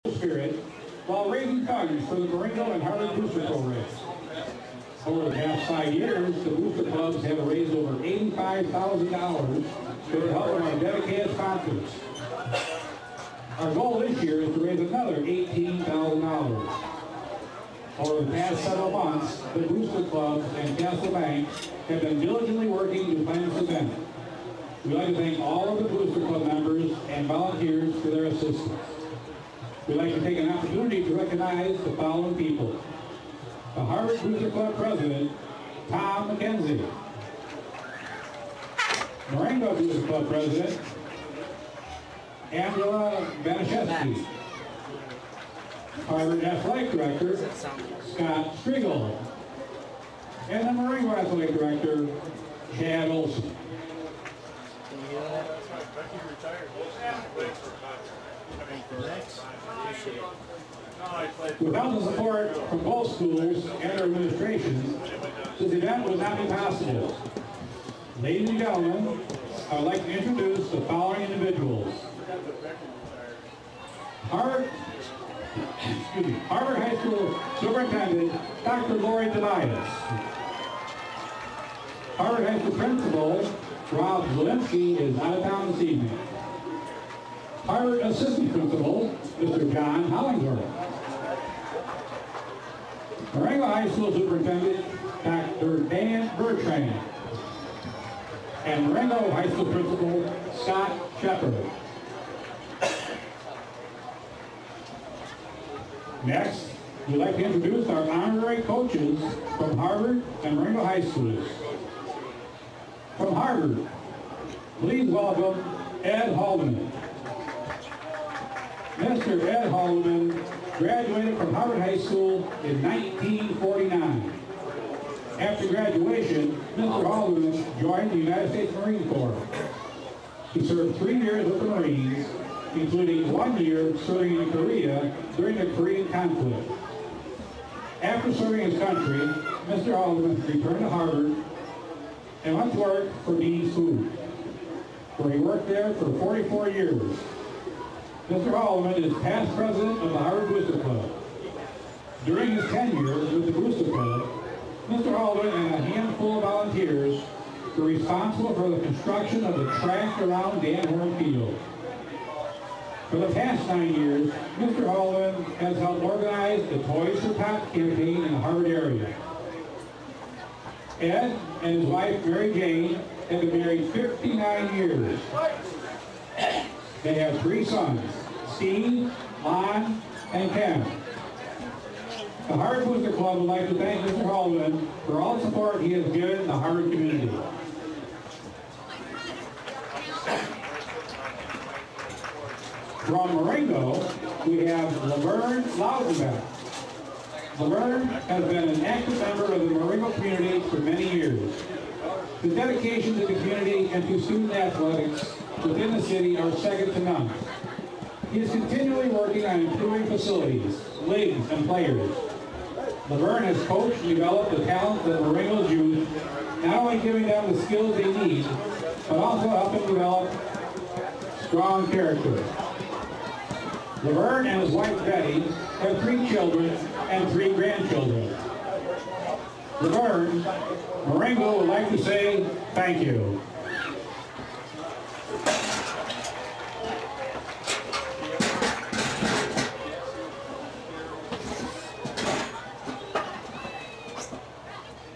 spirit while raising funds for the Marengo and Harvard Booster programs. Over the past 5 years, the booster clubs have raised over $85,000 with the help of our dedicated sponsors. Our goal this year is to raise another $18,000. Over the past several months, the booster clubs and Castle Bank have been diligently working to plan this event. We'd like to thank all of the booster club members and volunteers for their assistance. We'd like to take an opportunity to recognize the following people. The Harvard Booster Club President, Tom McKenzie. Marengo Booster Club President, Angela Banaszewski. Harvard Athletic Director, Scott Striegel. And the Marengo Athletic Director, Chad Olson. Without the support from both schools and their administrations, this event would not be possible. Ladies and gentlemen, I would like to introduce the following individuals. Harvard High School Superintendent, Dr. Lori Tobias. Harvard High School Principal, Rob Zielinski, is out of town this evening. Harvard Assistant Principal, Mr. John Hollingsworth. Marengo High School Superintendent, Dr. Dan Bertrand. And Marengo High School Principal, Scott Shepard. Next, we'd like to introduce our honorary coaches from Harvard and Marengo High Schools. From Harvard, please welcome Ed Haldeman. Mr. Ed Haldeman graduated from Harvard High School in 1949. After graduation, Mr. Haldeman joined the United States Marine Corps. He served 3 years with the Marines, including 1 year serving in Korea during the Korean conflict. After serving his country, Mr. Haldeman returned to Harvard and went to work for Dean's Food, where he worked there for 44 years. Mr. Haldeman is past president of the Harvard Booster Club. During his tenure with the Booster Club, Mr. Haldeman and a handful of volunteers were responsible for the construction of the track around Dan Horn Field. For the past 9 years, Mr. Haldeman has helped organize the Toys for Tots campaign in the Harvard area. Ed and his wife, Mary Jane, have been married 59 years. They have 3 sons, Steve, Lon, and Ken. The Harvard Booster Club would like to thank Mr. Haldeman for all the support he has given the Harvard community. From Marengo, we have Laverne Lautenbach. Laverne has been an active member of the Marengo community for many years. His dedication to the community and to student athletics within the city are second to none. He is continually working on improving facilities, leagues, and players. Laverne has coached and developed the talent of Marengo's youth, not only giving them the skills they need, but also helping develop strong character. Laverne and his wife Betty have 3 children and 3 grandchildren. Laverne, Marengo would like to say thank you.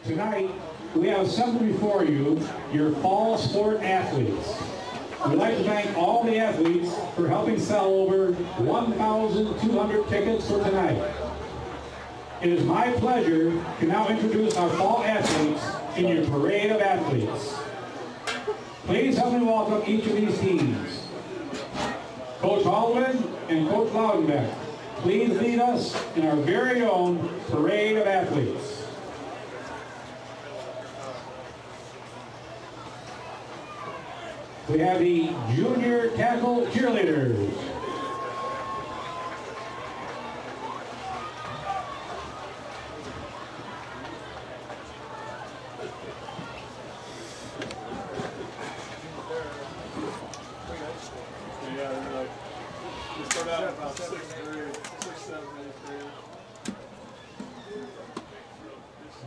Tonight, we have assembled before you your fall sport athletes. We'd like to thank all the athletes for helping sell over 1,200 tickets for tonight. It is my pleasure to now introduce our fall athletes in your parade of athletes. Please help me welcome each of these teams. Coach Haldeman and Coach Lautenbach, please lead us in our very own parade of athletes. We have the junior tackle cheerleaders. Yeah, they're like, we start out about 6th grade.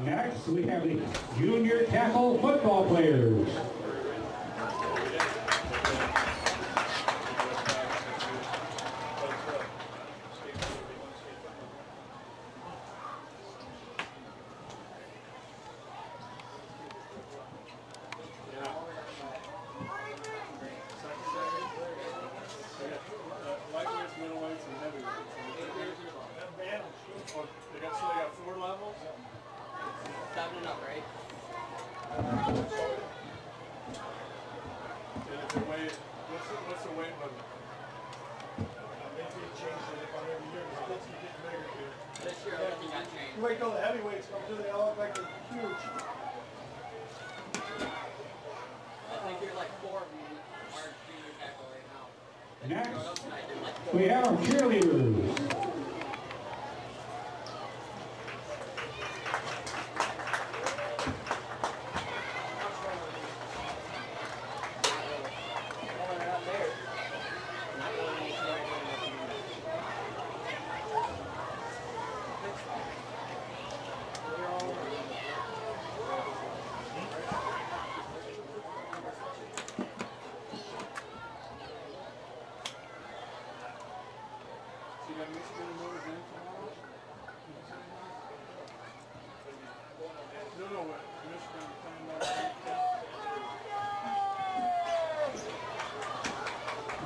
Next, we have the junior tackle football players. Wait till the heavyweights come through, they all look like they're huge. I think you're like 4 of them are junior tackle right now. Next, we have our cheerleaders.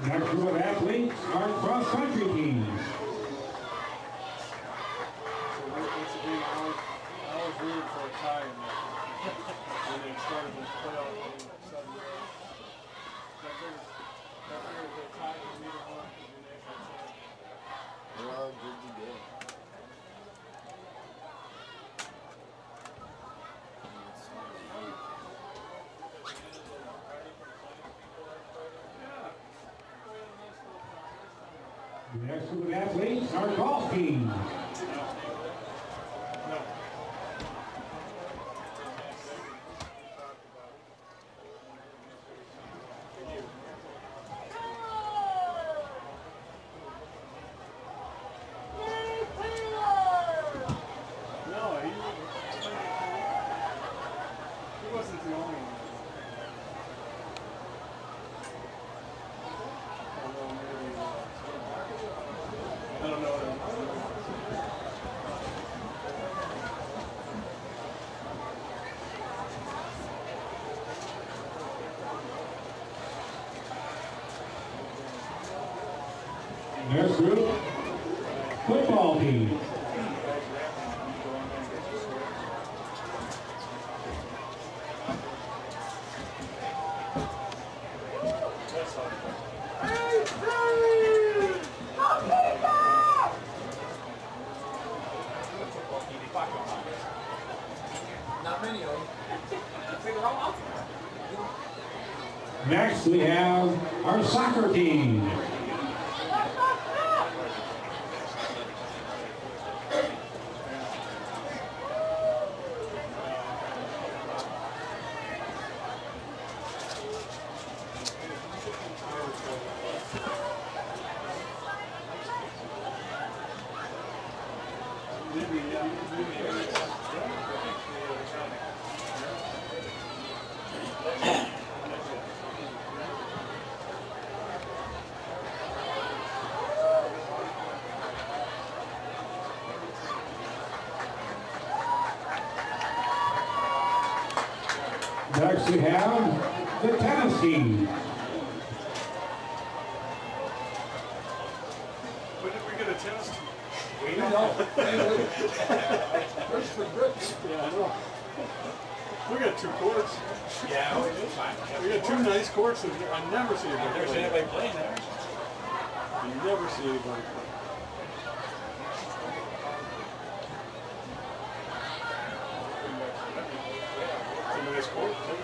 Next group of athletes are cross-country teams. I was rooting for a tie in that when they started this playoff game. Suddenly, I figured the tie was either one to the national championship. Well, good to go. The next group of athletes are golf teams. Next group, football team. Not many of them. Next, we have our soccer team. Next we have the tennis team. When did we get a tennis team? We don't know. Yeah, I know. We got 2 courts. Yeah, we do. We got 2 nice courts that I never see anybody Never seen play. anybody playing there. You never see anybody play. It's a nice court, too.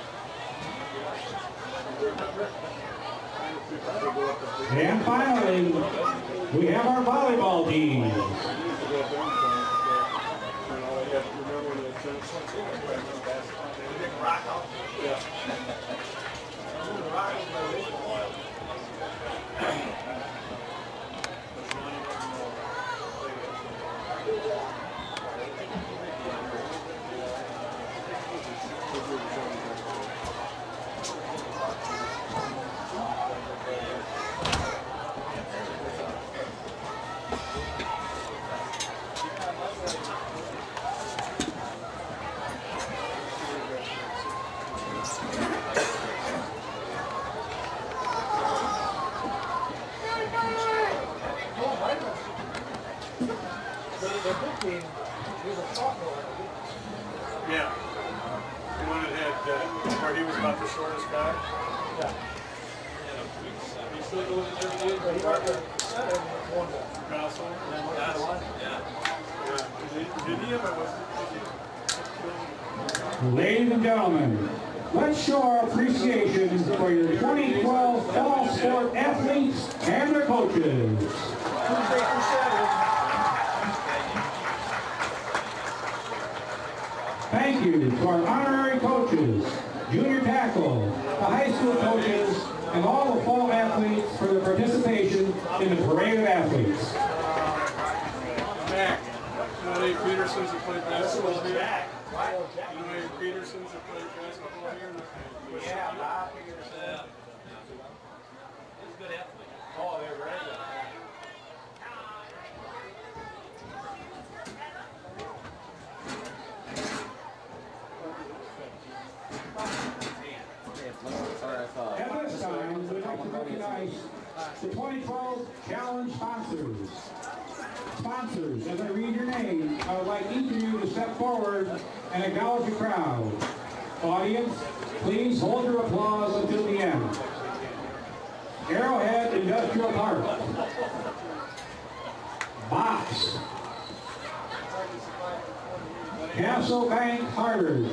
And finally, we have our volleyball team. Yeah. The one that had, where he was about the shortest guy? Yeah. He still goes in every day, but he got the Castle? Yeah. Did he ever, Ladies and gentlemen, let's show our appreciation for your 2012 fall sport athletes and their coaches. Thank you to our honorary coaches, junior tackle, the high school coaches, and all the fall athletes for their participation in the Parade of Athletes. Mac. You know any Petersons that played basketball here? You know any Petersons that played basketball here? Yeah, Bob Peterson. Yeah. He's a good athlete. Oh, they're very good. At this time, we'd like to recognize the 2012 Challenge sponsors. Sponsors, as I read your name, I would like each of you to step forward and acknowledge the crowd. Audience, please hold your applause until the end. Arrowhead Industrial Park. Box. Castle Bank Harvard.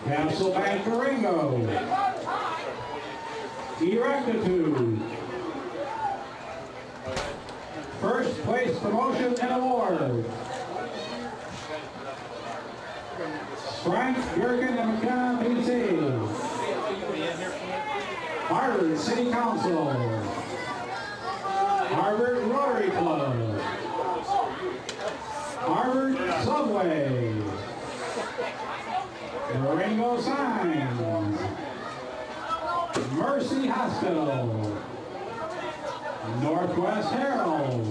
Castle Bank Marengo. Erectitude. First place promotion and award. Frank Jurgen and McKenna PC. Harvard City Council. Harvard Rotary Club. Harvard Subway. Marengo Signs. Mercy Hospital. Northwest Herald.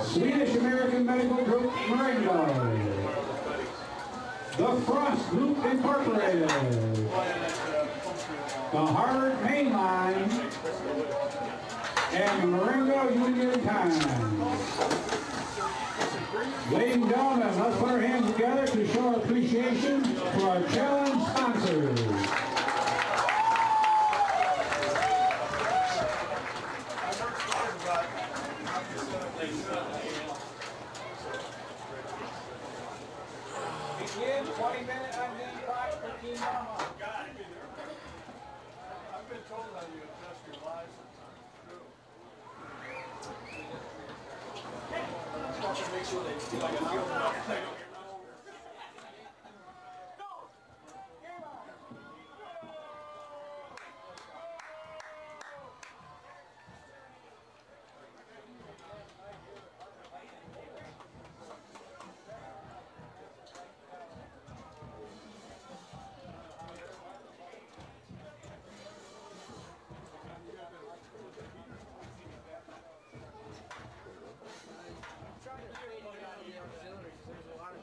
Swedish American Medical Group Marengo. The Frost Group Incorporated. The Harvard Main Line. And the Marengo Union Times. Ladies and gentlemen, let's put our hands together to show our appreciation for our challenge sponsors. Begin 20-minute unnamed clock for Team Mama. I've been told that you adjust your license. Make sure they feel like a There's a lot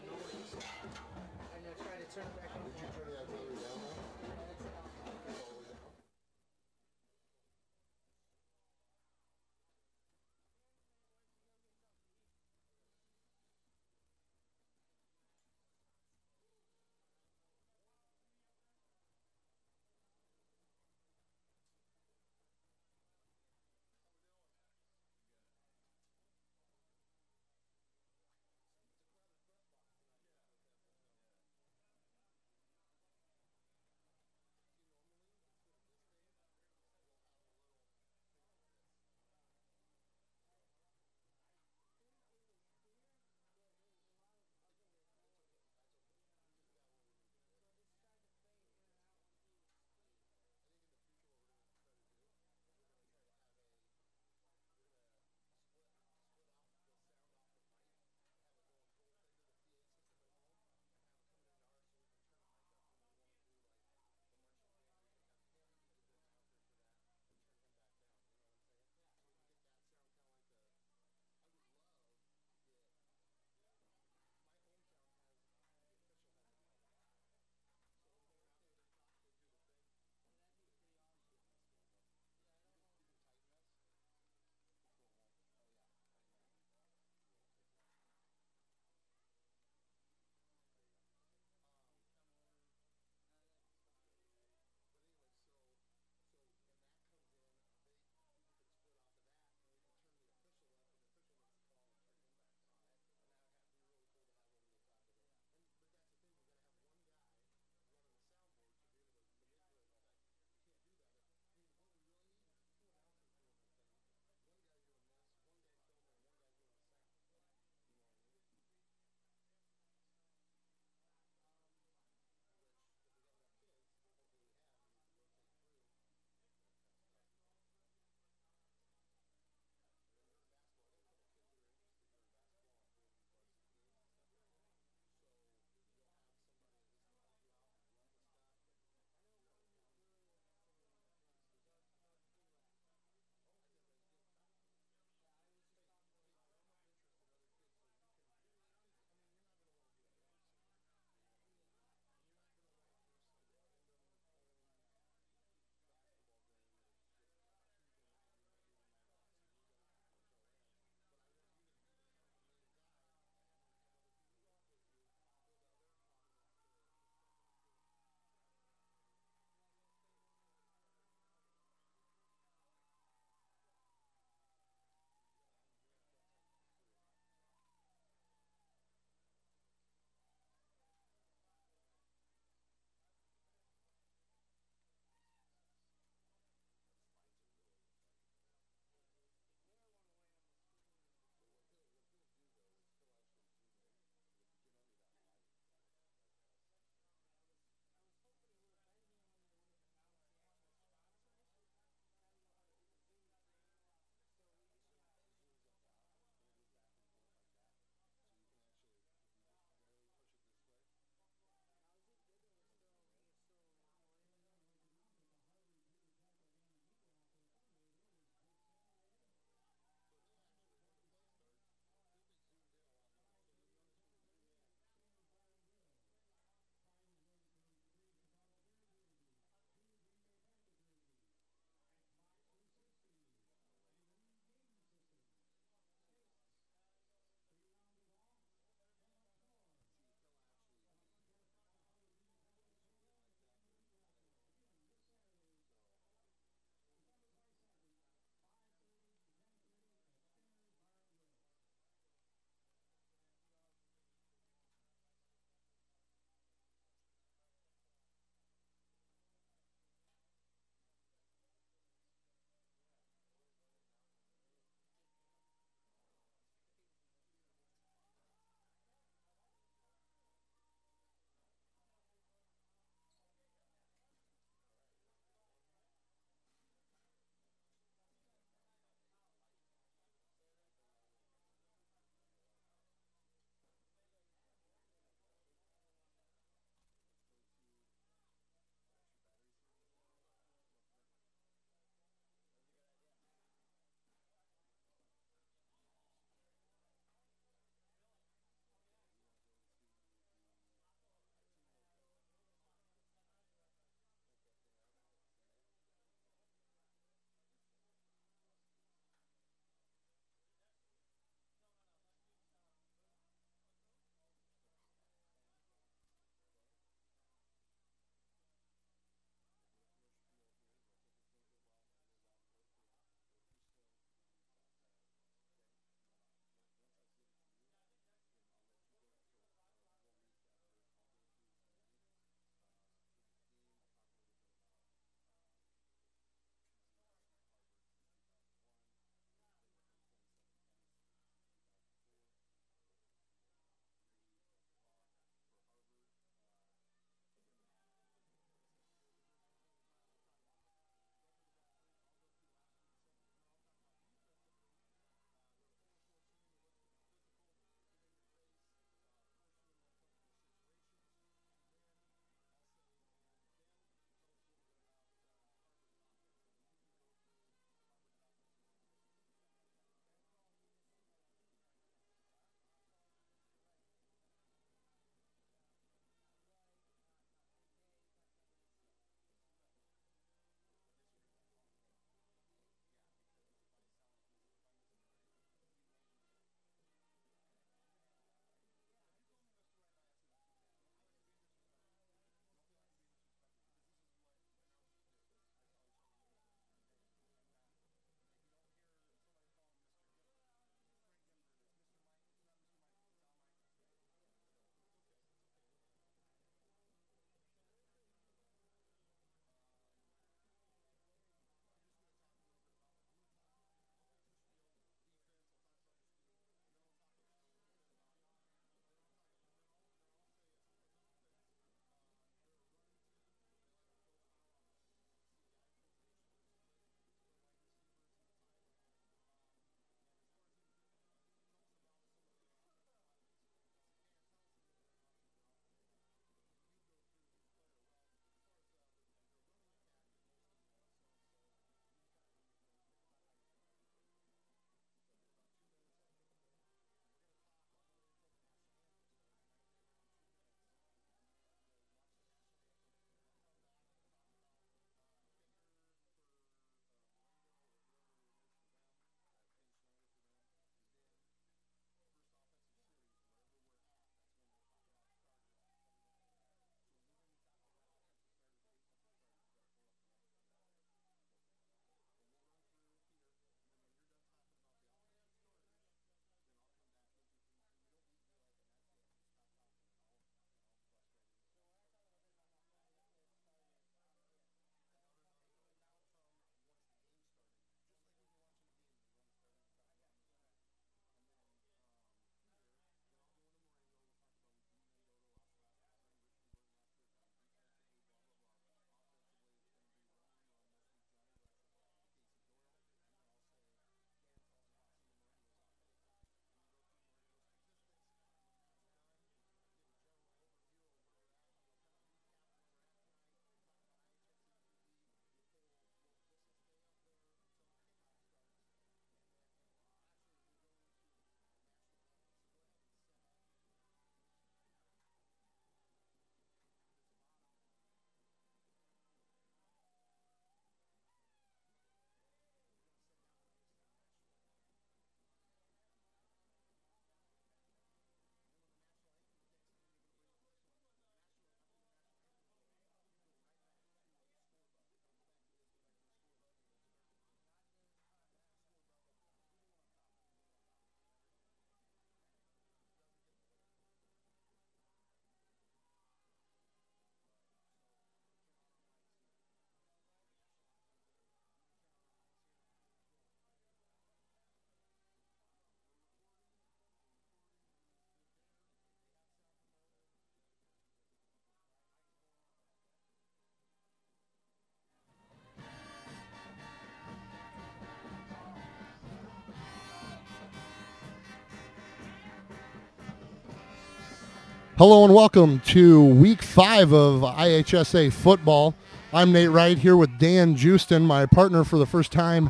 Hello and welcome to Week 5 of IHSA football. I'm Nate Wright here with Dan Justin, my partner for the first time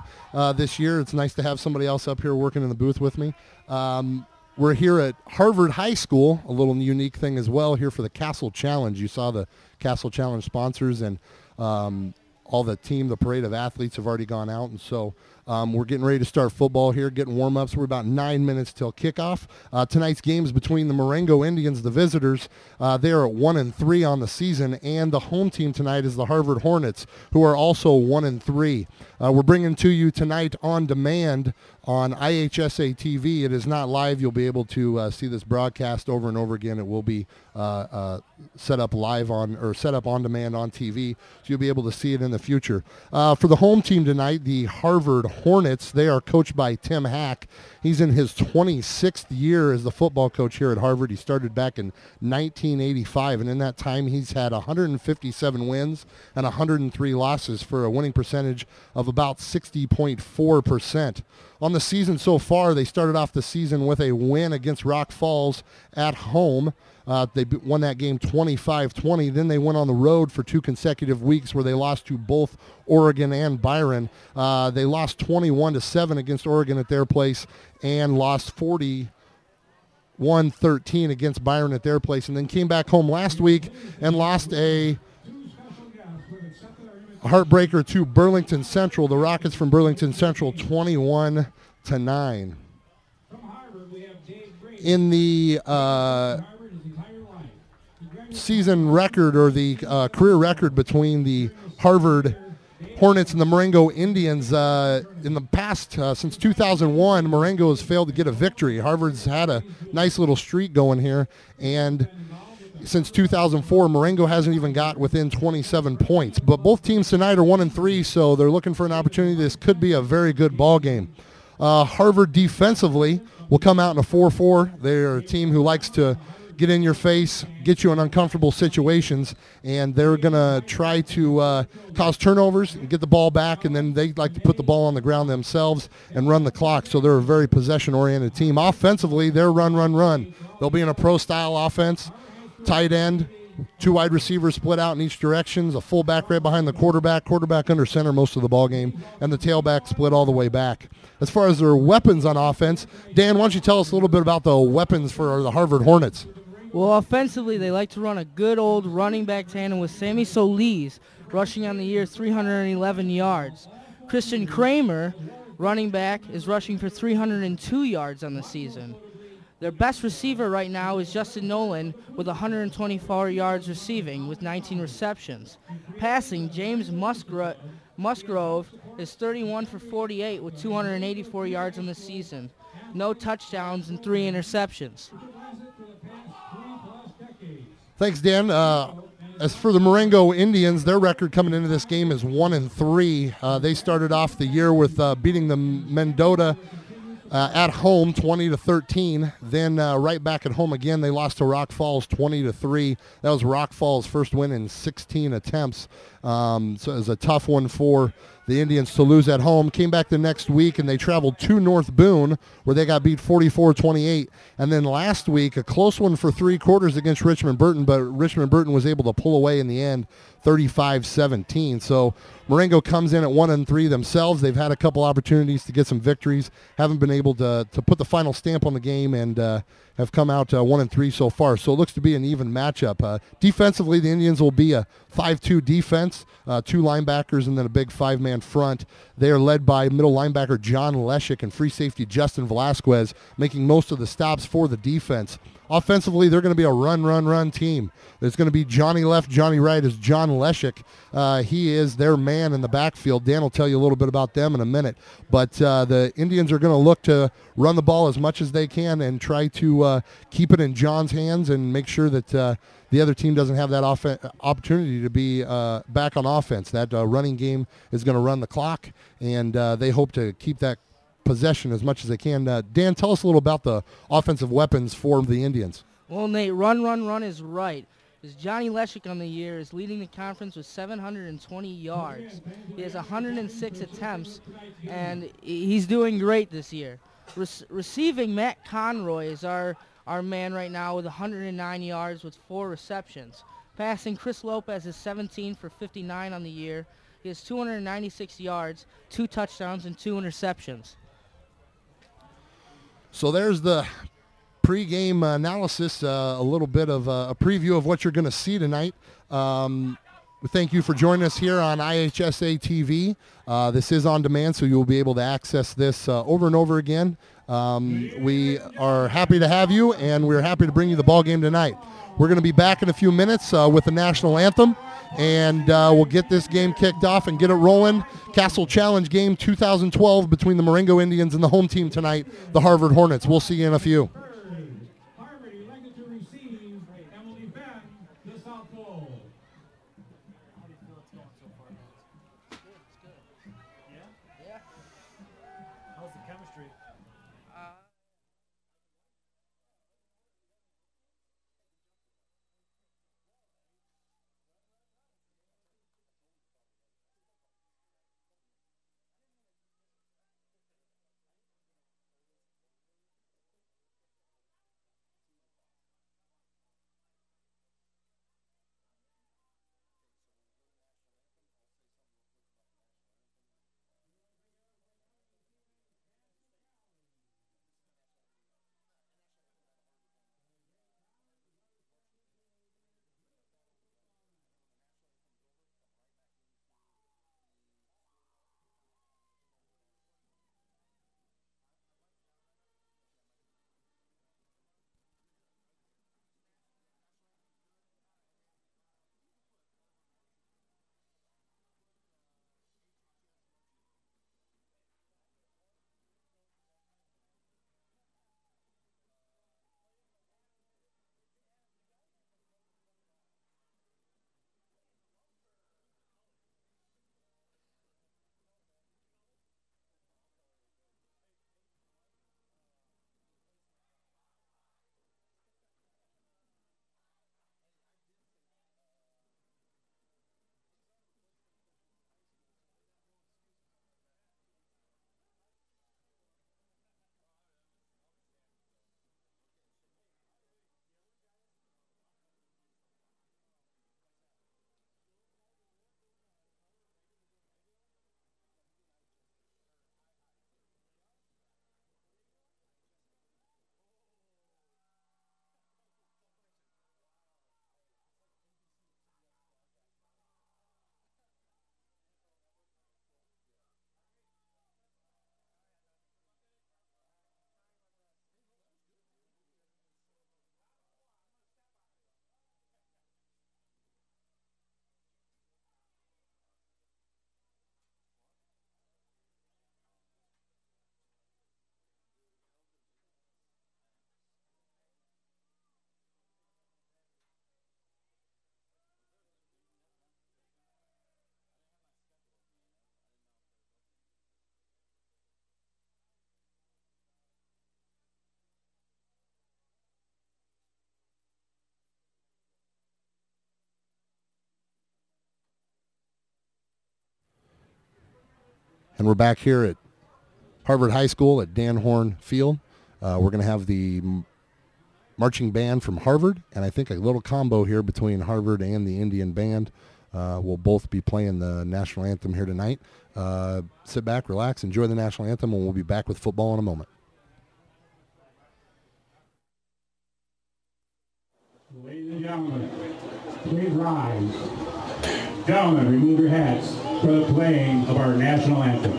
this year. It's nice to have somebody else up here working in the booth with me. We're here at Harvard High School, a little unique thing as well, here for the Castle Challenge. You saw the Castle Challenge sponsors, and all the parade of athletes have already gone out, and so we're getting ready to start football here, getting warm-ups. We're about 9 minutes till kickoff. Tonight's game is between the Marengo Indians, the visitors. They are at 1-3 on the season, and the home team tonight is the Harvard Hornets, who are also 1-3. We're bringing to you tonight on demand on IHSA TV. It is not live. You'll be able to see this broadcast over and over again. It will be set up on demand on TV, so you'll be able to see it in the future. For the home team tonight, the Harvard Hornets, they are coached by Tim Hack. He's in his 26th year as the football coach here at Harvard. He started back in 1985, and in that time he's had 157 wins and 103 losses for a winning percentage of about 60.4%. On the season so far, they started off the season with a win against Rock Falls at home. They won that game 25-20. Then they went on the road for 2 consecutive weeks where they lost to both Oregon and Byron. They lost 21-7 against Oregon at their place and lost 41-13 against Byron at their place, and then came back home last week and lost a heartbreaker to Burlington Central, the Rockets from Burlington Central, 21-9. In the season record, or the career record between the Harvard Hornets and the Marengo Indians, in the past, since 2001, Marengo has failed to get a victory. Harvard's had a nice little streak going here, and since 2004, Marengo hasn't even got within 27 points. But both teams tonight are 1-3, so they're looking for an opportunity. This could be a very good ball game. Harvard defensively will come out in a 4-4. They're a team who likes to get in your face, get you in uncomfortable situations, and they're going to try to cause turnovers and get the ball back, and then they like to put the ball on the ground themselves and run the clock. So they're a very possession-oriented team. Offensively, they're run. They'll be in a pro-style offense. Tight end, 2 wide receivers split out in each direction, a fullback right behind the quarterback under center most of the ball game, and the tailback split all the way back. As far as their weapons on offense, Dan, why don't you tell us a little bit about the weapons for the Harvard Hornets? Well, offensively, they like to run a good old running back tandem with Sammy Solis, rushing on the year 311 yards. Christian Kramer, running back, is rushing for 302 yards on the season. Their best receiver right now is Justin Nolan with 124 yards receiving with 19 receptions. Passing, James Musgrove is 31 for 48 with 284 yards on the season. No touchdowns and 3 interceptions. Thanks, Dan. As for the Marengo Indians, their record coming into this game is 1-3. They started off the year with beating the Mendota at home 20-13. Then right back at home again, they lost to Rock Falls 20-3. That was Rock Falls' first win in 16 attempts. So it was a tough one for the Indians to lose at home. Came back the next week, and they traveled to North Boone, where they got beat 44-28. And then last week, a close one for 3 quarters against Richmond Burton, but Richmond Burton was able to pull away in the end, 35-17. So Marengo comes in at 1-3 themselves. They've had a couple opportunities to get some victories, haven't been able to put the final stamp on the game, and have come out 1-3 so far. So it looks to be an even matchup. Defensively, the Indians will be a 5-2 defense, 2 linebackers, and then a big 5-man front. They are led by middle linebacker John Leshik and free safety Justin Velasquez, making most of the stops for the defense. Offensively, they're going to be a run team. There's going to be Johnny left, Johnny right is John Leshik. He is their man in the backfield. Dan will tell you a little bit about them in a minute. But the Indians are going to look to run the ball as much as they can and try to keep it in John's hands and make sure that the other team doesn't have that opportunity to be back on offense. That running game is going to run the clock, and they hope to keep that possession as much as they can. Dan, tell us a little about the offensive weapons for the Indians. Well, Nate, run is right. As Johnny Leshik on the year is leading the conference with 720 yards. He has 106 attempts, and he's doing great this year. Receiving, Matt Conroy is our our man right now with 109 yards with 4 receptions. Passing, Chris Lopez is 17 for 59 on the year. He has 296 yards, 2 touchdowns, and 2 interceptions. So there's the pregame analysis, a little bit of a preview of what you're going to see tonight. We thank you for joining us here on IHSA TV. This is on demand, so you'll be able to access this over and over again. We are happy to have you, and we're happy to bring you the ball game tonight. We're going to be back in a few minutes with the national anthem, and we'll get this game kicked off and get it rolling. Castle Challenge game 2012 between the Marengo Indians and the home team tonight, the Harvard Hornets. We'll see you in a few. Harvard elected to receive and will defend the South Pole. How do you feel it's going so far, guys? Good, it's good. Yeah? Yeah. How's the chemistry? And we're back here at Harvard High School at Dan Horn Field. We're going to have the marching band from Harvard, and I think a little combo here between Harvard and the Indian band. We'll both be playing the national anthem here tonight. Sit back, relax, enjoy the national anthem, and we'll be back with football in a moment. Ladies and gentlemen, please rise. Gentlemen, remove your hats for the playing of our national anthem.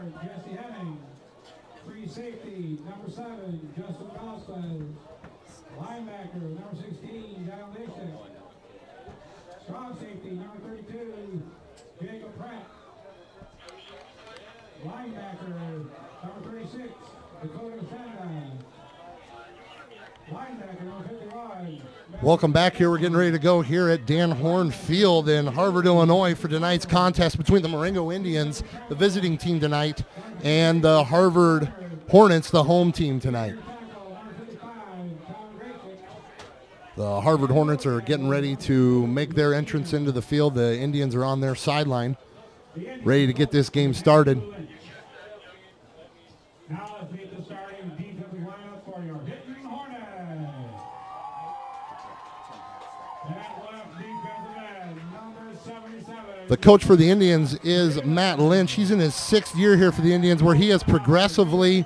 guard, Jesse Hemming. Free safety, number 7, Justin Velasquez. Linebacker, number 16, John Lishek. Strong safety, number 32, Jacob Pratt. Linebacker, number 36, Dakota Sanda. Linebacker, number 51. Welcome back here. We're getting ready to go here at Dan Horn Field in Harvard, Illinois for tonight's contest between the Marengo Indians, the visiting team tonight, and the Harvard Hornets, the home team tonight. The Harvard Hornets are getting ready to make their entrance into the field. The Indians are on their sideline, ready to get this game started. Now let's meet the starting defensive lineup for your Hitting Hornets. At left defensive end, number 77. The coach for the Indians is Matt Lynch. He's in his 6th year here for the Indians, where he has progressively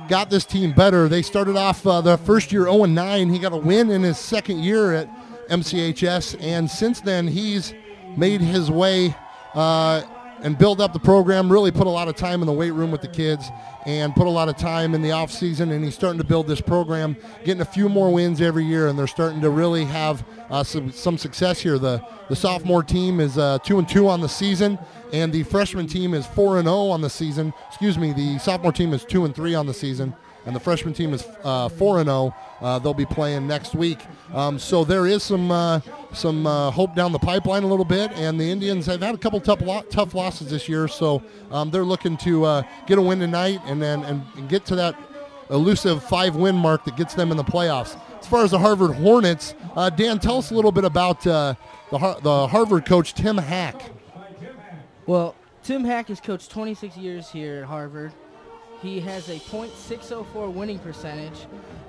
got this team better. They started off the first year 0-9. He got a win in his 2nd year at MCHS, and since then he's made his way and build up the program, really put a lot of time in the weight room with the kids and put a lot of time in the off season, and he's starting to build this program, getting a few more wins every year, and they're starting to really have some success here. The sophomore team is 2-2 on the season, and the freshman team is 4-0 on the season. Excuse me, the sophomore team is 2-3 on the season, and the freshman team is 4-0. They'll be playing next week. So there is some hope down the pipeline a little bit, and the Indians have had a couple tough losses this year, so they're looking to get a win tonight and get to that elusive 5-win mark that gets them in the playoffs. As far as the Harvard Hornets, Dan, tell us a little bit about the Harvard coach, Tim Hack. Well, Tim Hack has coached 26 years here at Harvard. He has a .604 winning percentage.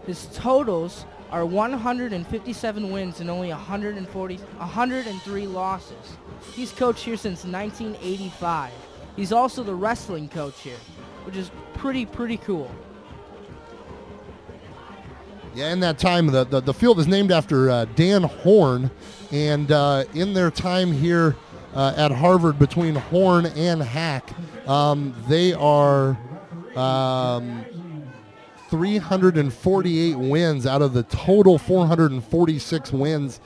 His totals are 157 wins and only 103 losses. He's coached here since 1985. He's also the wrestling coach here, which is pretty cool. Yeah, in that time, the field is named after Dan Horn, and in their time here at Harvard between Horn and Hack, they are 348 wins out of the total 446 wins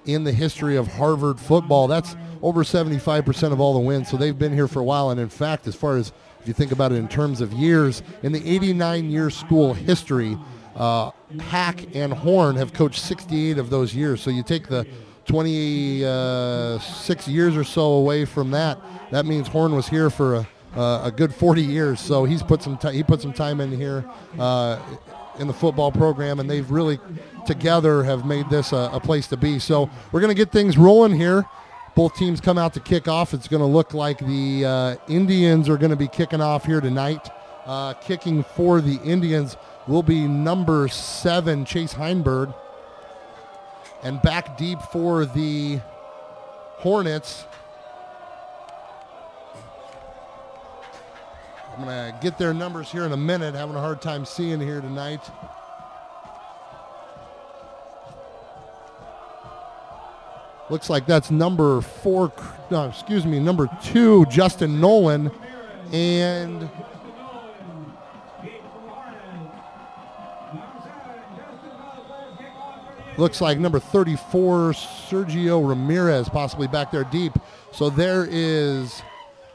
in the history of Harvard football. That's over 75% of all the wins, so they've been here for a while. And in fact, as far as if you think about it in terms of years, in the 89-year school history, Hack and Horn have coached 68 of those years. So you take the 26 years or so away from that, that means Horn was here for a good 40 years. So he put some time in here in the football program, and they've really together have made this a place to be. So we're going to get things rolling here. Both teams come out to kick off. It's going to look like the Indians are going to be kicking off here tonight. Kicking for the Indians will be number 7, Chase Heinberg. And back deep for the Hornets, I'm going to get their numbers here in a minute. Having a hard time seeing here tonight. Looks like that's number 2, Justin Nolan. And looks like number 34, Sergio Ramirez, possibly back there deep. So there is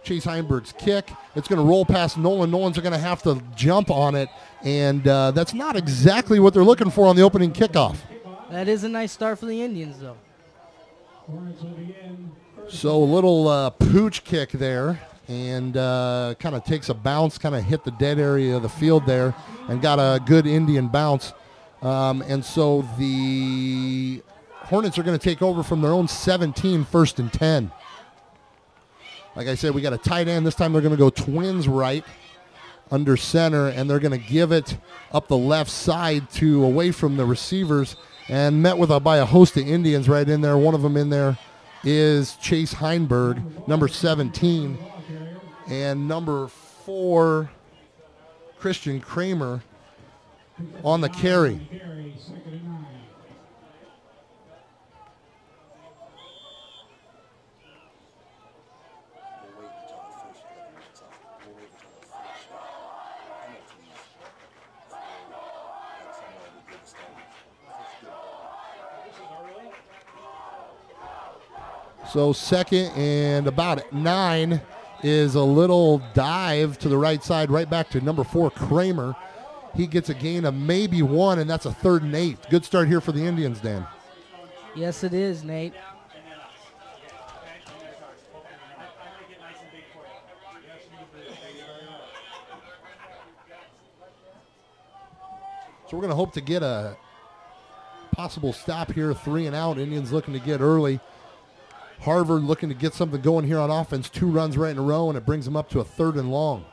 Chase Heinberg's kick. It's going to roll past Nolan. Nolan's going to have to jump on it, and that's not exactly what they're looking for on the opening kickoff. That is a nice start for the Indians, though. So a little pooch kick there, and kind of takes a bounce, kind of hit the dead area of the field there, and got a good Indian bounce. And so the Hornets are going to take over from their own 17, 1st and 10. Like I said, we got a tight end. This time they're going to go twins right under center, and they're going to give it up the left side to away from the receivers, and met with by a host of Indians right in there. One of them in there is Chase Heinberg, number 17, and number 4, Christian Kramer on the carry. So second and about 9 is a little dive to the right side, right back to number 4, Kramer. He gets a gain of maybe 1, and that's a 3rd and 8. Good start here for the Indians, Dan. Yes, it is, Nate. So we're going to hope to get a possible stop here, 3 and out. Indians looking to get early. Harvard looking to get something going here on offense. 2 runs right in a row, and it brings them up to a 3rd and long.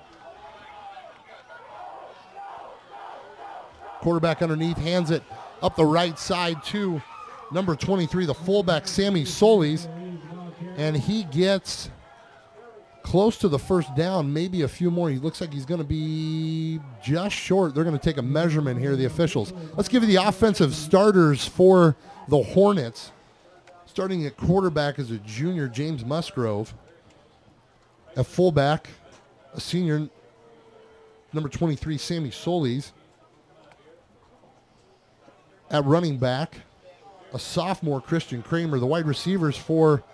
Quarterback underneath, hands it up the right side to number 23, the fullback, Sammy Solis. And he gets close to the first down, maybe a few more. He looks like he's going to be just short. They're going to take a measurement here, the officials. Let's give you the offensive starters for the Hornets. Starting at quarterback is a junior, James Musgrove. At fullback, a senior, number 23, Sammy Solis. At running back, a sophomore, Christian Kramer. The wide receivers for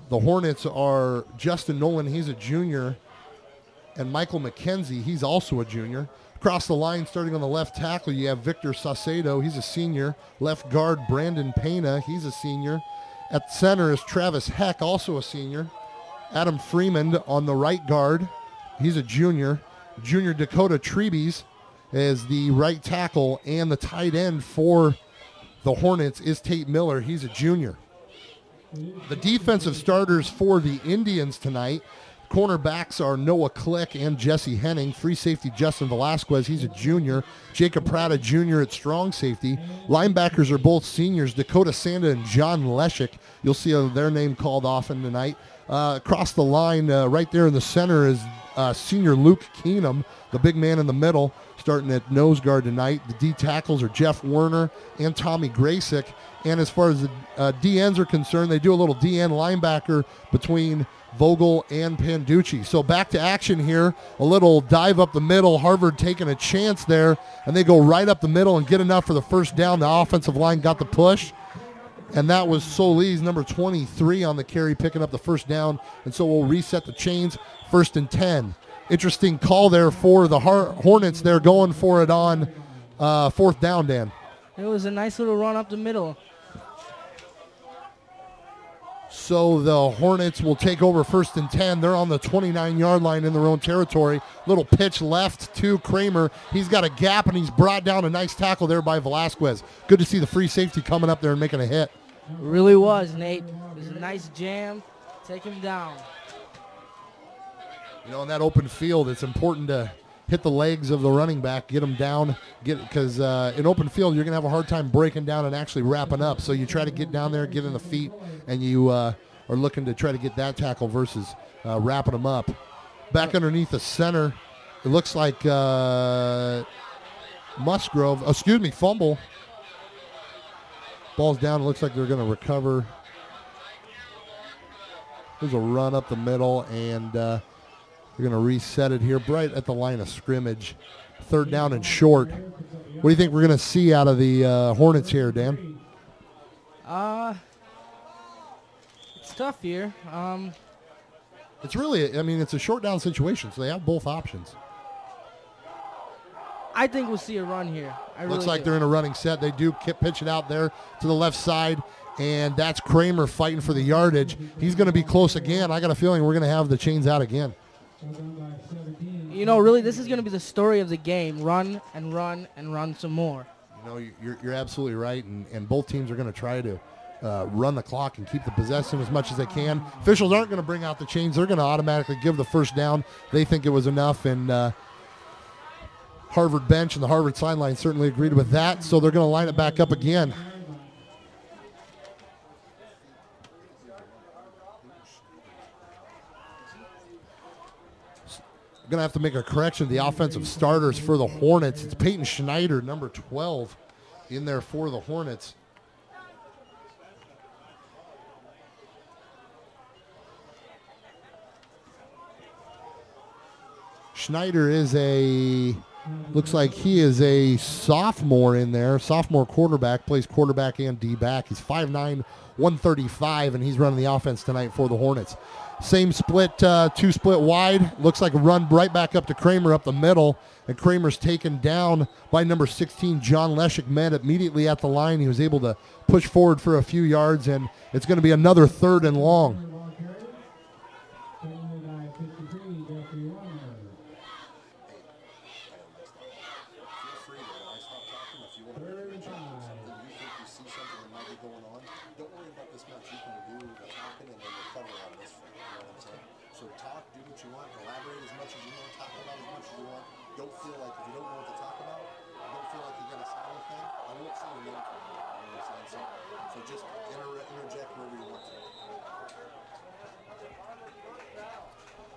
the Hornets are Justin Nolan, he's a junior, and Michael McKenzie, he's also a junior. Across the line, starting on the left tackle, you have Victor Saucedo, he's a senior. Left guard, Brandon Pena, he's a senior. At center is Travis Heck, also a senior. Adam Freeman on the right guard, he's a junior. Junior Dakota Trebies is the right tackle, and the tight end for the Hornets is Tate Miller. He's a junior. The defensive starters for the Indians tonight, cornerbacks are Noah Click and Jesse Henning. Free safety Justin Velasquez, he's a junior. Jacob Prada Jr. at strong safety. Linebackers are both seniors, Dakota Sanda and John Leshik. You'll see their name called often tonight. Across the line, right there in the center is senior Luke Keenum, the big man in the middle, starting at nose guard tonight. The D tackles are Jeff Werner and Tommy Graysick. And as far as the DNs are concerned, they do a little DN linebacker between Vogel and Panducci. So back to action here. A little dive up the middle. Harvard taking a chance there, and they go right up the middle and get enough for the first down. The offensive line got the push, and that was Solis, number 23 on the carry, picking up the first down. And so we'll reset the chains. 1st and 10. Interesting call there for the Hornets. They're going for it on 4th down, Dan. It was a nice little run up the middle. So the Hornets will take over 1st and 10. They're on the 29-yard line in their own territory. Little pitch left to Kramer. He's got a gap, and he's brought down. A nice tackle there by Velasquez. Good to see the free safety coming up there and making a hit. It really was, Nate. It was a nice jam. Take him down. You know, in that open field, it's important to hit the legs of the running back, get him down, because in open field, you're going to have a hard time breaking down and actually wrapping up. So you try to get down there, get in the feet, and you are looking to try to get that tackle versus wrapping them up. Back underneath the center, it looks like fumble. Ball's down. It looks like they're going to recover. There's a run up the middle, and they're going to reset it here right at the line of scrimmage. 3rd down and short. What do you think we're going to see out of the Hornets here, Dan? It's tough here. It's really, it's a short down situation, so they have both options. I think we'll see a run here. Looks like they're in a running set. They do pitch it out there to the left side, and that's Kramer fighting for the yardage. He's going to be close again. I got a feeling we're going to have the chains out again. You know, really, this is going to be the story of the game. Run and run and run some more. You know, you're absolutely right, and both teams are going to try to run the clock and keep the possession as much as they can. Officials aren't going to bring out the chains. They're going to automatically give the first down. They think it was enough, and Harvard bench and the Harvard sideline certainly agreed with that, so they're going to line it back up again. Going to have to make a correction to the offensive starters for the Hornets. It's Peyton Schneider, number 12, in there for the Hornets. Schneider is a Looks like he is a sophomore in there. Sophomore quarterback, plays quarterback and D-back. He's 5'9", 135, and he's running the offense tonight for the Hornets. Same split, two split wide. Looks like a run right back up to Kramer up the middle. And Kramer's taken down by number 16, John Leshik, met immediately at the line. He was able to push forward for a few yards, and it's going to be another 3rd and long.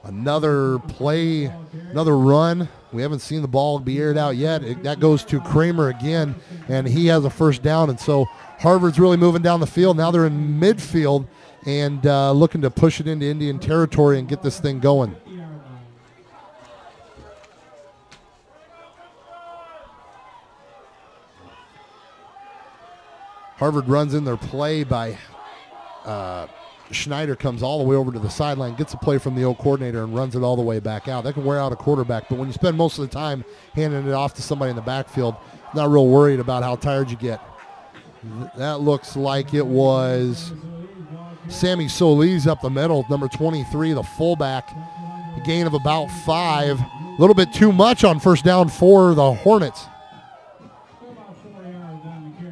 Another play, another run. We haven't seen the ball be aired out yet. That goes to Kramer again, and he has a 1st down. And so Harvard's really moving down the field. Now they're in midfield and looking to push it into Indian territory and get this thing going. Harvard runs in their play by Schneider, comes all the way over to the sideline, gets a play from the old coordinator, and runs it all the way back out. That can wear out a quarterback, but when you spend most of the time handing it off to somebody in the backfield, not real worried about how tired you get. That looks like it was Sammy Solis up the middle, number 23, the fullback. A gain of about 5. A little bit too much on 1st down for the Hornets.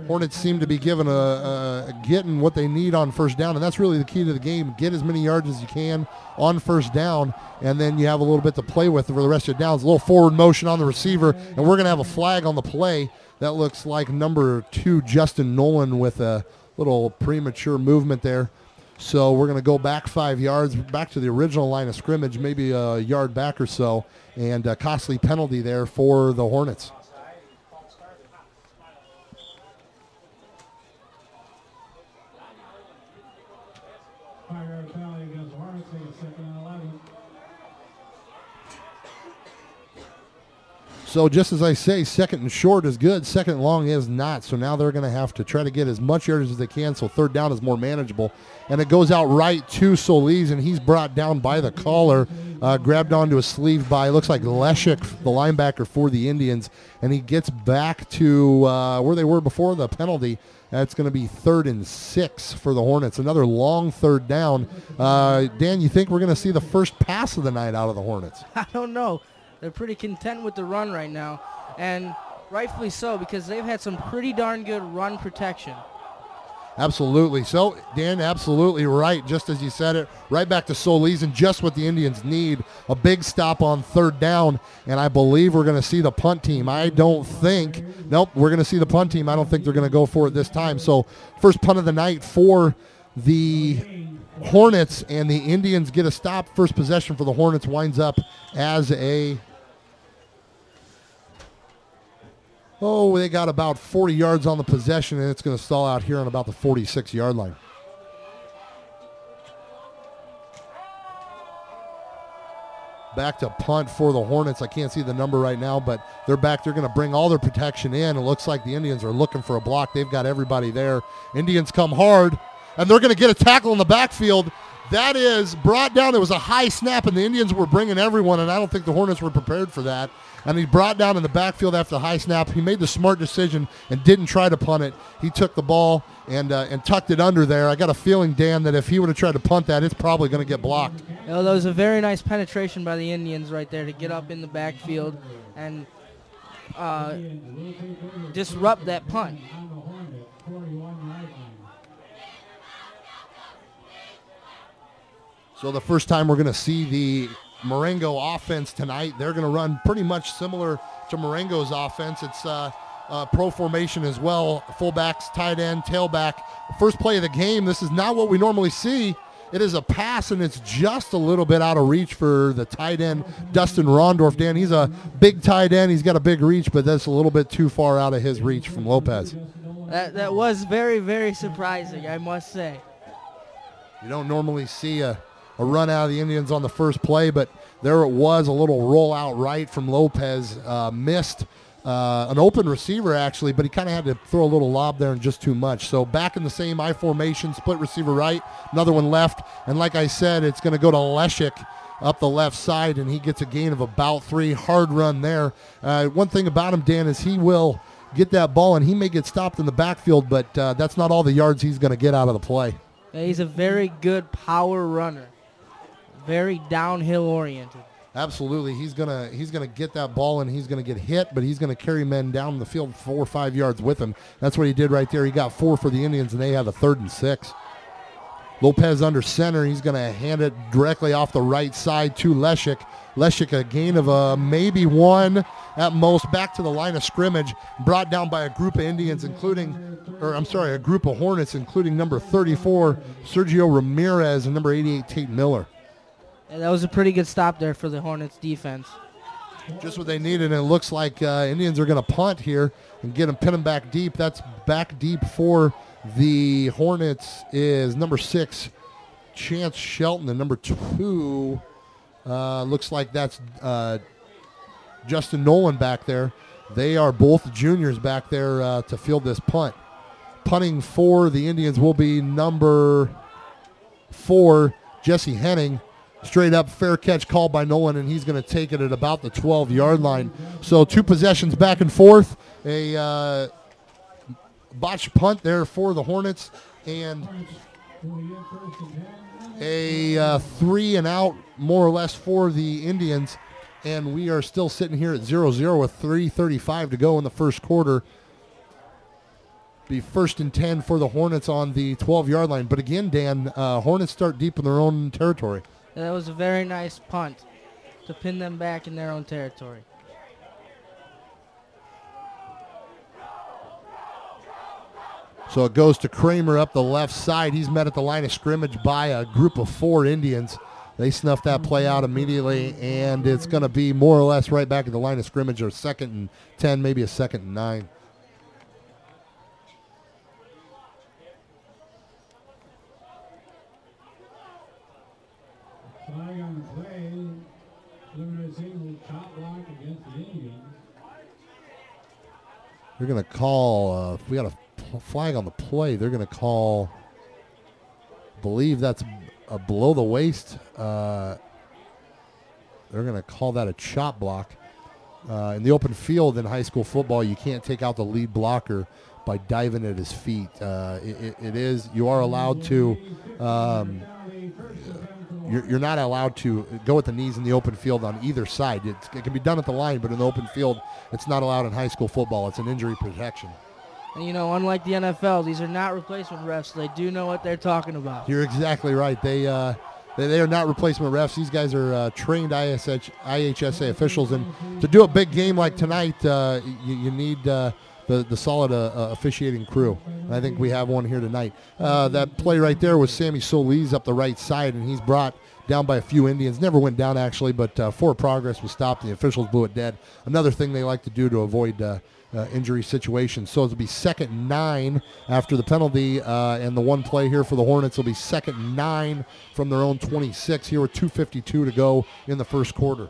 Hornets seem to be getting what they need on 1st down, and that's really the key to the game. Get as many yards as you can on 1st down, and then you have a little bit to play with for the rest of your downs. A little forward motion on the receiver, and we're going to have a flag on the play. That looks like number 2, Justin Nolan, with a little premature movement there. So we're going to go back 5 yards, back to the original line of scrimmage, maybe a yard back or so, and a costly penalty there for the Hornets. So just as I say, 2nd and short is good, 2nd and long is not. So now they're going to have to try to get as much yardage as they can, so 3rd down is more manageable. And it goes out right to Solis, and he's brought down by the collar, grabbed onto a sleeve by, looks like Leshik, the linebacker for the Indians, and he gets back to where they were before the penalty. That's going to be 3rd and 6 for the Hornets. Another long 3rd down. Dan, you think we're going to see the first pass of the night out of the Hornets? I don't know. They're pretty content with the run right now, and rightfully so, because they've had some pretty darn good run protection. Absolutely. So, Dan, absolutely right, just as you said it. Right back to Solis, and just what the Indians need, a big stop on 3rd down, and I believe we're going to see the punt team. We're going to see the punt team. I don't think they're going to go for it this time. So, first punt of the night for the Hornets, and the Indians get a stop. First possession for the Hornets winds up as a... they got about 40 yards on the possession, and it's going to stall out here on about the 46-yard line. Back to punt for the Hornets. I can't see the number right now, but they're back. They're going to bring all their protection in. It looks like the Indians are looking for a block. They've got everybody there. Indians come hard, and they're going to get a tackle in the backfield. That is brought down. It was a high snap, and the Indians were bringing everyone, and I don't think the Hornets were prepared for that. And he brought down in the backfield after the high snap. He made the smart decision and didn't try to punt it. He took the ball and tucked it under there. I got a feeling, Dan, that if he would have tried to punt that, it's probably going to get blocked. That was a very nice penetration by the Indians right there to get up in the backfield and disrupt that punt. So the first time we're going to see the Marengo offense tonight, they're going to run pretty much similar to Marengo's offense. It's pro formation as well, fullbacks, tight end, tailback. First play of the game, this is not what we normally see. It is a pass, and it's just a little bit out of reach for the tight end, Dustin Rondorf. Dan, he's a big tight end. He's got a big reach, but that's a little bit too far out of his reach from Lopez. That was very, very surprising, I must say. You don't normally see a a run out of the Indians on the first play, but there it was, a little rollout right from Lopez. Missed an open receiver, actually, but he kind of had to throw a little lob there and just too much. So back in the same I formation, split receiver right, another one left. And like I said, it's going to go to Leshik up the left side, and he gets a gain of about 3. Hard run there. One thing about him, Dan, is he will get that ball, and he may get stopped in the backfield, but that's not all the yards he's going to get out of the play. Yeah, he's a very good power runner, very downhill oriented. Absolutely, he's gonna get that ball, and he's gonna get hit, but he's gonna carry men down the field 4 or 5 yards with him. That's what he did right there. He got 4 for the Indians, and they have a 3rd and 6. Lopez under center. He's gonna hand it directly off the right side to Leshik. Leshik, a gain of maybe 1 at most, back to the line of scrimmage, brought down by a group of Indians, a group of Hornets, including number 34 Sergio Ramirez and number 88 Tate Miller. Yeah, that was a pretty good stop there for the Hornets defense. Just what they needed, and it looks like Indians are going to punt here and pin them back deep. That's back deep for the Hornets is number 6, Chance Shelton, and number 2 looks like that's Justin Nolan back there. They are both juniors back there to field this punt. Punting for the Indians will be number 4, Jesse Henning. Straight up fair catch called by Nolan, and he's going to take it at about the 12-yard line. So 2 possessions back and forth. A botched punt there for the Hornets, and a 3 and out more or less for the Indians. And we are still sitting here at 0-0 with 3:35 to go in the first quarter. Be 1st and 10 for the Hornets on the 12-yard line. But again, Dan, Hornets start deep in their own territory. That was a very nice punt to pin them back in their own territory. So it goes to Kramer up the left side. He's met at the line of scrimmage by a group of 4 Indians. They snuff that play out immediately, and it's going to be more or less right back at the line of scrimmage, or 2nd and 10, maybe a 2nd and 9. Flag on the play, limited single chop block against the Indians. They're going to call, if we got a flag on the play, they're going to call, I believe that's a below the waist. They're going to call that a chop block. In the open field in high school football, you can't take out the lead blocker by diving at his feet. You are allowed to, you're not allowed to go at the knees in the open field on either side. It can be done at the line, but in the open field, it's not allowed in high school football. It's an injury protection. And, unlike the NFL, these are not replacement refs. They do know what they're talking about. You're exactly right. They are not replacement refs. These guys are trained IHSA officials, and to do a big game like tonight, you need the solid officiating crew. And I think we have one here tonight. That play right there was Sammy Solis up the right side, and he's brought down by a few Indians. Never went down, actually, but forward progress was stopped, and the officials blew it dead. Another thing they like to do to avoid injury situations. So it'll be 2nd and 9 after the penalty, and the one play here for the Hornets will be 2nd and 9 from their own 26 here with 2:52 to go in the first quarter.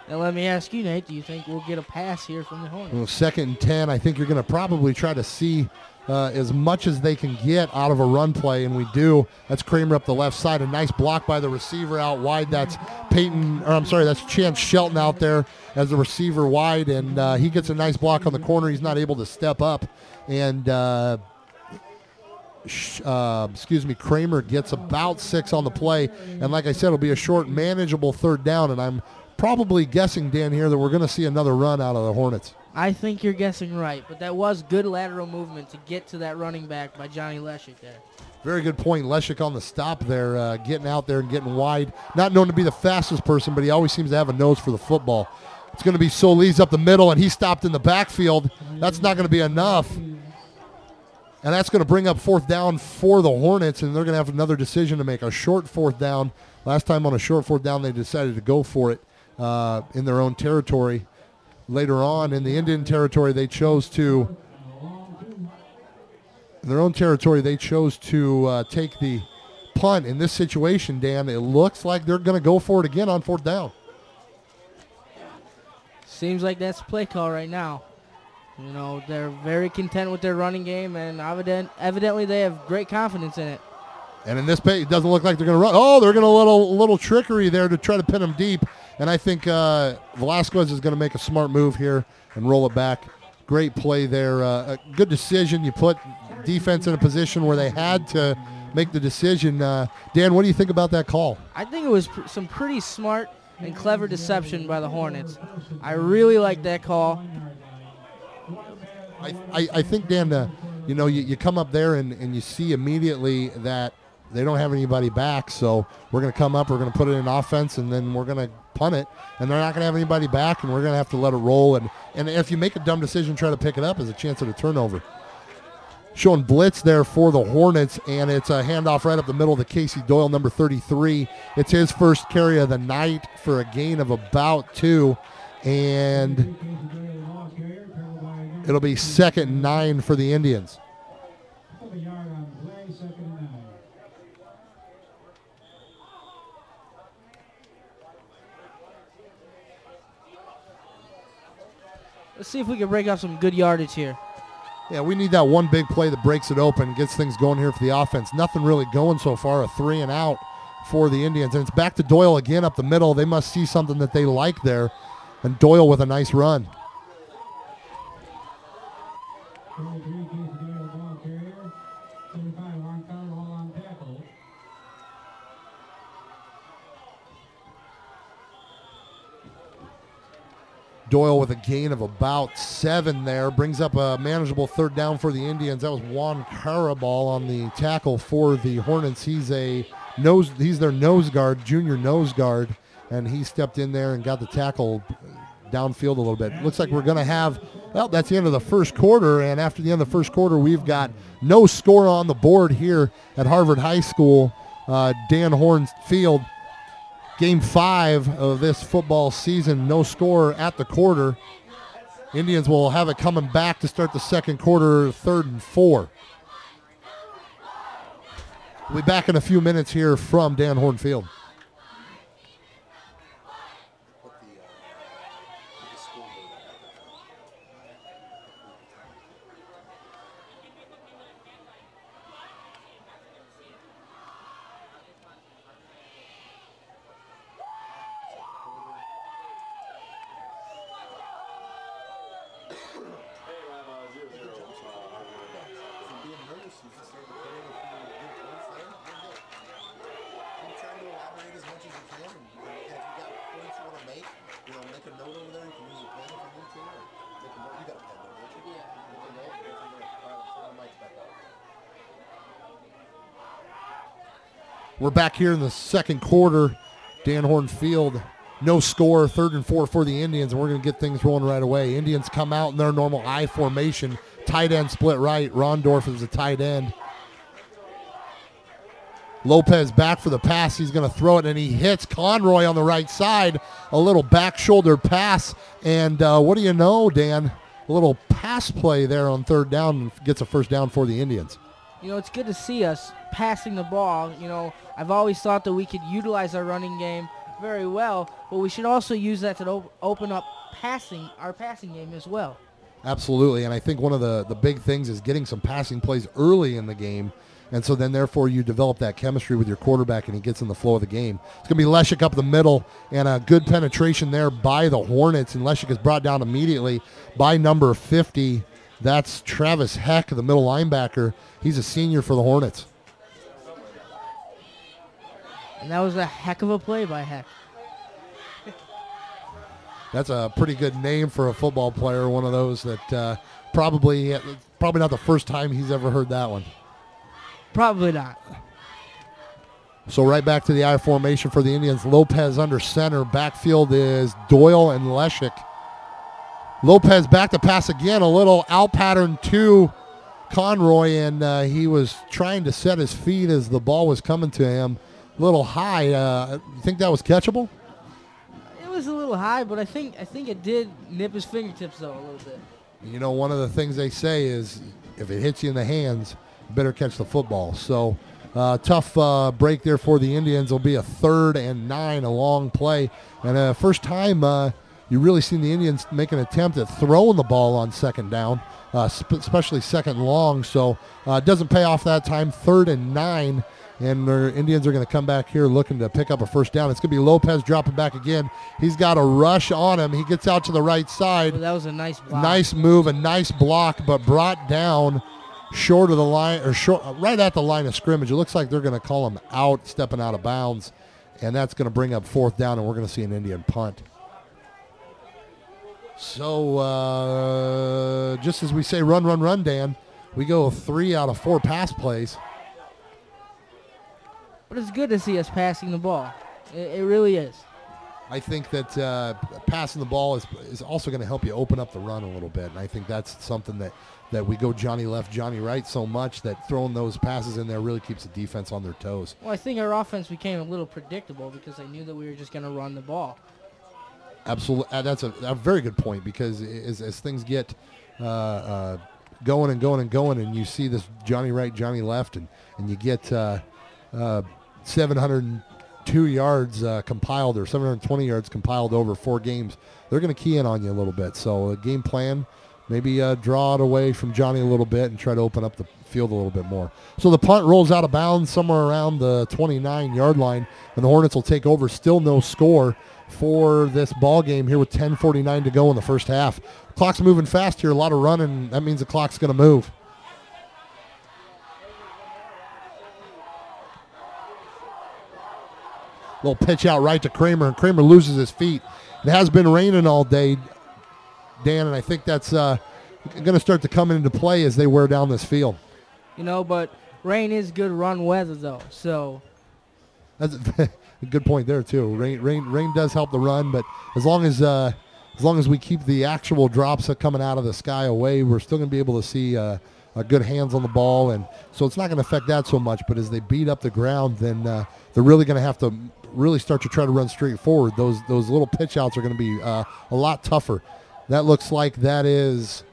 Now let me ask you, Nate, do you think we'll get a pass here from the Hornets? Well, 2nd and 10, I think you're going to probably try to see as much as they can get out of a run play, and we do. That's Kramer up the left side. A nice block by the receiver out wide. That's that's Chance Shelton out there as the receiver wide, and he gets a nice block on the corner. He's not able to step up, and Kramer gets about 6 on the play, and like I said, it'll be a short, manageable 3rd down, and I'm probably guessing, Dan, here that we're going to see another run out of the Hornets. I think you're guessing right, but that was good lateral movement to get to that running back by Johnny Leshik there. Very good point. Leshik on the stop there, getting out there and getting wide. Not known to be the fastest person, but he always seems to have a nose for the football. It's going to be Solis up the middle, and he stopped in the backfield. That's not going to be enough. And that's going to bring up 4th down for the Hornets, and they're going to have another decision to make, a short 4th down. Last time on a short 4th down, they decided to go for it in their own territory. Later on in the Indian territory, they chose to in their own territory, they chose to take the punt. In this situation, Dan, it looks like they're going to go for it again on 4th down. Seems like that's the play call right now. You know, they're very content with their running game, and evidently they have great confidence in it. And in this play, it doesn't look like they're going to run. Oh, they're going to little trickery there to try to pin them deep. And I think Velasquez is going to make a smart move here and roll it back. Great play there. A good decision. You put defense in a position where they had to make the decision. Dan, what do you think about that call? I think it was some pretty smart and clever deception by the Hornets. I really like that call. I think, Dan, you come up there and you see immediately that they don't have anybody back, so we're going to come up, we're going to put it in offense, and then we're going to punt it, and they're not going to have anybody back, and we're going to have to let it roll. And if you make a dumb decision, try to pick it up, there's a chance at a turnover. Showing blitz there for the Hornets, and it's a handoff right up the middle to Casey Doyle, number 33. It's his first carry of the night for a gain of about 2, and it'll be 2nd and 9 for the Indians. Let's see if we can break up some good yardage here. Yeah, we need that one big play that breaks it open, gets things going here for the offense. Nothing really going so far, a 3 and out for the Indians. And it's back to Doyle again up the middle. They must see something that they like there. And Doyle with a nice run. Doyle with a gain of about 7 there. Brings up a manageable 3rd down for the Indians. That was Juan Carabal on the tackle for the Hornets. He's their nose guard, junior nose guard, and he stepped in there and got the tackle downfield a little bit. Looks like we're going to have, that's the end of the first quarter, and after the end of the first quarter, we've got no score on the board here at Harvard High School, Dan Horn's Field. Game 5 of this football season, no score at the quarter. Indians will have it coming back to start the second quarter, 3rd and 4. We'll be back in a few minutes here from Dan Horn Field. We're back here in the second quarter. Dan Horn Field, no score, 3rd and 4 for the Indians, and we're going to get things rolling right away. Indians come out in their normal I formation. Tight end split right. Rondorf is the tight end. Lopez back for the pass. He's going to throw it, and he hits Conroy on the right side. A little back shoulder pass, and what do you know, Dan? A little pass play there on 3rd down gets a 1st down for the Indians. You know, it's good to see us passing the ball. You know, I've always thought that we could utilize our running game very well, but we should also use that to open up our passing game as well. Absolutely, and I think one of the big things is getting some passing plays early in the game, and so then therefore you develop that chemistry with your quarterback and he gets in the flow of the game. It's going to be Leshik up the middle, and a good penetration there by the Hornets, and Leshik is brought down immediately by number 50. That's Travis Heck, the middle linebacker. He's a senior for the Hornets. And that was a heck of a play by Heck. That's a pretty good name for a football player, one of those that probably not the first time he's ever heard that one. Probably not. So right back to the I formation for the Indians. Lopez under center. Backfield is Doyle and Leshik. Lopez back to pass again, a little out pattern to Conroy, and he was trying to set his feet as the ball was coming to him. A little high. You think that was catchable? It was a little high, but I think it did nip his fingertips though a little bit. You know, one of the things they say is if it hits you in the hands, better catch the football. So tough break there for the Indians. It'll be a 3rd and 9, a long play. And first time you really seen the Indians make an attempt at throwing the ball on 2nd down, especially 2nd long. So it doesn't pay off that time. 3rd and 9. And the Indians are going to come back here looking to pick up a first down. It's going to be Lopez dropping back again. He's got a rush on him. He gets out to the right side. That was a nice block. Nice move, a nice block, but brought down short of the line, or short, right at the line of scrimmage. It looks like they're going to call him out, stepping out of bounds, and that's going to bring up 4th down, and we're going to see an Indian punt. So just as we say run, run, run, Dan, we go 3 out of 4 pass plays. But it's good to see us passing the ball. It really is. I think that passing the ball is also going to help you open up the run a little bit. And I think that's something that we go Johnny left, Johnny right so much that throwing those passes in there really keeps the defense on their toes. Well, I think our offense became a little predictable because I knew that we were just going to run the ball. Absolutely. That's a very good point, because as things get going and going and going, and you see this Johnny right, Johnny left, and you get 702 yards compiled, or 720 yards compiled over 4 games, they're going to key in on you a little bit. So a game plan, maybe draw it away from Johnny a little bit and try to open up the field a little bit more. So the punt rolls out of bounds somewhere around the 29-yard line, and the Hornets will take over. Still no score for this ball game here with 10:49 to go in the first half. Clock's moving fast here, a lot of running. That means the clock's going to move. Little pitch out right to Kramer, and Kramer loses his feet. It has been raining all day, Dan, and I think that's going to start to come into play as they wear down this field. You know, but rain is good run weather, though. So that's a good point there too. Rain does help the run, but as long as we keep the actual drops coming out of the sky away, we're still going to be able to see good hands on the ball, and so it's not going to affect that so much. But as they beat up the ground, then they're really going to have to really start to try to run straight forward. Those little pitch outs are going to be a lot tougher. That looks like that is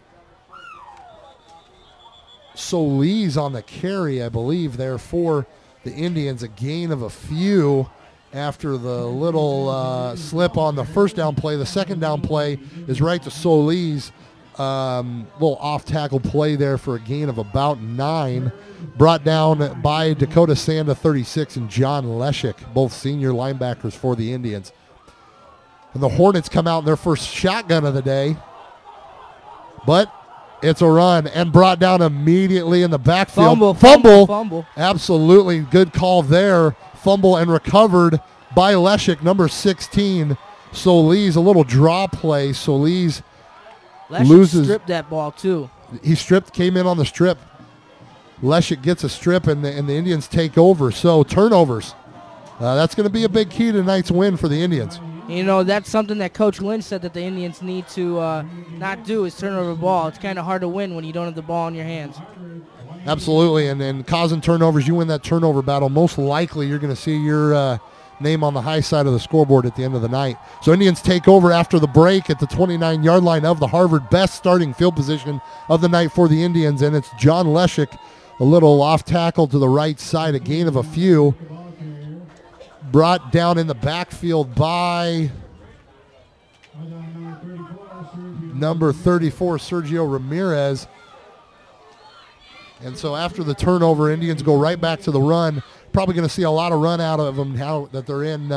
Solis on the carry, I believe, there for the Indians. A gain of a few after the little slip on the first down play. The second down play is right to Solis. Little off-tackle play there for a gain of about 9. Brought down by Dakota Sanda, 36, and John Leshik, both senior linebackers for the Indians. And the Hornets come out in their first shotgun of the day. But it's a run, and brought down immediately in the backfield. Fumble. Absolutely good call there. Fumble and recovered by Leshik, number 16. Solis, a little draw play. Solis loses. Stripped that ball, too. He came in on the strip. Leshik gets a strip, and the Indians take over. So turnovers. That's going to be a big key to tonight's win for the Indians. You know, that's something that Coach Lynch said that the Indians need to not do is turn over the ball. It's kind of hard to win when you don't have the ball in your hands. Absolutely, and causing turnovers, you win that turnover battle, most likely you're going to see your name on the high side of the scoreboard at the end of the night. So Indians take over after the break at the 29-yard line of the Harvard. Best starting field position of the night for the Indians, and it's John Leshik, a little off tackle to the right side, a gain of a few. Brought down in the backfield by number 34, Sergio Ramirez. And so after the turnover, Indians go right back to the run. Probably going to see a lot of run out of them now that they're in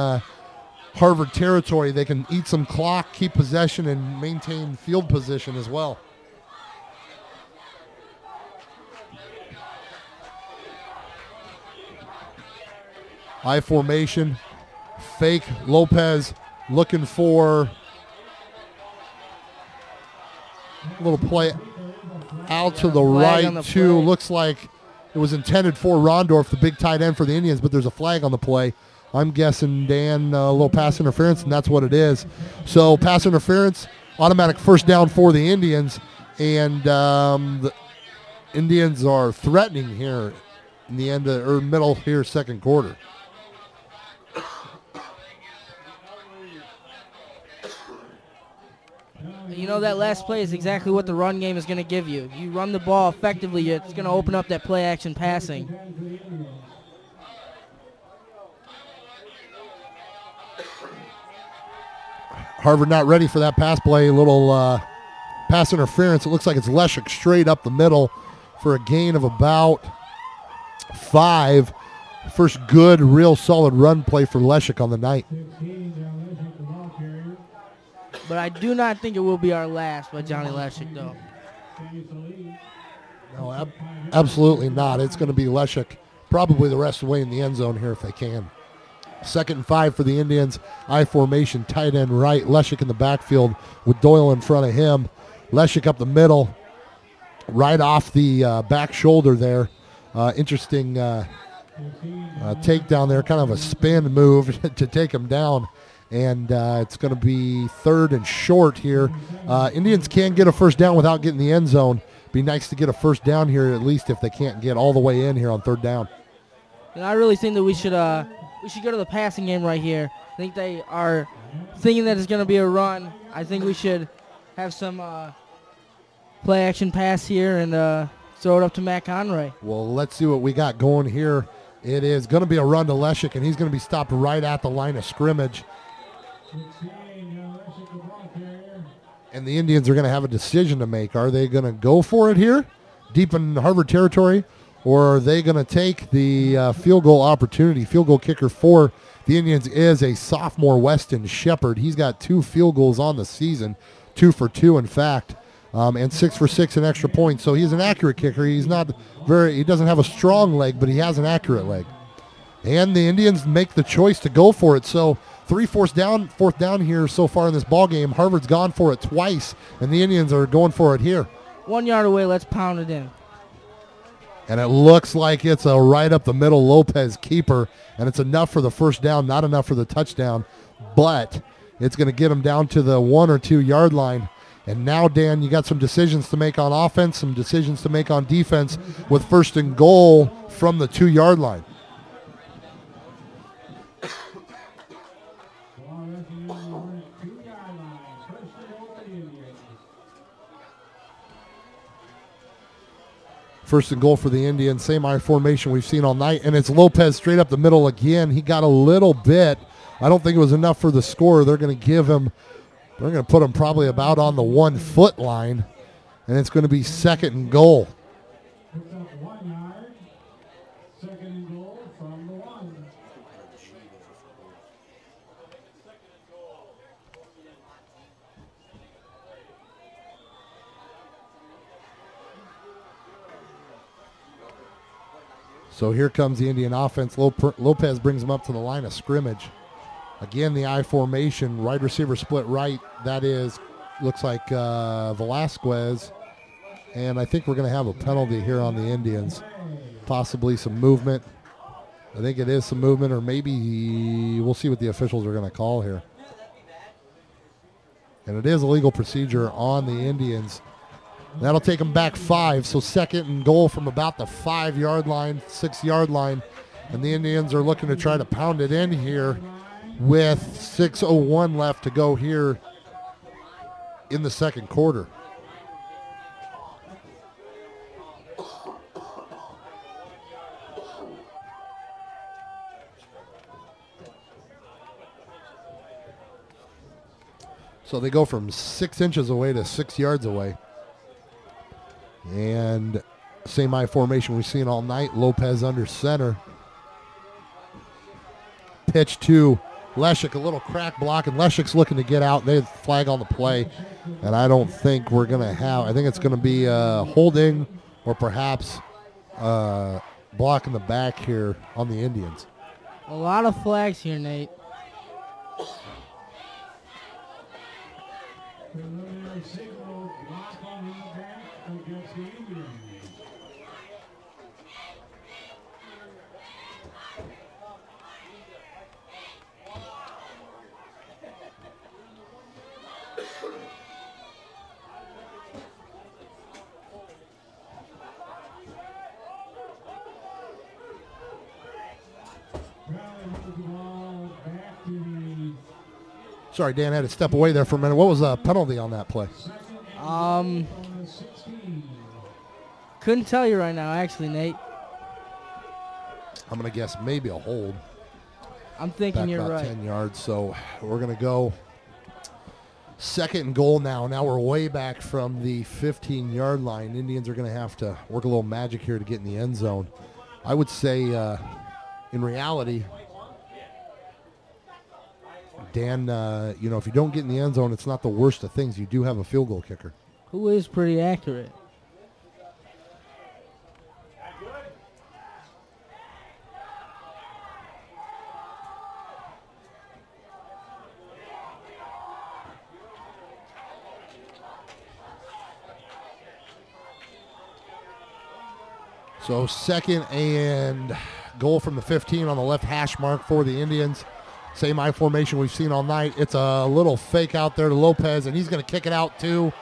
Harvard territory. They can eat some clock, keep possession, and maintain field position as well. I formation, fake Lopez looking for a little play out to the right too. Looks like it was intended for Rondorf, the big tight end for the Indians, but there's a flag on the play. I'm guessing, Dan, a little pass interference, and that's what it is. So pass interference, automatic first down for the Indians, and the Indians are threatening here in the end or middle here, second quarter. know, that last play is exactly what the run game is going to give you. You run the ball effectively, it's going to open up that play action passing. Harvard not ready for that pass play. A little pass interference. It looks like it's Leshek straight up the middle for a gain of about 5. First good, real solid run play for Leshek on the night. But I do not think it will be our last by Johnny Leshek, though. No, absolutely not. It's going to be Leshek probably the rest of the way in the end zone here if they can. 2nd and 5 for the Indians. I formation, tight end right. Leshek in the backfield with Doyle in front of him. Leshek up the middle, right off the back shoulder there. Interesting takedown there, kind of a spin move to take him down. And it's going to be 3rd and short here. Indians can get a first down without getting the end zone. Be nice to get a first down here, at least if they can't get all the way in here on 3rd down. And I really think that we should go to the passing game right here. I think they are thinking that it's going to be a run. I think we should have some play action pass here and throw it up to Matt Conroy. Well, let's see what we got going here. It is going to be a run to Leshek, and he's going to be stopped right at the line of scrimmage. And the Indians are going to have a decision to make. Are they going to go for it here, deep in Harvard territory, or are they going to take the field goal opportunity? Field goal kicker for the Indians is a sophomore, Weston Shepard. He's got 2 field goals on the season, 2 for 2 in fact, and 6 for 6 in extra points. So he's an accurate kicker. He doesn't have a strong leg, but he has an accurate leg. And the Indians make the choice to go for it. So 4th down here so far in this ball game. Harvard's gone for it twice, and the Indians are going for it here. 1 yard away, let's pound it in. And it looks like it's a right up the middle Lopez keeper, and it's enough for the first down, not enough for the touchdown, but it's going to get them down to the 1 or 2 yard line. And now, Dan, you got some decisions to make on offense, some decisions to make on defense with 1st and goal from the 2 yard line. First and goal for the Indians, same I formation we've seen all night, and it's Lopez straight up the middle again. He got a little bit. I don't think it was enough for the score. They're going to put him probably about on the 1 foot line, and it's going to be 2nd and goal. So here comes the Indian offense. Lopez brings him up to the line of scrimmage. Again, the I formation, wide receiver split right. That looks like Velasquez. And I think we're going to have a penalty here on the Indians. Possibly some movement. I think it is some movement, or maybe we'll see what the officials are going to call here. And it is a legal procedure on the Indians. That'll take them back 5, so 2nd and goal from about the 5 yard line, 6 yard line. And the Indians are looking to try to pound it in here with 6:01 left to go here in the 2nd quarter. So they go from 6 inches away to 6 yards away. And same I formation we've seen all night. Lopez under center. Pitch to Leshek, a little crack block, and Leshek's looking to get out. They flag on the play, and I don't think we're going to have, I think it's going to be holding or perhaps block in the back here on the Indians. A lot of flags here, Nate. Sorry, Dan had to step away there for a minute. What was the penalty on that play? Couldn't tell you right now, actually, Nate. I'm going to guess maybe a hold. I'm thinking Back you're about right. 10 yards, so we're going to go second and goal now. Now we're way back from the 15-yard line. Indians are going to have to work a little magic here to get in the end zone. I would say, in reality, Dan, if you don't get in the end zone, it's not the worst of things. You do have a field goal kicker. Who is pretty accurate. So second and goal from the 15 on the left hash mark for the Indians. Same I formation we've seen all night. It's a little fake out there to Lopez, and he's going to kick it out too.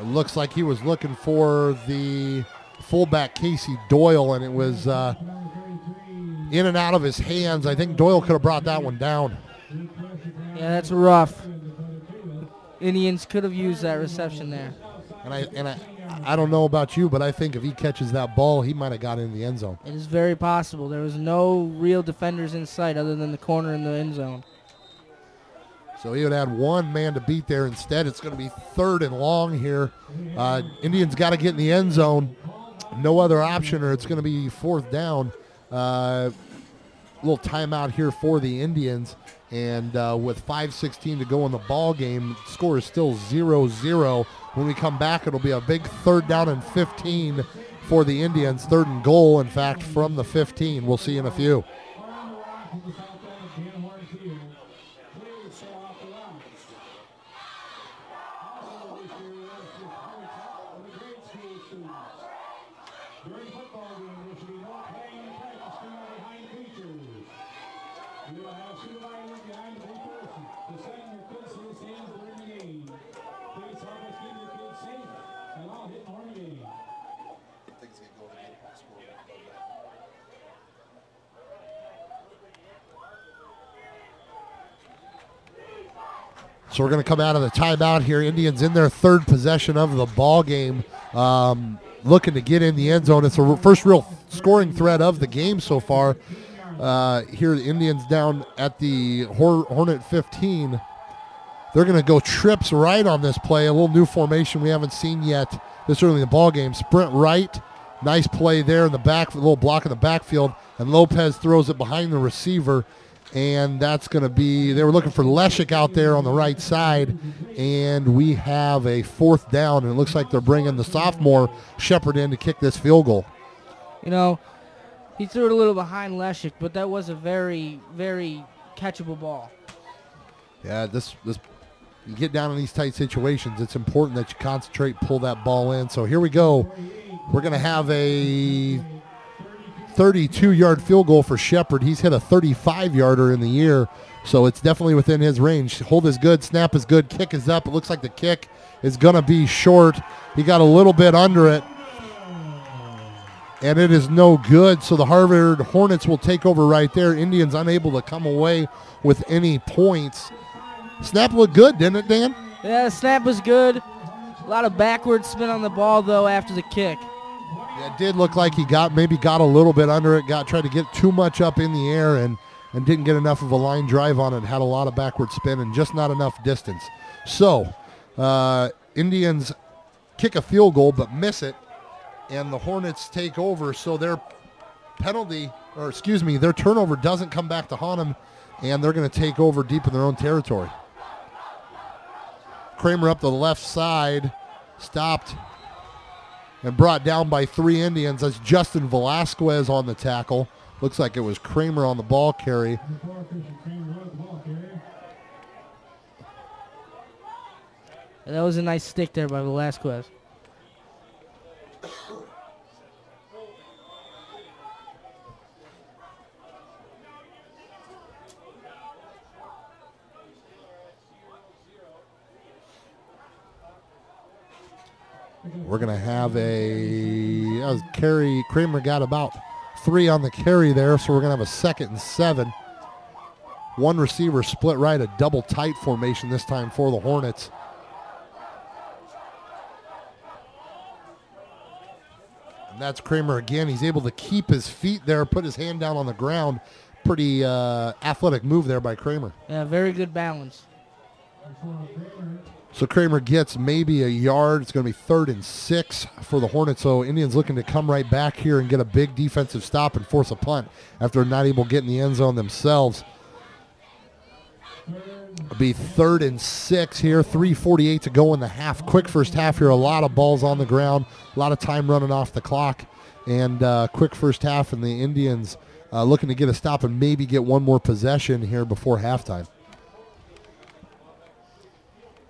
It looks like he was looking for the fullback Casey Doyle, and it was in and out of his hands. I think Doyle could have brought that one down. Yeah, that's rough. Indians could have used that reception there. And I don't know about you, but I think if he catches that ball, he might have got in the end zone. It is very possible. There was no real defenders in sight other than the corner in the end zone. So he would have had one man to beat there. Instead, it's going to be third and long here. Indians got to get in the end zone. No other option, or it's going to be fourth down. Little timeout here for the Indians. And with 5:16 to go in the ball game, score is still 0-0. When we come back, it'll be a big third down and 15 for the Indians. Third and goal, in fact, from the 15. We'll see you in a few. So we're going to come out of the timeout here. Indians in their third possession of the ball game, looking to get in the end zone. It's the first real scoring threat of the game so far. Here the Indians down at the Hornet 15. They're going to go trips right on this play, a little new formation we haven't seen yet this early in the ball game. Sprint right, nice play there in the back, a little block in the backfield, and Lopez throws it behind the receiver. And that's going to be, they were looking for Leshik out there on the right side, and we have a fourth down, and it looks like they're bringing the sophomore Shepard in to kick this field goal. You know, he threw it a little behind Leshik, but that was a very, very catchable ball. Yeah, this you get down in these tight situations, it's important that you concentrate, pull that ball in. So here we go. We're going to have a 32-yard field goal for Shepard. He's hit a 35-yarder in the year, so it's definitely within his range. Hold is good, snap is good, kick is up. It looks like the kick is going to be short. He got a little bit under it, and it is no good. So the Harvard Hornets will take over right there. Indians unable to come away with any points. Snap looked good, didn't it, Dan? Yeah, the snap was good. A lot of backward spin on the ball, though, after the kick. Yeah, it did look like he maybe got a little bit under it, tried to get too much up in the air and didn't get enough of a line drive on it, had a lot of backward spin and just not enough distance. So Indians kick a field goal but miss it, and the Hornets take over, so their turnover doesn't come back to haunt them, and they're going to take over deep in their own territory. Kramer up the left side, stopped and brought down by 3 Indians. That's Justin Velasquez on the tackle. Looks like it was Kramer on the ball carry. That was a nice stick there by Velasquez. We're going to have carry. Kramer got about 3 on the carry there, so we're going to have a 2nd and 7. One receiver split right, a double tight formation this time for the Hornets. And that's Kramer again. He's able to keep his feet there, put his hand down on the ground. Pretty athletic move there by Kramer. Yeah, very good balance. So Kramer gets maybe a yard. It's going to be 3rd and 6 for the Hornets. So Indians looking to come right back here and get a big defensive stop and force a punt after not able to get in the end zone themselves. It'll be 3rd and 6 here. 3:48 to go in the half. Quick first half here. A lot of balls on the ground. A lot of time running off the clock. And quick first half, and the Indians looking to get a stop and maybe get one more possession here before halftime.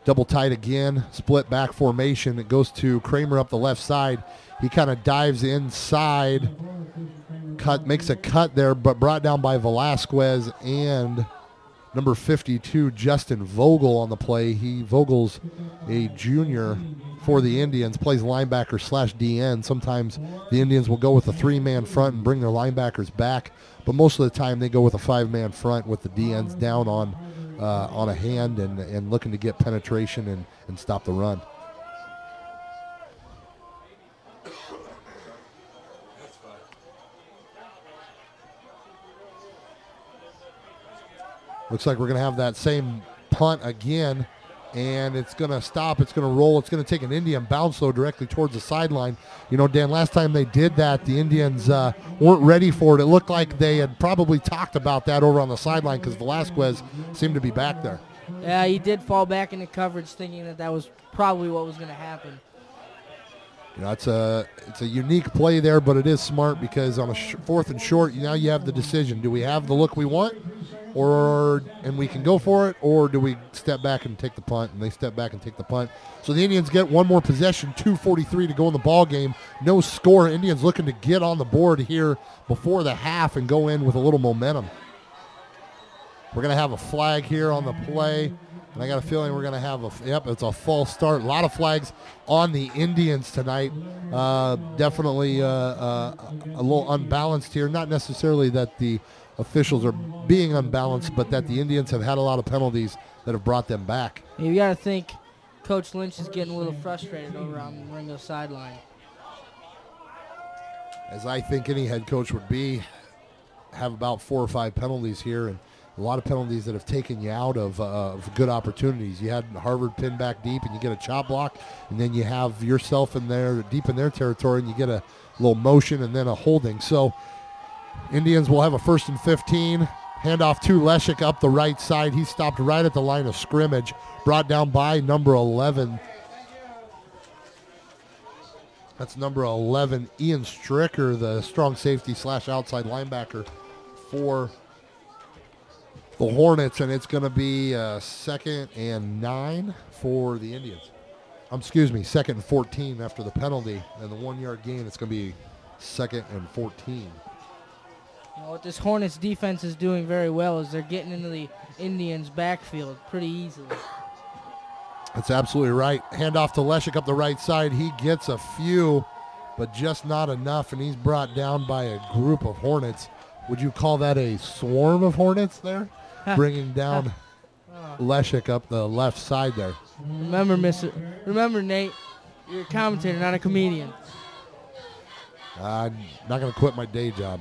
Double tight again, split back formation. It goes to Kramer up the left side. He kind of dives inside, makes a cut there, but brought down by Velasquez and number 52, Justin Vogel on the play. Vogel's a junior for the Indians, plays linebacker / DN. Sometimes the Indians will go with a 3-man front and bring their linebackers back, but most of the time they go with a 5-man front with the DNs down on a hand and looking to get penetration and stop the run. Looks like we're going to have that same punt again, and it's going to stop. It's going to roll. It's going to take an Indian bounce, though, directly towards the sideline. You know, Dan, last time they did that, the Indians weren't ready for it. It looked like they had probably talked about that over on the sideline because Velasquez seemed to be back there. Yeah, he did fall back into coverage thinking that was probably what was going to happen. You know, it's a unique play there, but it is smart because on a 4th and short, now you have the decision. Do we have the look we want? And we can go for it, or do we step back and take the punt? And they step back and take the punt. So the Indians get one more possession, 2:43 to go in the ball game. No score. Indians looking to get on the board here before the half and go in with a little momentum. We're going to have a flag here on the play, and I got a feeling we're going to have it's a false start. A lot of flags on the Indians tonight. Definitely a little unbalanced here. Not necessarily that the officials are being unbalanced, but that the Indians have had a lot of penalties that have brought them back. You got to think Coach Lynch is getting a little frustrated over on the Marengo sideline. As I think any head coach would be, have about 4 or 5 penalties here, and a lot of penalties that have taken you out of good opportunities. You had Harvard pinned back deep, and you get a chop block, and then you have yourself in there, deep in their territory, and you get a little motion and then a holding. So Indians will have a 1st and 15. Handoff to Leshik up the right side. He stopped right at the line of scrimmage. Brought down by number 11. That's number 11, Ian Stricker, the strong safety / outside linebacker for the Hornets. And it's going to be 2nd and 9 for the Indians. 2nd and 14 after the penalty. And the 1-yard gain, it's going to be 2nd and 14. You know, what this Hornets defense is doing very well is they're getting into the Indians' backfield pretty easily. That's absolutely right. Handoff to Leshik up the right side. He gets a few, but just not enough, and he's brought down by a group of Hornets. Would you call that a swarm of Hornets there? Bringing down Leshik up the left side there. Remember, Nate, you're a commentator, not a comedian. I'm not going to quit my day job.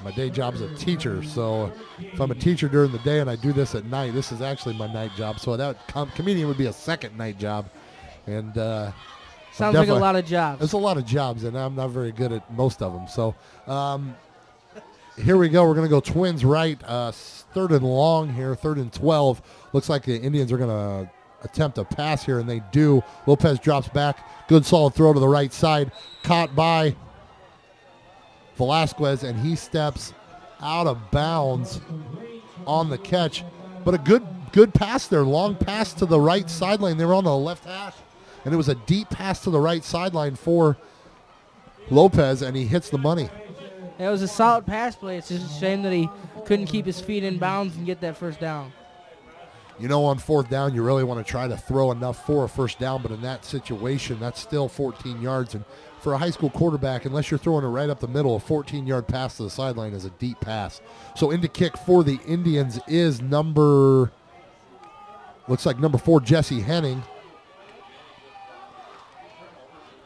My day job is a teacher, so if I'm a teacher during the day and I do this at night, this is actually my night job. So that comedian would be a second night job. And sounds like a lot of jobs. It's a lot of jobs, and I'm not very good at most of them. So here we go. We're going to go Twins right. 3rd and long here, 3rd and 12. Looks like the Indians are going to attempt a pass here, and they do. Lopez drops back. Good solid throw to the right side. Caught by Velasquez, and he steps out of bounds on the catch. But a good pass there. Long pass to the right sideline. They were on the left hash, and it was a deep pass to the right sideline for Lopez, and he hits the money. It was a solid pass play. It's just a shame that he couldn't keep his feet in bounds and get that first down. You know, on fourth down, you really want to try to throw enough for a first down, but in that situation, that's still 14 yards. And for a high school quarterback, unless you're throwing it right up the middle, a 14-yard pass to the sideline is a deep pass. So into kick for the Indians is looks like number 4, Jesse Henning.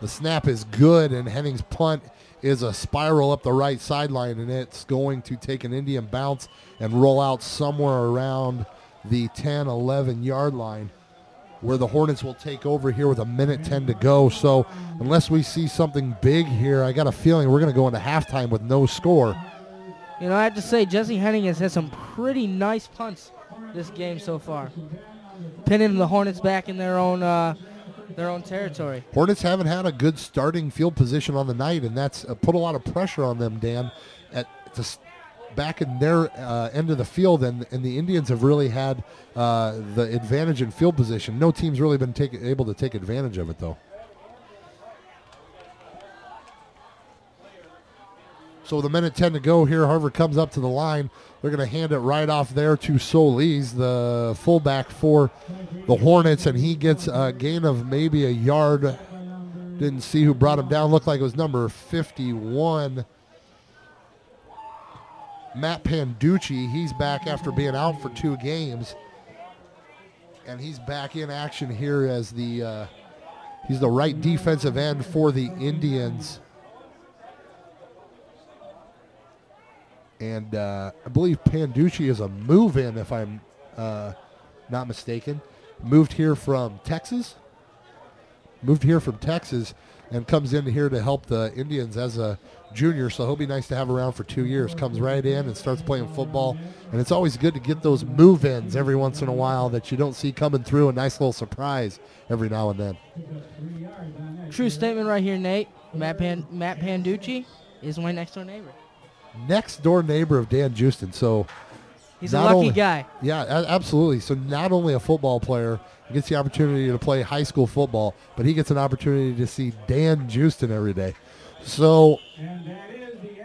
The snap is good, and Henning's punt is a spiral up the right sideline, and it's going to take an Indian bounce and roll out somewhere around the 10, 11-yard line, where the Hornets will take over here with 1:10 to go. So unless we see something big here, I got a feeling we're going to go into halftime with no score. You know, I have to say, Jesse Henning has had some pretty nice punts this game so far, pinning the Hornets back in their own territory. Hornets haven't had a good starting field position on the night, and that's put a lot of pressure on them, Dan, back in their end of the field, and the Indians have really had the advantage in field position. No team's really been able to take advantage of it, though. So with 1:10 to go here, Harvard comes up to the line. They're going to hand it right off there to Solis, the fullback for the Hornets, and he gets a gain of maybe a yard. Didn't see who brought him down. Looked like it was number 51. Matt Panducci, he's back after being out for 2 games. And he's back in action here as he's the right defensive end for the Indians. And I believe Panducci is a move-in, if I'm not mistaken. Moved here from Texas. And comes in here to help the Indians as a junior, so he'll be nice to have around for 2 years. Comes right in and starts playing football, and it's always good to get those move-ins every once in a while that you don't see coming through. A nice little surprise every now and then. True statement right here, Nate. Matt Panducci is my next-door neighbor. Next-door neighbor of Dan Justin, so he's a lucky guy. Yeah, absolutely. So not only a football player, he gets the opportunity to play high school football, but he gets an opportunity to see Dan Justin every day. So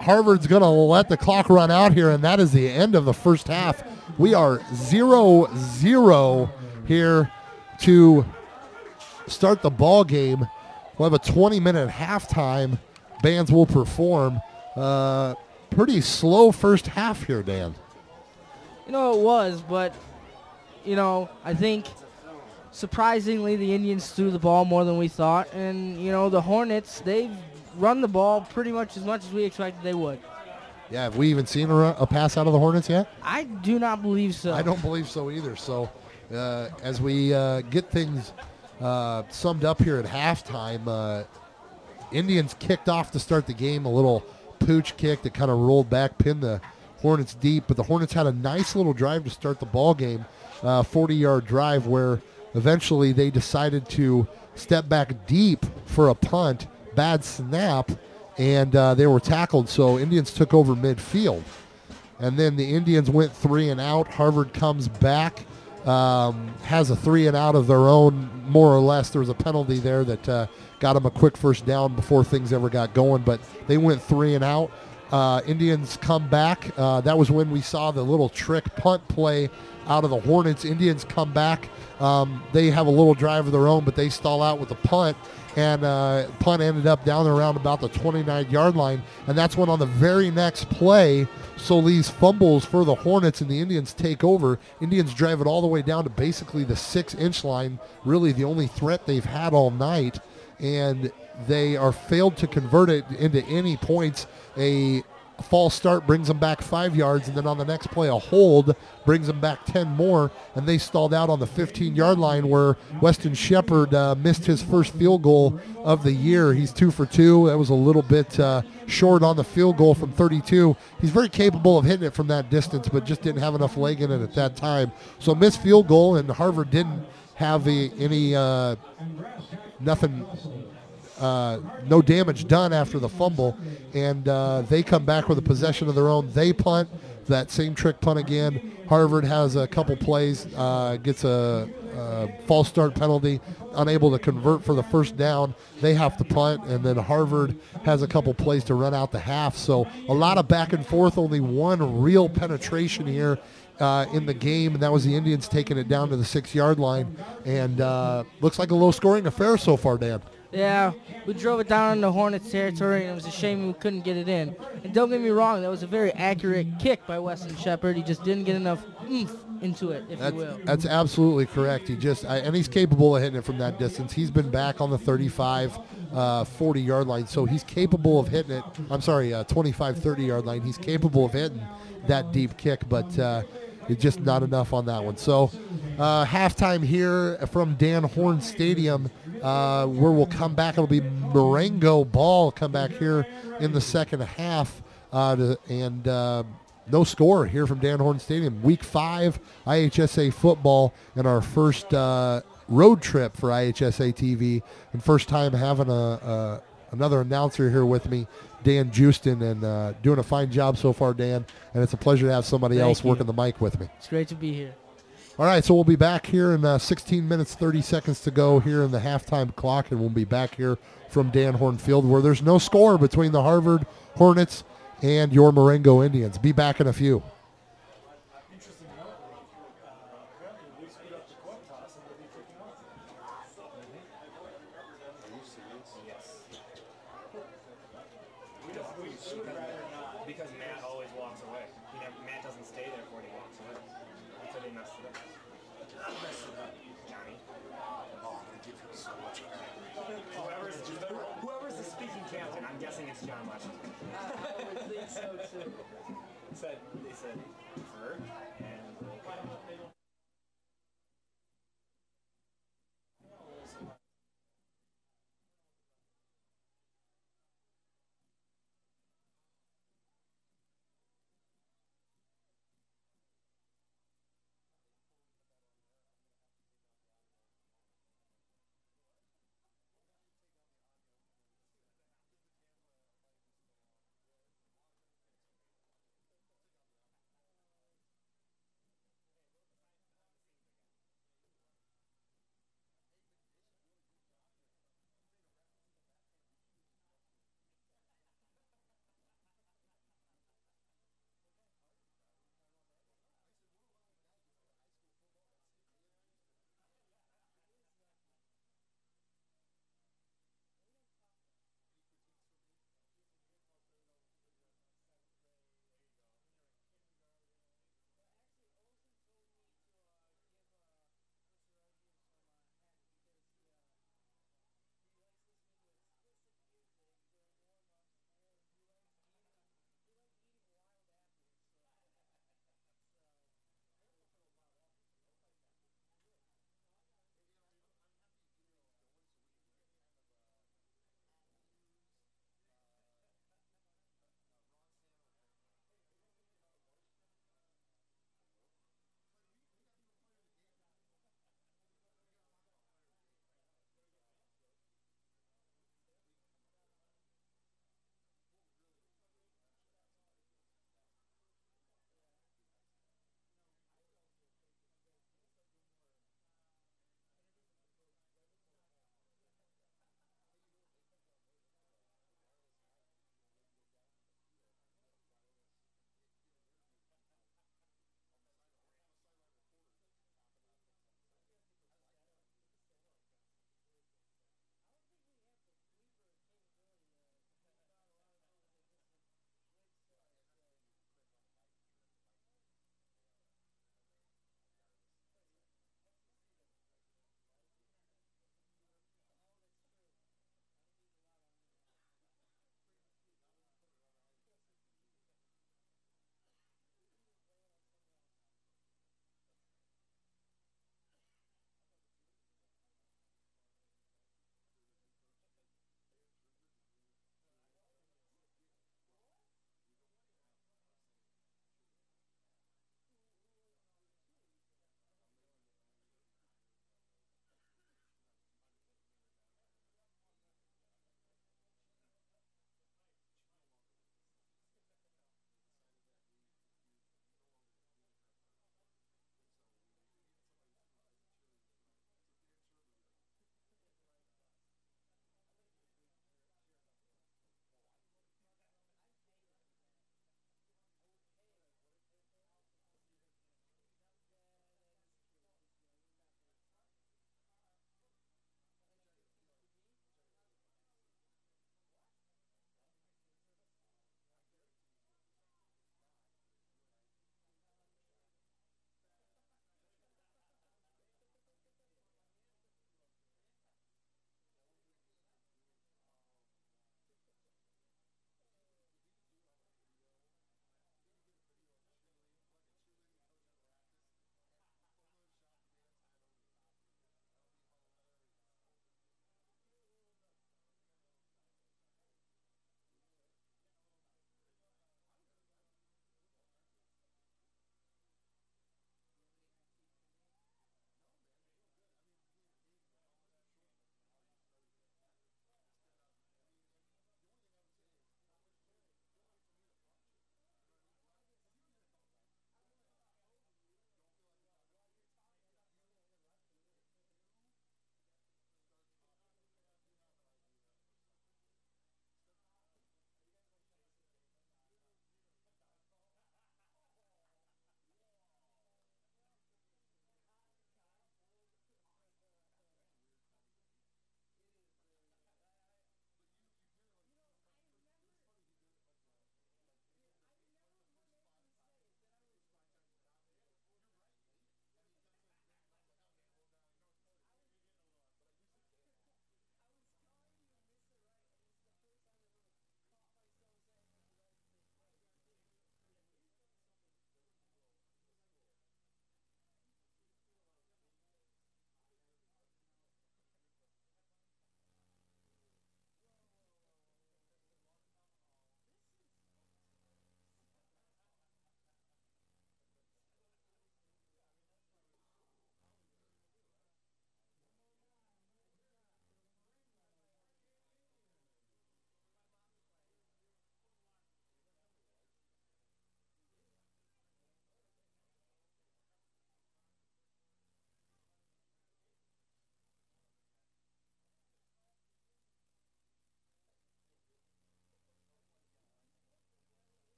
Harvard's going to let the clock run out here, and that is the end of the first half. We are 0-0 here to start the ball game. We'll have a 20-minute halftime. Bands will perform. Pretty slow first half here, Dan. You know, it was, but, you know, I think surprisingly the Indians threw the ball more than we thought. And, you know, the Hornets, they've run the ball pretty much as we expected they would. Yeah, have we even seen a pass out of the Hornets yet? I do not believe so. I don't believe so either. So as we get things summed up here at halftime, Indians kicked off to start the game, a little pooch kick that kind of rolled back, pinned the Hornets deep, but the Hornets had a nice little drive to start the ball game, 40-yard drive where eventually they decided to step back deep for a punt, bad snap, and they were tackled, so Indians took over midfield. And then the Indians went 3 and out. Harvard comes back, has a 3 and out of their own, more or less. There was a penalty there that got them a quick first down before things ever got going, but they went 3 and out. Indians come back. That was when we saw the little trick punt play out of the Hornets. Indians come back. They have a little drive of their own, but they stall out with the punt, and punt ended up down around about the 29-yard line, and that's when on the very next play, Solis fumbles for the Hornets, and the Indians take over. Indians drive it all the way down to basically the 6-inch line, really the only threat they've had all night, and they are failed to convert it into any points. A false start brings them back 5 yards, and then on the next play, a hold brings them back 10 more, and they stalled out on the 15-yard line where Weston Shepard missed his first field goal of the year. He's 2 for 2. That was a little bit short on the field goal from 32. He's very capable of hitting it from that distance, but just didn't have enough leg in it at that time. So missed field goal, and Harvard didn't have nothing no damage done after the fumble, and they come back with a possession of their own. They punt, that same trick punt again. Harvard has a couple plays, gets a false start penalty, unable to convert for the first down. They have to punt, and then Harvard has a couple plays to run out the half. So a lot of back and forth, only one real penetration here in the game, and that was the Indians taking it down to the 6-yard line. And looks like a low-scoring affair so far, Dan. Yeah, we drove it down into Hornets territory, and it was a shame we couldn't get it in. And don't get me wrong, that was a very accurate kick by Weston Shepard. He just didn't get enough oomph into it, if you will. That's absolutely correct. And he's capable of hitting it from that distance. He's been back on the 35, 40-yard line, so he's capable of hitting it. I'm sorry, 25, 30-yard line. He's capable of hitting that deep kick, but it's just not enough on that one. So halftime here from Dan Horn Stadium, where we'll come back. It'll be Marengo ball come back here in the second half, and no score here from Dan Horn Stadium. Week 5 IHSA football, and our first road trip for IHSA TV, and first time having another announcer here with me, Dan Justin, and doing a fine job so far, Dan, and it's a pleasure to have somebody else working the mic with me. It's great to be here. All right, so we'll be back here in 16 minutes, 30 seconds to go here in the halftime clock, and we'll be back here from Dan Horn Field, where there's no score between the Harvard Hornets and your Marengo Indians. Be back in a few. Because Matt always walks away. Matt doesn't stay there when he walks away. So they messed it up. Johnny. Oh, I'm going to give him so much credit. Whoever's the speaking captain, I'm guessing it's John Washington. I would think so too. They said, Bird and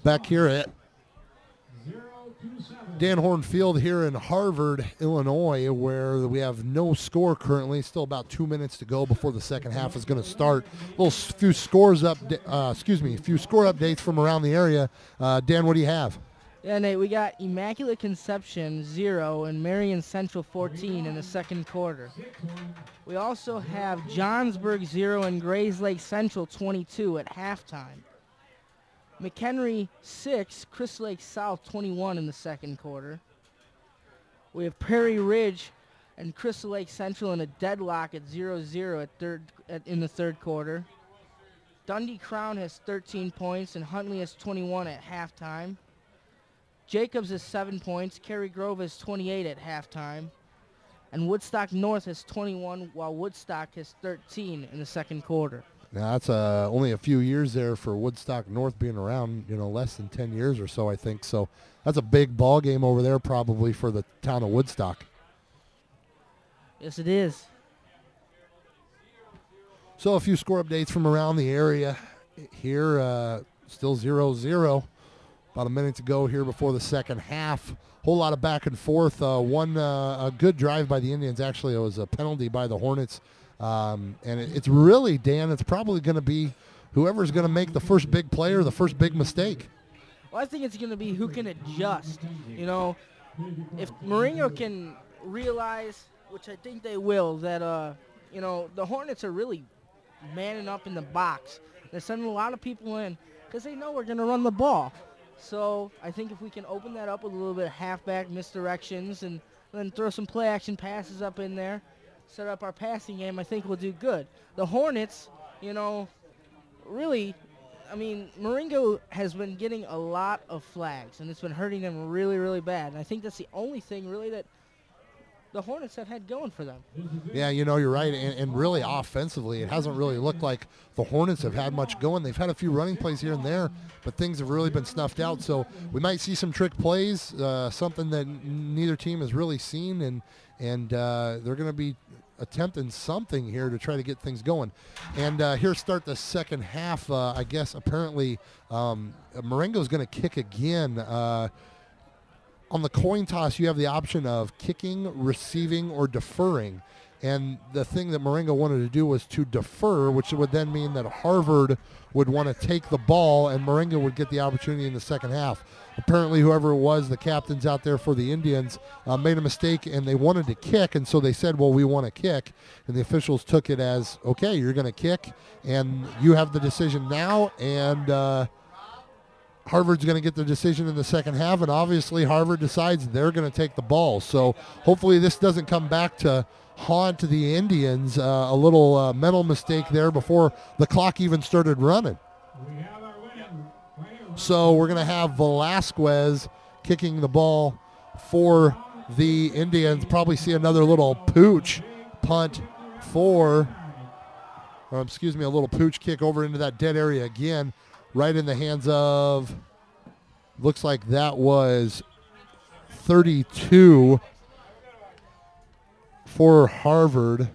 Back here at Dan Horn Field here in Harvard, Illinois, where we have no score currently. Still about 2 minutes to go before the second half is going to start. Few score updates from around the area. Dan, what do you have? Yeah, Nate, we got Immaculate Conception 0 and Marion Central 14 in the second quarter. We also have Johnsburg 0 and Grays Lake Central 22 at halftime. McHenry 6, Crystal Lake South 21 in the second quarter. We have Prairie Ridge and Crystal Lake Central in a deadlock at 0-0 in the third quarter. Dundee Crown has 13 points and Huntley has 21 at halftime. Jacobs has 7 points, Cary Grove has 28 at halftime. And Woodstock North has 21 while Woodstock has 13 in the second quarter. Now, that's only a few years there for Woodstock North being around, less than 10 years or so, I think. So that's a big ball game over there probably for the town of Woodstock. Yes, it is. So a few score updates from around the area here. Still 0-0. About a minute to go here before the second half. Whole lot of back and forth. A good drive by the Indians. Actually, it was a penalty by the Hornets. And it's really, Dan, it's probably going to be whoever's going to make the first big play or the first big mistake. Well, I think it's going to be who can adjust. If Marengo can realize, which I think they will, that, the Hornets are really manning up in the box. They're sending a lot of people in because they know we're going to run the ball. So I think if we can open that up with a little bit of halfback misdirections and then throw some play action passes up in there, set up our passing game, I think we'll do good. The Hornets, really, Marengo has been getting a lot of flags, and it's been hurting them really, really bad. And I think that's the only thing really that the Hornets have had going for them. Yeah, you're right. And really offensively, it hasn't really looked like the Hornets have had much going. They've had a few running plays here and there, but things have really been snuffed out. So we might see some trick plays, something that neither team has really seen, and they're going to be attempting something here to try to get things going. And here start the second half. I guess apparently Marengo's going to kick again. On the coin toss, you have the option of kicking, receiving, or deferring. And the thing that Marengo wanted to do was to defer, which would then mean that Harvard would want to take the ball and Marengo would get the opportunity in the second half. Apparently, whoever it was, the captains out there for the Indians, made a mistake and they wanted to kick. And so they said, well, we want to kick. And the officials took it as, okay, you're going to kick and you have the decision now. And Harvard's going to get the decision in the second half, and obviously Harvard decides they're going to take the ball. So hopefully this doesn't come back to haunt the Indians. A little mental mistake there before the clock even started running. So we're going to have Velasquez kicking the ball for the Indians. Probably see another little pooch punt a little pooch kick over into that dead area again. Right in the hands of, looks like that was 32 for Harvard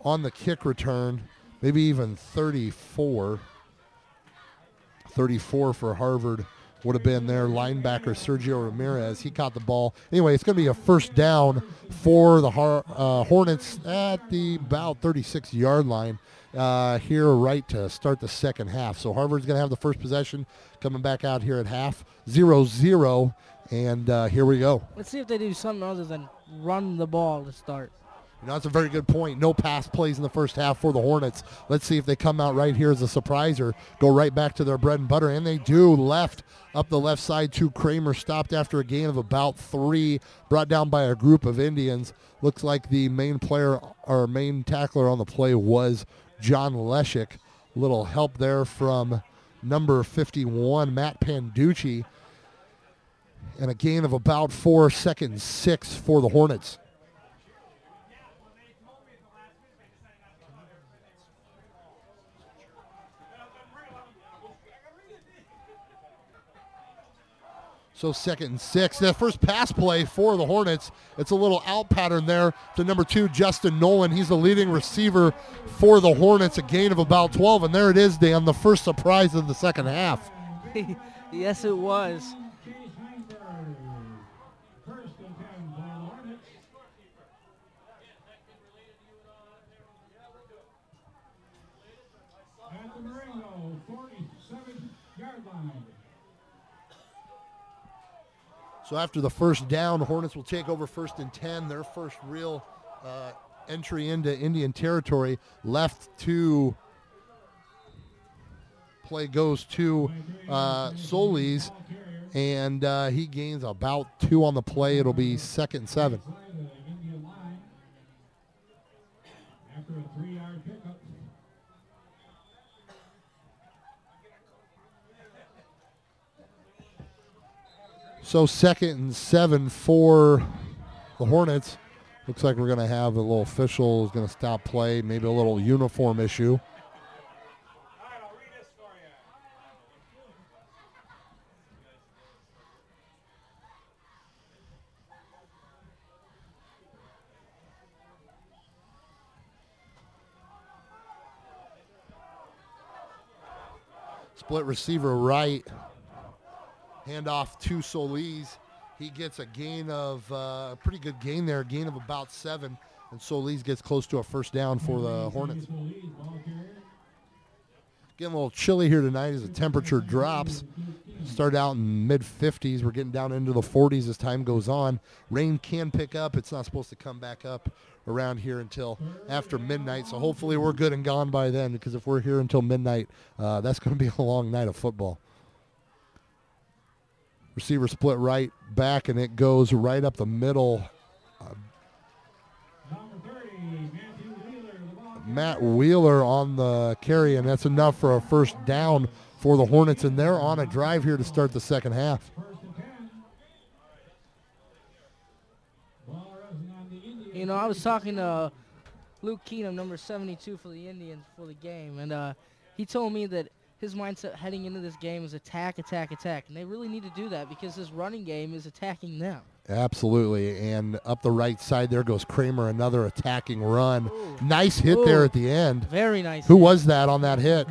on the kick return, maybe even 34. 34 for Harvard would have been their linebacker, Sergio Ramirez. He caught the ball. Anyway, it's going to be a first down for the Hornets at the about 36-yard line. Here right to start the second half. So Harvard's going to have the first possession coming back out here at half, 0-0, and here we go. Let's see if they do something other than run the ball to start. That's a very good point. No pass plays in the first half for the Hornets. Let's see if they come out right here as a surprise or go right back to their bread and butter, and they do. Up the left side to Kramer, stopped after a gain of about 3, brought down by a group of Indians. Looks like the main player or main tackler on the play was John Leshik. Little help there from number 51, Matt Panducci. And a gain of about 4, second 6 for the Hornets. So 2nd and 6. That first pass play for the Hornets, it's a little out pattern there to number 2, Justin Nolan. He's the leading receiver for the Hornets, a gain of about 12. And there it is, Dan, the first surprise of the second half. Yes, it was. At the Marengo 47-yard line. So after the first down, the Hornets will take over 1st and 10, their first real entry into Indian territory. Left to play goes to Solis, and he gains about 2 on the play. It'll be 2nd and 7. After a 3-yard pickup. So 2nd and 7 for the Hornets. Looks like we're going to have a little official is going to stop play, maybe a little uniform issue. All right, I'll read this for you. Split receiver right. Handoff to Solis. He gets a gain of a pretty good gain there, a gain of about 7. And Solis gets close to a first down for the Hornets. Getting a little chilly here tonight as the temperature drops. Started out in mid-50s. We're getting down into the 40s as time goes on. Rain can pick up. It's not supposed to come back up around here until after midnight. So hopefully we're good and gone by then, because if we're here until midnight, that's going to be a long night of football. Receiver split right back, and it goes right up the middle. Matt Wheeler on the carry, and that's enough for a first down for the Hornets, and they're on a drive here to start the second half. You know, I was talking to Luke Keenum, number 72 for the Indians before the game, and he told me that his mindset heading into this game is attack, attack, attack. And they really need to do that because this running game is attacking them. Absolutely. And up the right side there goes Kramer, another attacking run. Nice hit there at the end. Very nice. Who was that on that hit?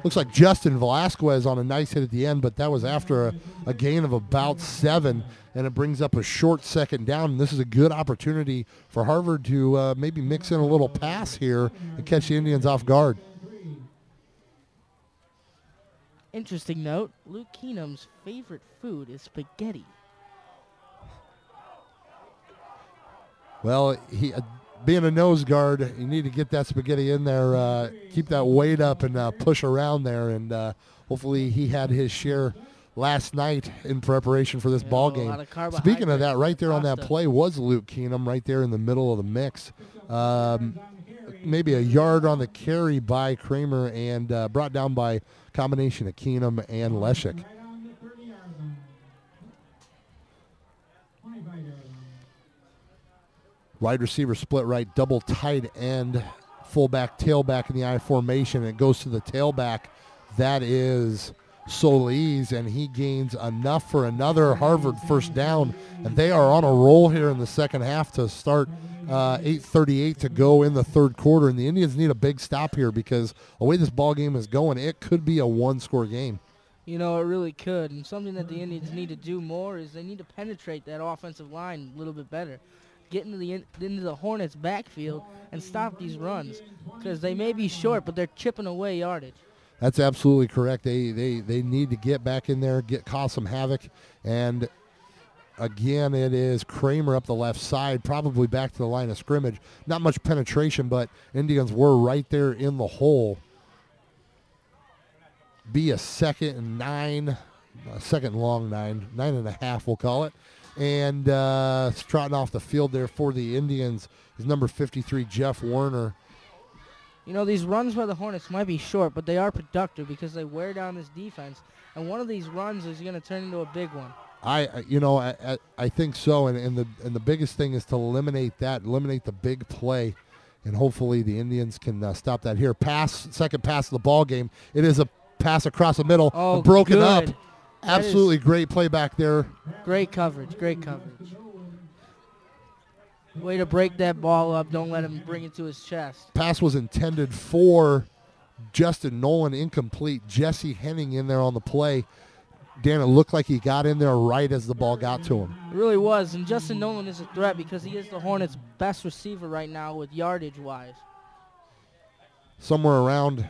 Looks like Justin Velasquez on a nice hit at the end, but that was after a gain of about 7, and it brings up a short second down. And this is a good opportunity for Harvard to maybe mix in a little pass here and catch the Indians off guard. Interesting note, Luke Keenum's favorite food is spaghetti. Well, he being a nose guard, you need to get that spaghetti in there, keep that weight up and push around there, and hopefully he had his share last night in preparation for this ball game. Speaking of that, right there on that play was Luke Keenum right there in the middle of the mix. Maybe a yard on the carry by Kramer and brought down by combination of Keenum and Leshik. Wide receiver split right, double tight end, fullback, tailback in the I formation. It goes to the tailback. That is Solis, and he gains enough for another Harvard first down. And they are on a roll here in the second half to start 8:38 to go in the third quarter. And the Indians need a big stop here because the way this ball game is going, it could be a one-score game. You know, it really could. And something that the Indians need to do more is they need to penetrate that offensive line a little bit better. Get into the Hornets' backfield and stop these runs because they may be short, but they're chipping away yardage. That's absolutely correct. They need to get back in there, cause some havoc. And, again, it is Kramer up the left side, probably back to the line of scrimmage. Not much penetration, but Indians were right there in the hole. Be a 2nd and 9, a second and long 9.5 we'll call it. And trotting off the field there for the Indians is number 53, Jeff Werner. You know, these runs by the Hornets might be short, but they are productive because they wear down this defense. And one of these runs is going to turn into a big one. I think so. And the biggest thing is to eliminate the big play. And hopefully the Indians can stop that here. Second pass of the ball game. It is a pass across the middle, broken up Absolutely great play back there. Great coverage, great coverage. Way to break that ball up. Don't let him bring it to his chest. Pass was intended for Justin Nolan, incomplete. Jesse Henning in there on the play. Dan, it looked like he got in there right as the ball got to him. It really was, and Justin Nolan is a threat because he is the Hornets' best receiver right now with yardage-wise. Somewhere around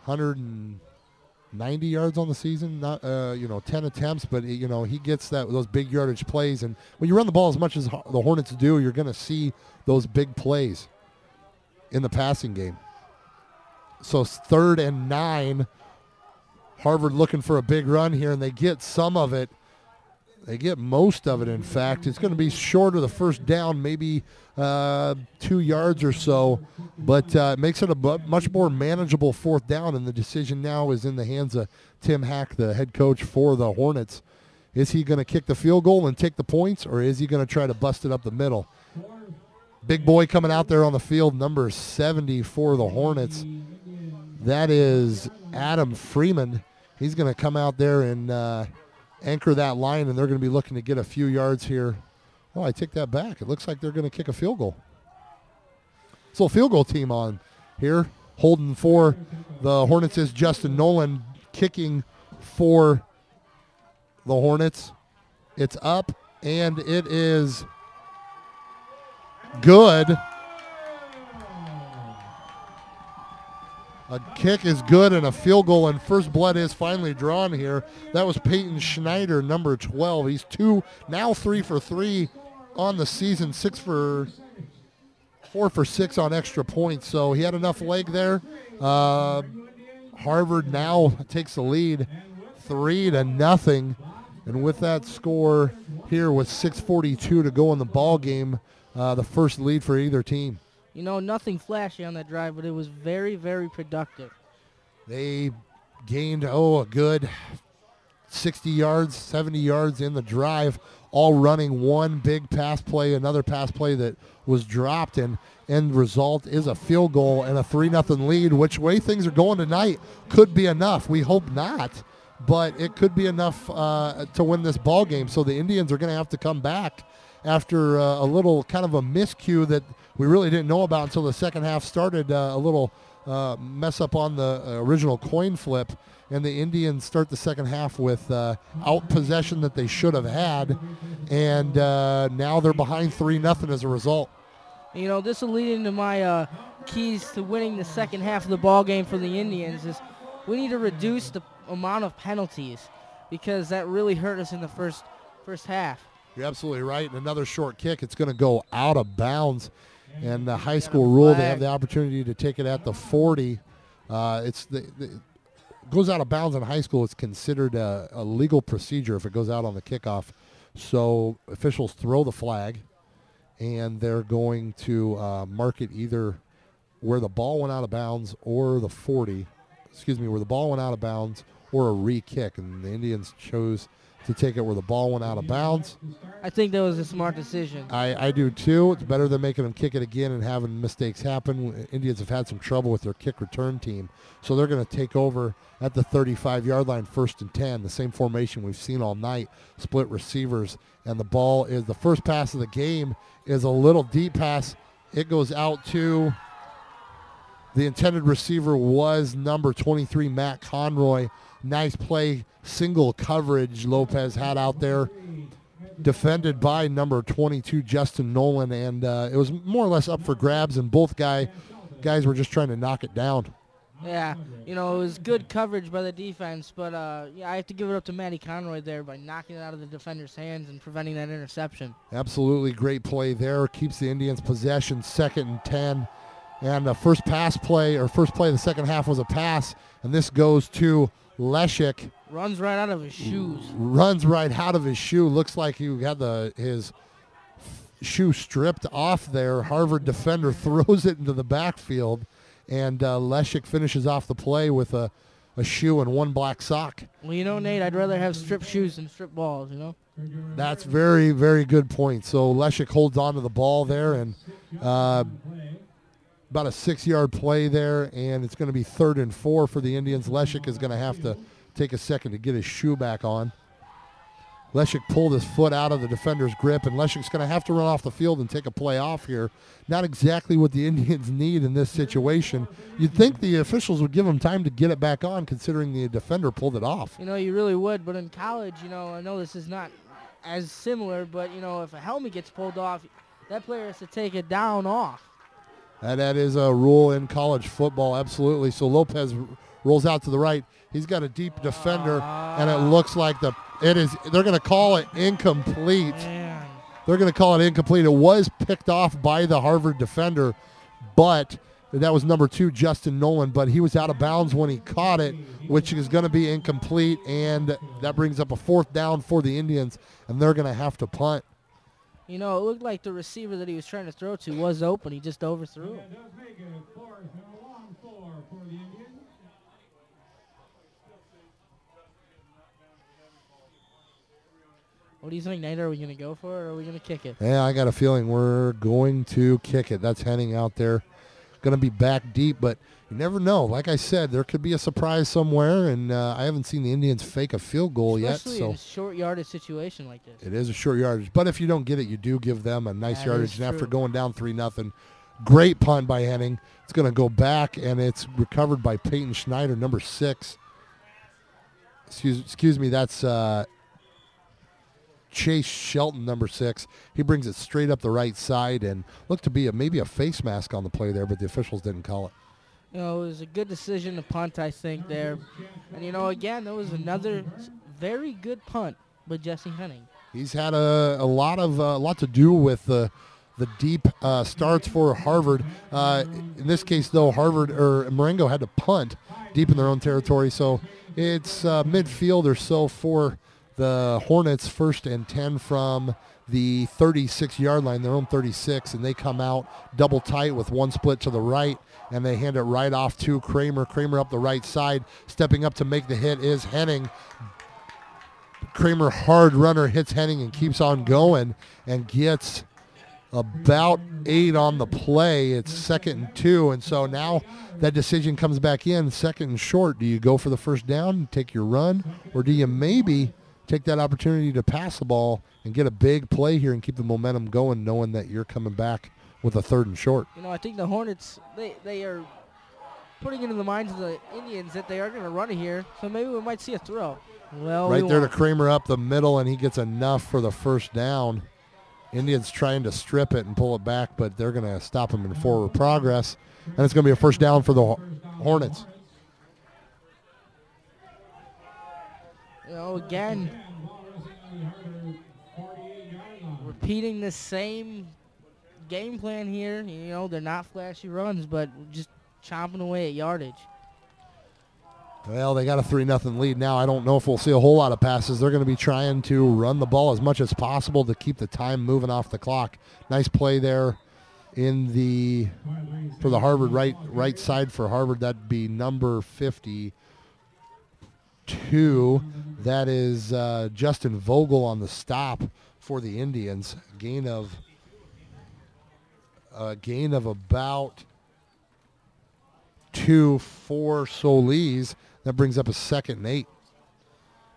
190 yards on the season, not 10 attempts, but he gets those big yardage plays. And when you run the ball as much as the Hornets do, you're going to see those big plays in the passing game. So 3rd and 9. Harvard looking for a big run here, and they get some of it. They get most of it, in fact. It's going to be short of the first down, maybe 2 yards or so, but it makes it a much more manageable 4th down, and the decision now is in the hands of Tim Hack, the head coach for the Hornets. Is he going to kick the field goal and take the points, or is he going to try to bust it up the middle? Big boy coming out there on the field, number 70 for the Hornets. That is Adam Freeman. He's going to come out there and anchor that line, and they're going to be looking to get a few yards here. Oh, I take that back. It looks like they're going to kick a field goal. So field goal team on here. Holding for the Hornets is Justin Nolan, kicking for the Hornets. It's up, and it is good. A kick is good, and a field goal, and first blood is finally drawn here. That was Peyton Schneider, number 12. He's 3 for 3 on the season, 4 for 6 on extra points. So he had enough leg there. Harvard now takes the lead 3-0. And with that score here with 6:42 to go in the ball game, the first lead for either team. Nothing flashy on that drive, but it was very, very productive. They gained, a good 60 yards, 70 yards in the drive, all running one big pass play, another pass play that was dropped, and end result is a field goal and a 3-0 lead. Which way things are going tonight could be enough. We hope not, but it could be enough to win this ball game. So the Indians are going to have to come back after a little kind of a miscue that we really didn't know about until the second half started. A little mess up on the original coin flip, and the Indians start the second half with out possession that they should have had, and now they're behind 3-0 as a result. This will lead into my keys to winning the second half of the ball game for the Indians. Is we need to reduce the amount of penalties because that really hurt us in the first half. You're absolutely right. And another short kick, it's going to go out of bounds. And the high school rule, they have the opportunity to take it at the 40. It goes out of bounds in high school. It's considered a legal procedure if it goes out on the kickoff. So officials throw the flag, and they're going to mark it either where the ball went out of bounds or the 40. Where the ball went out of bounds or a re-kick. And the Indians chose to take it where the ball went out of bounds. I think that was a smart decision. I do too. It's better than making them kick it again and having mistakes happen. Indians have had some trouble with their kick return team. So they're going to take over at the 35-yard line, 1st and 10, the same formation we've seen all night, split receivers. And the ball is the first pass of the game is a little deep pass. It goes out to the intended receiver was number 23, Matt Conroy. Nice play, single coverage Lopez had out there, defended by number 22, Justin Nolan, and it was more or less up for grabs, and both guys were just trying to knock it down. Yeah, it was good coverage by the defense, but I have to give it up to Matty Conroy there by knocking it out of the defender's hands and preventing that interception. Absolutely great play there. Keeps the Indians possession, 2nd and 10. And the first play of the second half was a pass, and this goes to Leshik. Runs right out of his shoes. Looks like he had his shoe stripped off there. Harvard defender throws it into the backfield, and Leshik finishes off the play with a shoe and one black sock. Well, Nate, I'd rather have stripped shoes than stripped balls, That's very, very good point. So Leshik holds on to the ball there, and about a 6-yard play there, and it's going to be 3rd and 4 for the Indians. Leshik is going to have to take a second to get his shoe back on. Leszek pulled his foot out of the defender's grip, and Leszek's going to have to run off the field and take a play off here. Not exactly what the Indians need in this situation. You'd think the officials would give him time to get it back on, considering the defender pulled it off. You know, you really would, but in college, you know, I know this is not as similar, but, you know, if a helmet gets pulled off, that player has to take it down off. That is a rule in college football, absolutely. So Lopez rolls out to the right. He's got a deep defender, and it looks like they're going to call it incomplete. Man. They're going to call it incomplete. It was picked off by the Harvard defender, but that was number 2, Justin Nolan, but he was out of bounds when he caught it, which is going to be incomplete, and that brings up a 4th down for the Indians, and they're going to have to punt. You know, it looked like the receiver that he was trying to throw to was open. He just overthrew him. What do you think, Nate? Are we going to go for it, or are we going to kick it? Yeah, I got a feeling we're going to kick it. That's Henning out there. Going to be back deep, but you never know. Like I said, there could be a surprise somewhere, and I haven't seen the Indians fake a field goal yet. Especially in a short yardage situation like this. It is a short yardage, but if you don't get it, you do give them a nice yardage. And after true. going down 3-0, great punt by Henning. It's going to go back, and it's recovered by Peyton Schneider, number 6. Excuse me, that's Chase Shelton, number 6. He brings it straight up the right side and looked to be maybe a face mask on the play there, but the officials didn't call it. You know, it was a good decision to punt, I think, there. And, you know, again, there was another very good punt by Jesse Henning. He's had a lot to do with the deep starts for Harvard. In this case, though, Harvard or Marengo had to punt deep in their own territory, so it's midfield or so for the Hornets, 1st and 10 from the 36-yard line, their own 36, and they come out double tight with one split to the right, and they hand it right off to Kramer. Kramer up the right side. Stepping up to make the hit is Henning. Kramer, hard runner, hits Henning and keeps on going and gets about 8 on the play. It's 2nd and 2, and so now that decision comes back in, 2nd and short. Do you go for the first down, take your run, or do you maybe take that opportunity to pass the ball and get a big play here and keep the momentum going, knowing that you're coming back with a 3rd and short? You know, I think the Hornets, they are putting into the minds of the Indians that they are going to run it here, so maybe we might see a throw. Well, right there to Kramer up the middle, and he gets enough for the first down. Indians trying to strip it and pull it back, but they're going to stop him in forward progress, and it's going to be a first down for the Hornets. You know, again, repeating the same game plan here. You know, they're not flashy runs, but just chomping away at yardage. Well, they got a 3-0 lead now. I don't know if we'll see a whole lot of passes. They're going to be trying to run the ball as much as possible to keep the time moving off the clock. Nice play there for the Harvard right side for Harvard. That'd be number 52. That is Justin Vogel on the stop for the Indians. Gain of about 2 for Solis. That brings up a 2nd and 8.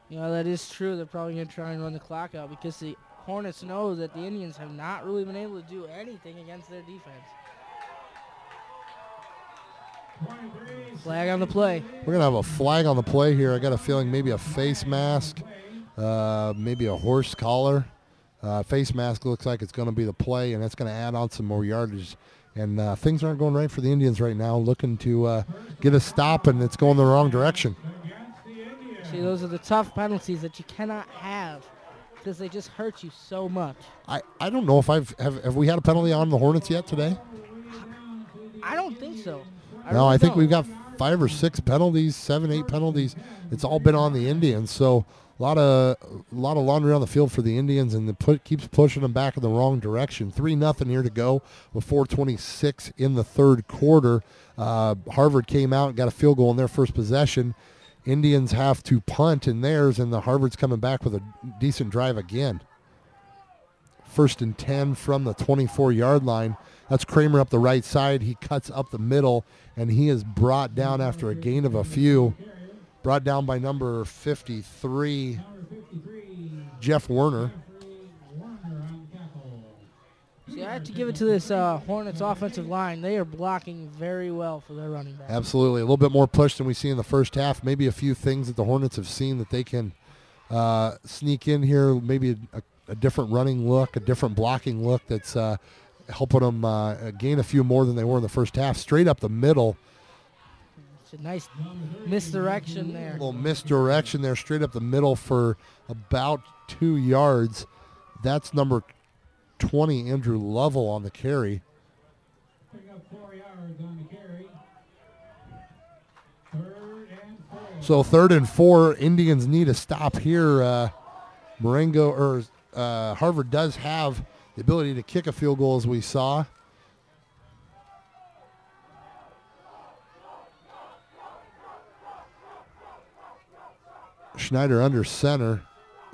You know, that is true. They're probably going to try and run the clock out because the Hornets know that the Indians have not really been able to do anything against their defense. Flag on the play. We're going to have a flag on the play here. I got a feeling maybe a face mask, maybe a horse collar. Face mask looks like it's going to be the play, and that's going to add on some more yardage. And things aren't going right for the Indians right now, looking to get a stop, and it's going the wrong direction. See, those are the tough penalties that you cannot have because they just hurt you so much. I don't know if have we had a penalty on the Hornets yet today? I don't think so. I think we've got 5 or 6 penalties, 7, 8 penalties. It's all been on the Indians, so a lot of laundry on the field for the Indians, and keeps pushing them back in the wrong direction. 3-0 here to go with 4:26 in the 3rd quarter. Harvard came out and got a field goal in their first possession. Indians have to punt in theirs, and the Harvard's coming back with a decent drive again. 1st and 10 from the 24-yard line. That's Kramer up the right side. He cuts up the middle, and he is brought down after a gain of a few. Brought down by number 53. Jeff Werner. See, I have to give it to this Hornets offensive line. They are blocking very well for their running back. Absolutely. A little bit more push than we see in the first half. Maybe a few things that the Hornets have seen that they can sneak in here. Maybe a different running look, a different blocking look that's helping them gain a few more than they were in the first half. Straight up the middle. It's a nice misdirection there. A little misdirection there, straight up the middle for about 2 yards. That's number 20, Andrew Lovell, on the carry. Pick up 4 yards on the carry. 3rd and 4. So 3rd and 4, Indians need a stop here. Marengo or Harvard does have the ability to kick a field goal, as we saw. Schneider under center,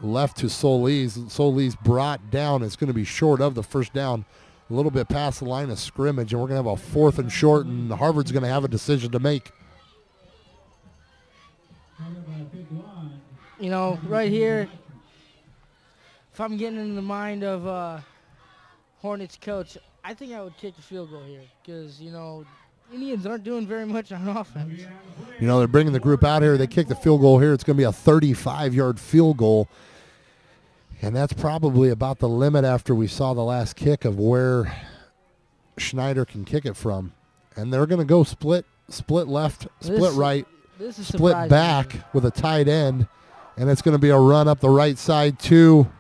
left to Solis. Solis brought down. It's going to be short of the first down, a little bit past the line of scrimmage, and we're going to have a 4th and short, and Harvard's going to have a decision to make. You know, right here, if I'm getting in the mind of Hornets coach, I think I would kick the field goal here because, you know, Indians aren't doing very much on offense. You know, they're bringing the group out here. They kick the field goal here. It's going to be a 35-yard field goal. And that's probably about the limit after we saw the last kick of where Schneider can kick it from. And they're going to go split left, split right, split back with a tight end. And it's going to be a run up the right side to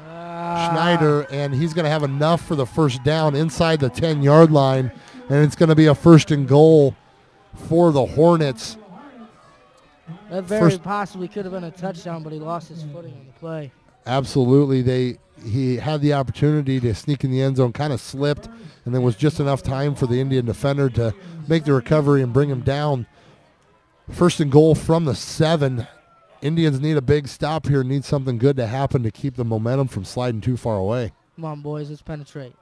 Schneider. And he's going to have enough for the first down inside the 10-yard line. And it's going to be a 1st and goal for the Hornets. That very possibly could have been a touchdown, but he lost his footing on the play. Absolutely. He had the opportunity to sneak in the end zone, kind of slipped, and there was just enough time for the Indian defender to make the recovery and bring him down. 1st and goal from the 7. Indians need a big stop here, need something good to happen to keep the momentum from sliding too far away. Come on, boys, let's penetrate.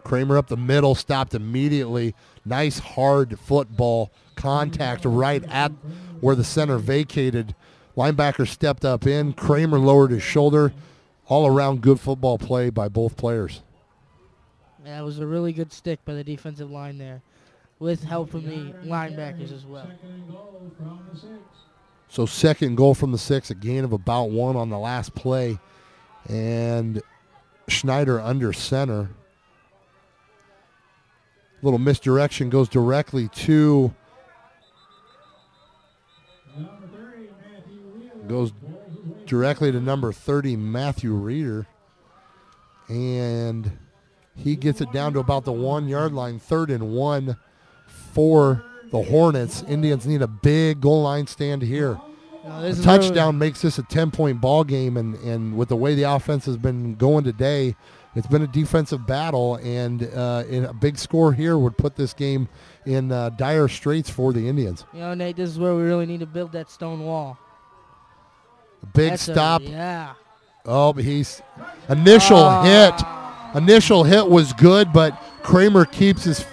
Kramer up the middle, stopped immediately. Nice hard football contact right at where the center vacated. Linebacker stepped up in. Kramer lowered his shoulder. All around good football play by both players. Yeah, it was a really good stick by the defensive line there, with help from the linebackers as well. So 2nd goal from the 6, a gain of about 1 on the last play. And Schneider under center. Little misdirection, goes directly to number 30, Matthew Reeder. And he gets it down to about the 1-yard line. 3rd and 1 for the Hornets. Indians need a big goal line stand here. A touchdown makes this a 10-point ball game, and with the way the offense has been going today, it's been a defensive battle, and a big score here would put this game in dire straits for the Indians. You know, Nate, this is where we really need to build that stone wall. A big stop. Yeah. Oh, he's initial hit was good, but Kramer keeps his,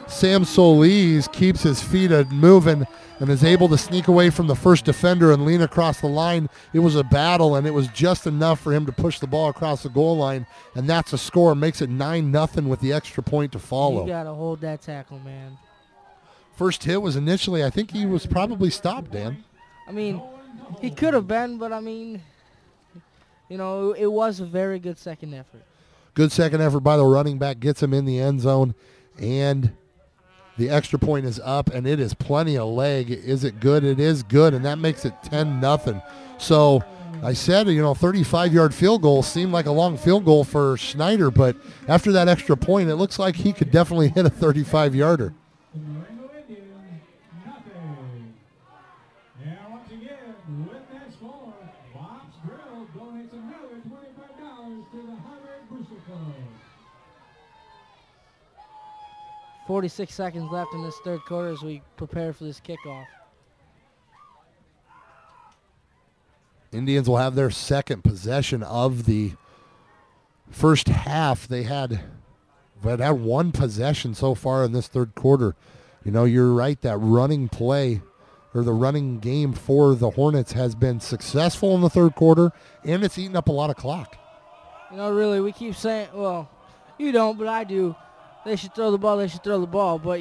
Sam Solis keeps his feet moving and is able to sneak away from the first defender and lean across the line. It was a battle, and it was just enough for him to push the ball across the goal line, and that's a score. Makes it 9-0 with the extra point to follow. You got to hold that tackle, man. First hit was initially, I think he was probably stopped, Dan. I mean, he could have been, but, I mean, you know, it was a very good second effort. Good second effort by the running back, gets him in the end zone, and the extra point is up, and it is plenty of leg. Is it good? It is good, and that makes it 10-0. So I said, 35-yard field goal seemed like a long field goal for Schneider, but after that extra point, it looks like he could definitely hit a 35-yarder. Once again, with that score, Bob's Grill donates another $25 to the Harvard Booster Club. 46 seconds left in this third quarter as we prepare for this kickoff. Indians will have their second possession of the first half. They had one possession so far in this third quarter. You're right, that running play or the running game for the Hornets has been successful in the third quarter, and it's eaten up a lot of clock. You know, really, we keep saying, well, you don't, but I do. They should throw the ball. They should throw the ball. But,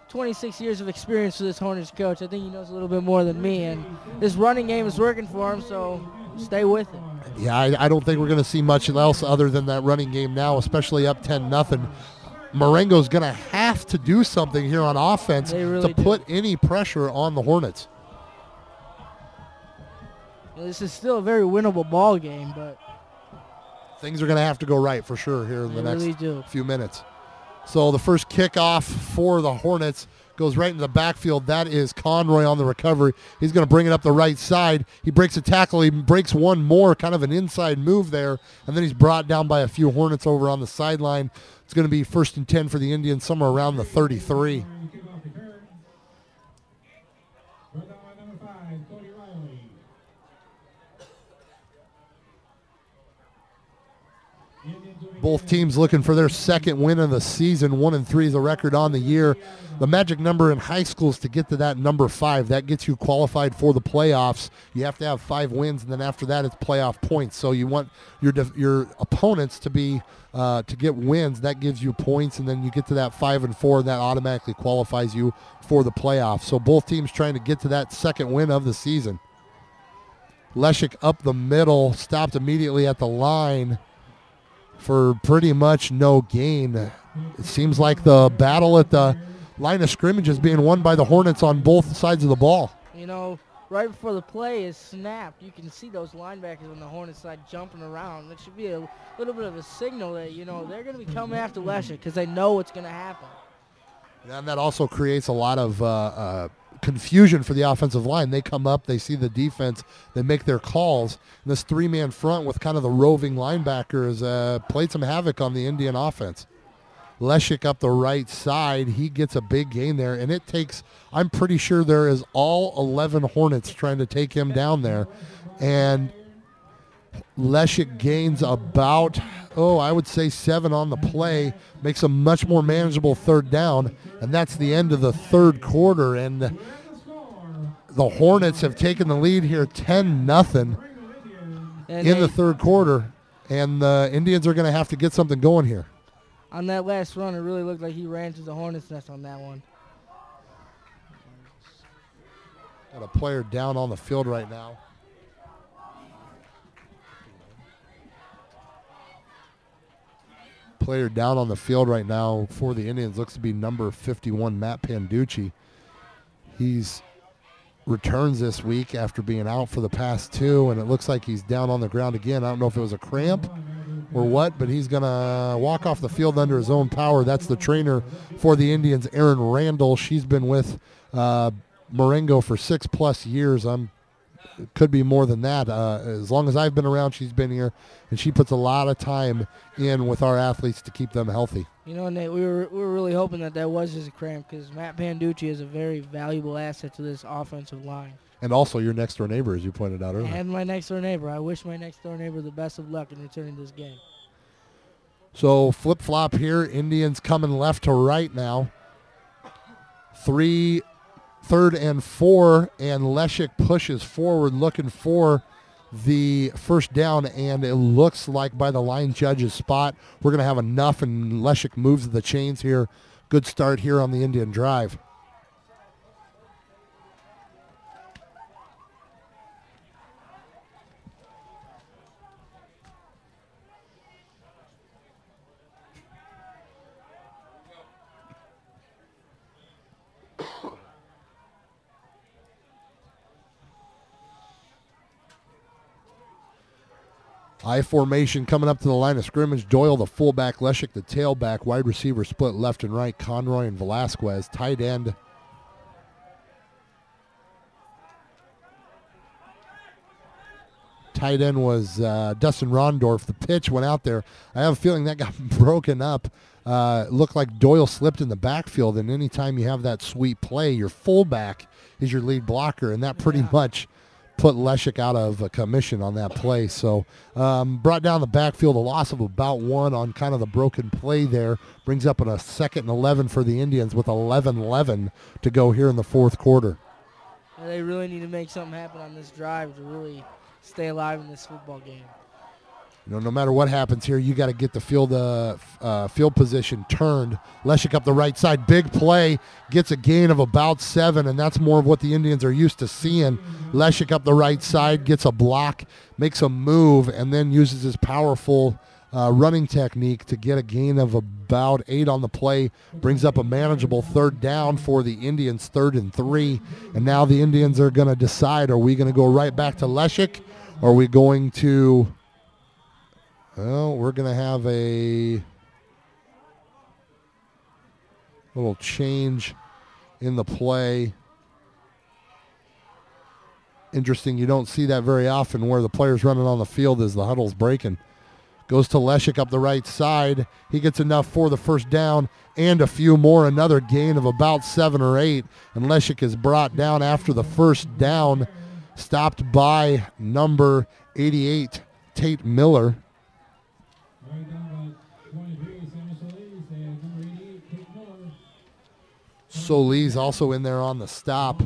26 years of experience for this Hornets coach. I think he knows a little bit more than me. And this running game is working for him, so stay with it. Yeah, I don't think we're going to see much else other than that running game now, especially up 10-0. Marengo's going to have to do something here on offense to put any pressure on the Hornets. This is still a very winnable ball game, but things are going to have to go right for sure here in the next few minutes. So the first kickoff for the Hornets goes right into the backfield. That is Conroy on the recovery. He's going to bring it up the right side. He breaks a tackle. He breaks one more, kind of an inside move there, and then he's brought down by a few Hornets over on the sideline. It's going to be 1st and 10 for the Indians, somewhere around the 33. Both teams looking for their second win of the season. 1-3 is the record on the year. The magic number in high school is to get to that number 5. That gets you qualified for the playoffs. You have to have 5 wins, and then after that, it's playoff points. So you want your opponents to be to get wins. That gives you points, and then you get to that 5 and 4, and that automatically qualifies you for the playoffs. So both teams trying to get to that second win of the season. Leshik up the middle, stopped immediately at the line for pretty much no gain. It seems like the battle at the line of scrimmage is being won by the Hornets on both sides of the ball. Right before the play is snapped, you can see those linebackers on the Hornets side jumping around. That should be a little bit of a signal that, they're going to be coming after Leshik because they know what's going to happen. And that also creates a lot of confusion for the offensive line. They come up, they see the defense, they make their calls. And this 3-man front with kind of the roving linebackers played some havoc on the Indian offense. Leshik up the right side, he gets a big gain there, and it takes, I'm pretty sure there is all 11 Hornets trying to take him down there. And Leshik gains about, I would say 7 on the play, makes a much more manageable third down, and that's the end of the third quarter. And the Hornets have taken the lead here 10-0 in the third quarter, and the Indians are going to have to get something going here. On that last run, it really looked like he ran to the Hornets' nest on that one. Got a player down on the field right now. Player down on the field right now for the Indians looks to be number 51, Matt Panducci. He's returns this week after being out for the past 2, and it looks like he's down on the ground again. I don't know if it was a cramp or what, but he's going to walk off the field under his own power. That's the trainer for the Indians, Erin Randall. She's been with Marengo for 6+ years. It could be more than that. As long as I've been around, she's been here, and she puts a lot of time in with our athletes to keep them healthy. Nate, we were really hoping that was just a cramp because Matt Panducci is a very valuable asset to this offensive line. And also your next-door neighbor, as you pointed out earlier. And my next-door neighbor. I wish my next-door neighbor the best of luck in returning this game. So flip-flop here. Indians coming left to right now. 3rd and 4, and Leshik pushes forward looking for the first down, and it looks like by the line judge's spot, we're going to have enough, and Leshik moves the chains here. Good start here on the Indian drive. I formation coming up to the line of scrimmage. Doyle, the fullback, Leshik, the tailback, wide receiver split left and right, Conroy and Velasquez, tight end. Tight end was Dustin Rondorf. The pitch went out there. I have a feeling that got broken up. Looked like Doyle slipped in the backfield, and anytime you have that sweep play, your fullback is your lead blocker, and that pretty much put Leshik out of commission on that play. So brought down the backfield, a loss of about 1 on kind of the broken play there. Brings up on a 2nd and 11 for the Indians with 11-11 to go here in the fourth quarter. They really need to make something happen on this drive to really stay alive in this football game. You know, no matter what happens here, you got to get the field position turned. Leshik up the right side, big play, gets a gain of about 7, and that's more of what the Indians are used to seeing. Leshik up the right side, gets a block, makes a move, and then uses his powerful running technique to get a gain of about 8 on the play. Brings up a manageable 3rd down for the Indians, 3rd and 3. And now the Indians are going to decide, are we going to go right back to Leshik, or are we going to... Well, we're going to have a little change in the play. Interesting, you don't see that very often where the player's running on the field as the huddle's breaking. Goes to Leshik up the right side. He gets enough for the 1st down and a few more, another gain of about 7 or 8. And Leshik is brought down after the 1st down, stopped by number 88, Tate Miller. Solis also in there on the stop,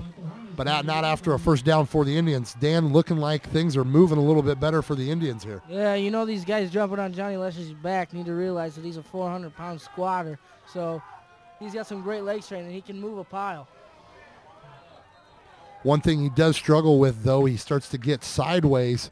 but not after a 1st down for the Indians. Dan, looking like things are moving a little bit better for the Indians here. Yeah, you know these guys jumping on Johnny Leshik's back need to realize that he's a 400-pound squatter, so he's got some great leg strength and he can move a pile. One thing he does struggle with, though, he starts to get sideways,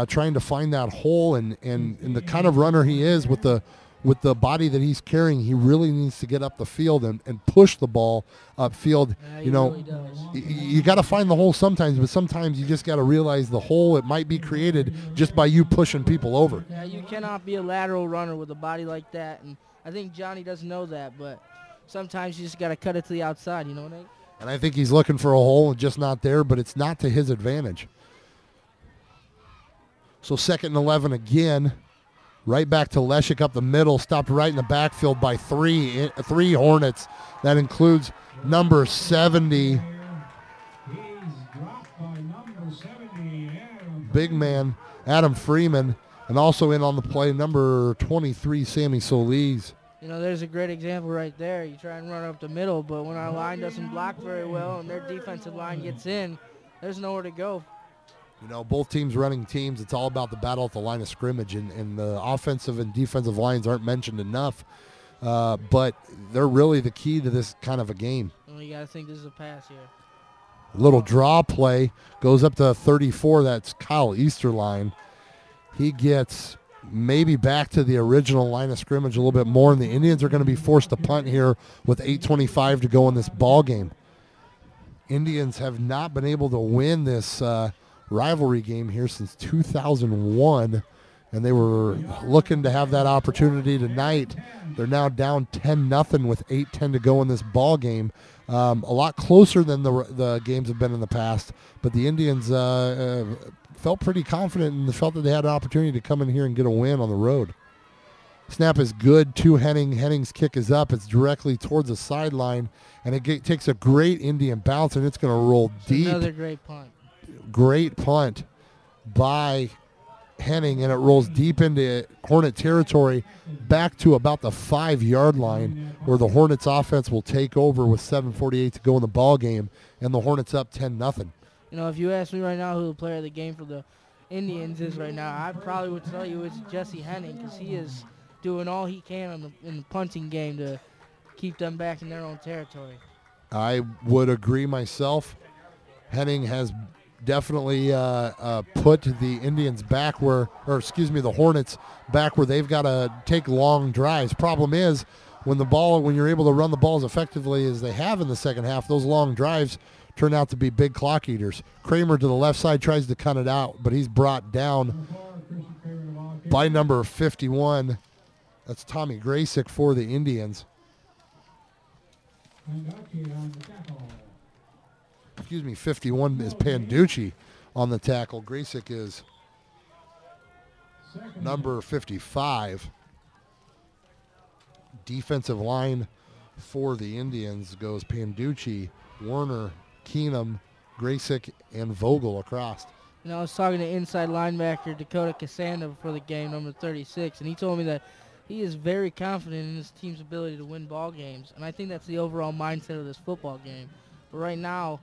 trying to find that hole, and the kind of runner he is with the body that he's carrying, he really needs to get up the field and push the ball upfield. Yeah, really does. You got to find the hole sometimes, but sometimes you just got to realize the hole, it might be created just by you pushing people over. Yeah, you cannot be a lateral runner with a body like that, and I think Johnny doesn't know that, but sometimes you just got to cut it to the outside, you know what I mean? And I think he's looking for a hole and just not there, but it's not to his advantage. So 2nd and 11 again. Right back to Leshik up the middle, stopped right in the backfield by three Hornets. That includes number 70. Big man, Adam Freeman, and also in on the play, number 23, Sammy Solis. You know, there's a great example right there. You try and run up the middle, but when our line doesn't block very well and their defensive line gets in, there's nowhere to go. You know, both teams running teams, it's all about the battle at the line of scrimmage, and the offensive and defensive lines aren't mentioned enough, but they're really the key to this kind of a game. Well, you got to think this is a pass here. Little draw play, goes up to 34, that's Kyle Easterline. He gets maybe back to the original line of scrimmage a little bit more, and the Indians are going to be forced to punt here with 8:25 to go in this ball game. Indians have not been able to win this rivalry game here since 2001, and they were looking to have that opportunity tonight. They're now down 10-0 with 8:10 to go in this ball game. A lot closer than the games have been in the past, but the Indians felt pretty confident and felt that they had an opportunity to come in here and get a win on the road. Snap is good to Henning. Henning's kick is up. It's directly towards the sideline, and it takes a great Indian bounce, and it's going to roll deep. Another great punt. Great punt by Henning, and it rolls deep into Hornet territory back to about the 5-yard line, where the Hornets offense will take over with 7:48 to go in the ball game, and the Hornets up 10-0. You know, if you ask me right now who the player of the game for the Indians is right now, I probably would tell you it's Jesse Henning, because he is doing all he can in the punting game to keep them back in their own territory. I would agree myself. Henning has definitely put the Indians back the Hornets back where they've got to take long drives. Problem is, when you're able to run the ball as effectively as they have in the second half, those long drives turn out to be big clock eaters. Kramer to the left side tries to cut it out, but he's brought down by number 51. That's Tommy Graysick for the Indians. Excuse me, 51 is Panducci on the tackle. Graysick is number 55. Defensive line for the Indians goes Panducci, Werner, Keenum, Graysick, and Vogel across. You know, I was talking to inside linebacker Dakota Cassandra before the game, number 36, and he told me that he is very confident in his team's ability to win ball games, and I think that's the overall mindset of this football game. But right now,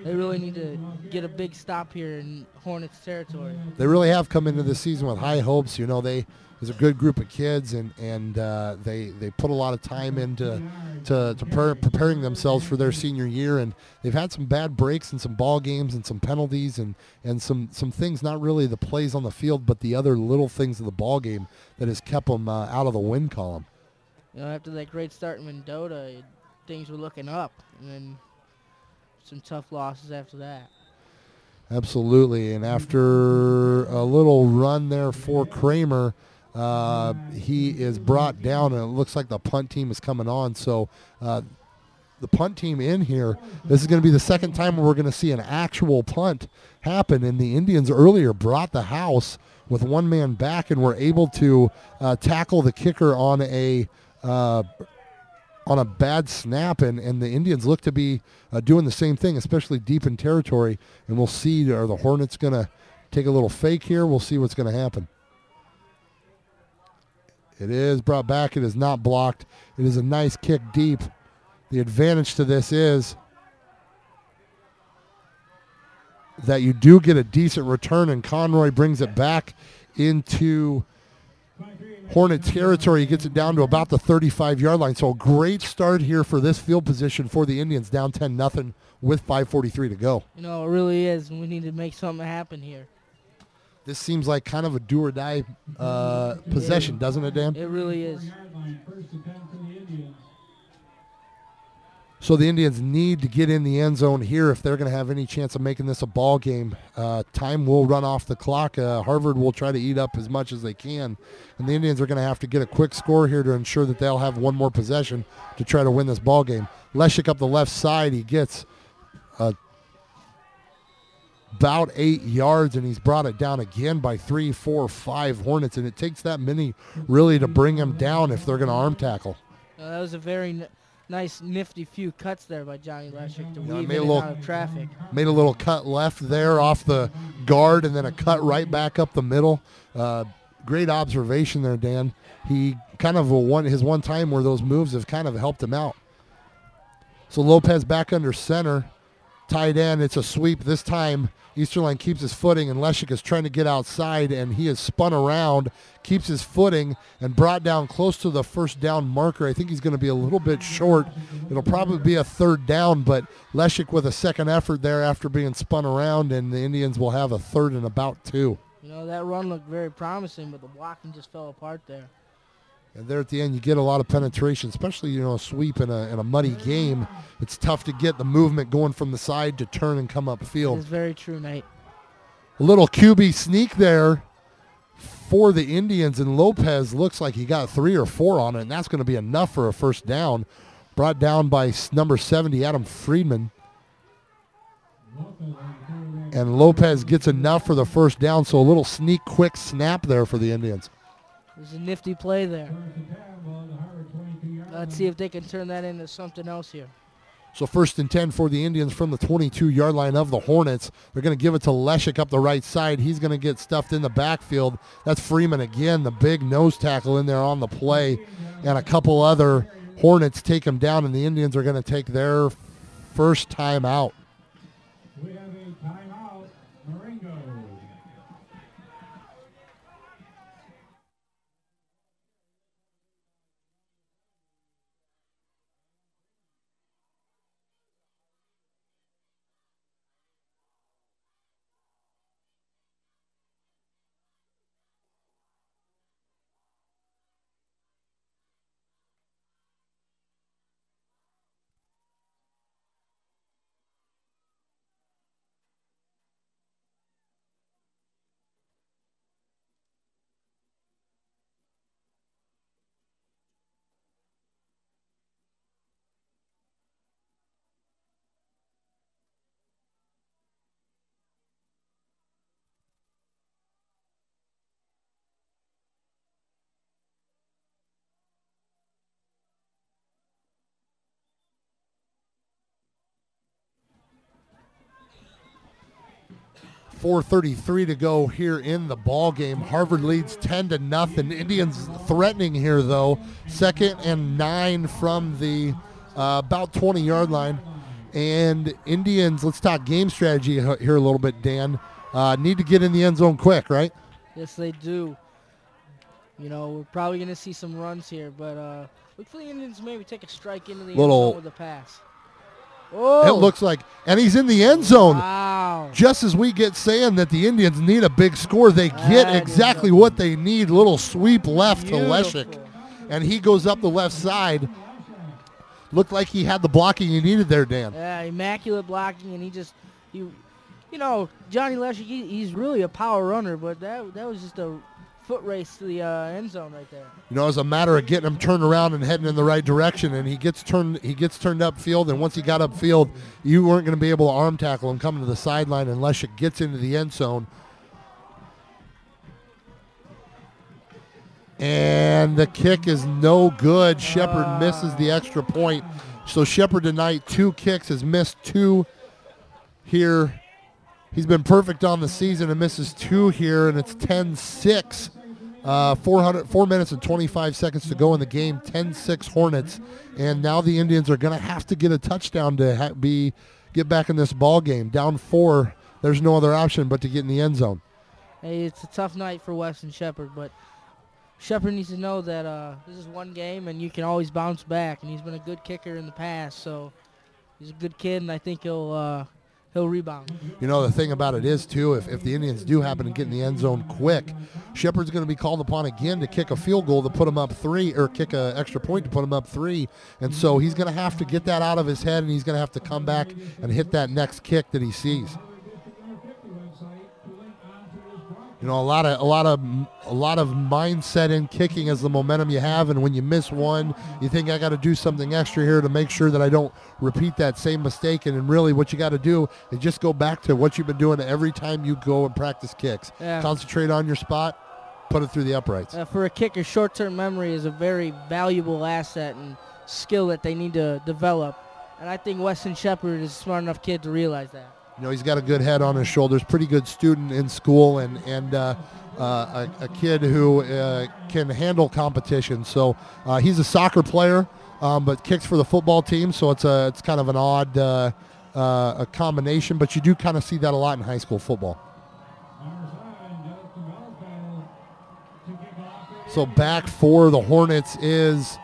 they really need to get a big stop here in Hornets territory. They really have come into the season with high hopes. You know, there's a good group of kids, and they put a lot of time into preparing themselves for their senior year, and they've had some bad breaks and some ball games and some penalties and some things, not really the plays on the field, but the other little things of the ball game that has kept them out of the win column. You know, after that great start in Mendota, things were looking up, and then some tough losses after that. Absolutely, and after a little run there for Kramer, he is brought down, and it looks like the punt team is coming on. So the punt team in here, this is going to be the second time we're going to see an actual punt happen, and the Indians earlier brought the house with one man back and were able to tackle the kicker on a bad snap, and the Indians look to be doing the same thing, especially deep in territory. And we'll see, are the Hornets going to take a little fake here? We'll see what's going to happen. It is brought back. It is not blocked. It is a nice kick deep. The advantage to this is that you do get a decent return, and Conroy brings it back into Hornet territory. He gets it down to about the 35-yard line. So a great start here for this field position for the Indians, down 10-0 with 5:43 to go. You know, it really is. We need to make something happen here. This seems like kind of a do-or-die possession, doesn't it, Dan? It really is. So the Indians need to get in the end zone here if they're going to have any chance of making this a ball game. Time will run off the clock. Harvard will try to eat up as much as they can. And the Indians are going to have to get a quick score here to ensure that they'll have one more possession to try to win this ball game. Leshik up the left side. He gets about 8 yards, and he's brought it down again by 3, 4, 5 Hornets. And it takes that many really to bring him down if they're going to arm tackle. That was a very nice, nifty few cuts there by Johnny Leshik to weave made in a and little- out of traffic. Made a little cut left there off the guard, and then a cut right back up the middle. Great observation there, Dan. He kind of his one time where those moves have kind of helped him out. So Lopez back under center. Tight end, it's a sweep. This time Easterline keeps his footing, and Leshik is trying to get outside, and he is spun around, keeps his footing, and brought down close to the first down marker. I think he's going to be a little bit short. It'll probably be a third down, but Leshik with a second effort there after being spun around, and the Indians will have a third and about 2. You know, that run looked very promising, but the blocking just fell apart there. And there at the end, you get a lot of penetration, especially, you know, a sweep in a muddy game. It's tough to get the movement going from the side to turn and come upfield. It's very true, Nate. A little QB sneak there for the Indians, and Lopez looks like he got 3 or 4 on it, and that's going to be enough for a first down. Brought down by number 70, Adam Friedman. And Lopez gets enough for the first down, so a little sneak, quick snap there for the Indians. There's a nifty play there. Let's see if they can turn that into something else here. So 1st and 10 for the Indians from the 22-yard line of the Hornets. They're going to give it to Leshik up the right side. He's going to get stuffed in the backfield. That's Freeman again, the big nose tackle in there on the play. And a couple other Hornets take him down, and the Indians are going to take their first time out. We have a timeout, Marengo. .433 to go here in the ball game. Harvard leads 10-0. Indians threatening here, though. 2nd and 9 from the about 20-yard line. And Indians, let's talk game strategy here a little bit, Dan. Need to get in the end zone quick, right? Yes, they do. You know, we're probably going to see some runs here, but look for the Indians to maybe take a strike into the end zone with a pass. Oh! It looks like, and he's in the end zone. Wow. Just as we get saying that the Indians need a big score, they get exactly what they need. Little sweep left to Leshik, and he goes up the left side. Looked like he had the blocking he needed there, Dan. Yeah, immaculate blocking, and you know, Johnny Leshik, he's really a power runner, but that was just a foot race to the end zone right there. You know, it was a matter of getting him turned around and heading in the right direction, and he gets turned upfield, and once he got upfield, you weren't going to be able to arm tackle him coming to the sideline unless it gets into the end zone. And the kick is no good. Shepard misses the extra point. So Shepard tonight, 2 kicks, has missed 2 here. He's been perfect on the season and misses 2 here, and it's 10-6. 4 minutes and 25 seconds to go in the game, 10-6 Hornets. And now the Indians are going to have to get a touchdown to get back in this ball game. Down 4, there's no other option but to get in the end zone. Hey, it's a tough night for Weston Shepard, but Shepard needs to know that this is one game and you can always bounce back. And he's been a good kicker in the past, so he's a good kid, and I think he'll rebound. You know, the thing about it is, too, if the Indians do happen to get in the end zone quick, Shepard's going to be called upon again to kick a field goal to put him up 3, or kick an extra point to put him up 3. And so he's going to have to get that out of his head, and he's going to have to come back and hit that next kick that he sees. You know, a lot of mindset in kicking is the momentum you have, and when you miss one, you think I got to do something extra here to make sure that I don't repeat that same mistake. And really, what you got to do is just go back to what you've been doing every time you go and practice kicks. Yeah. Concentrate on your spot, put it through the uprights. For a kicker, short-term memory is a very valuable asset and skill that they need to develop. And I think Weston Shepard is a smart enough kid to realize that. You know, he's got a good head on his shoulders, pretty good student in school, and a kid who can handle competition. So he's a soccer player, but kicks for the football team. So it's kind of an odd a combination, but you do kind of see that a lot in high school football. So back for the Hornets is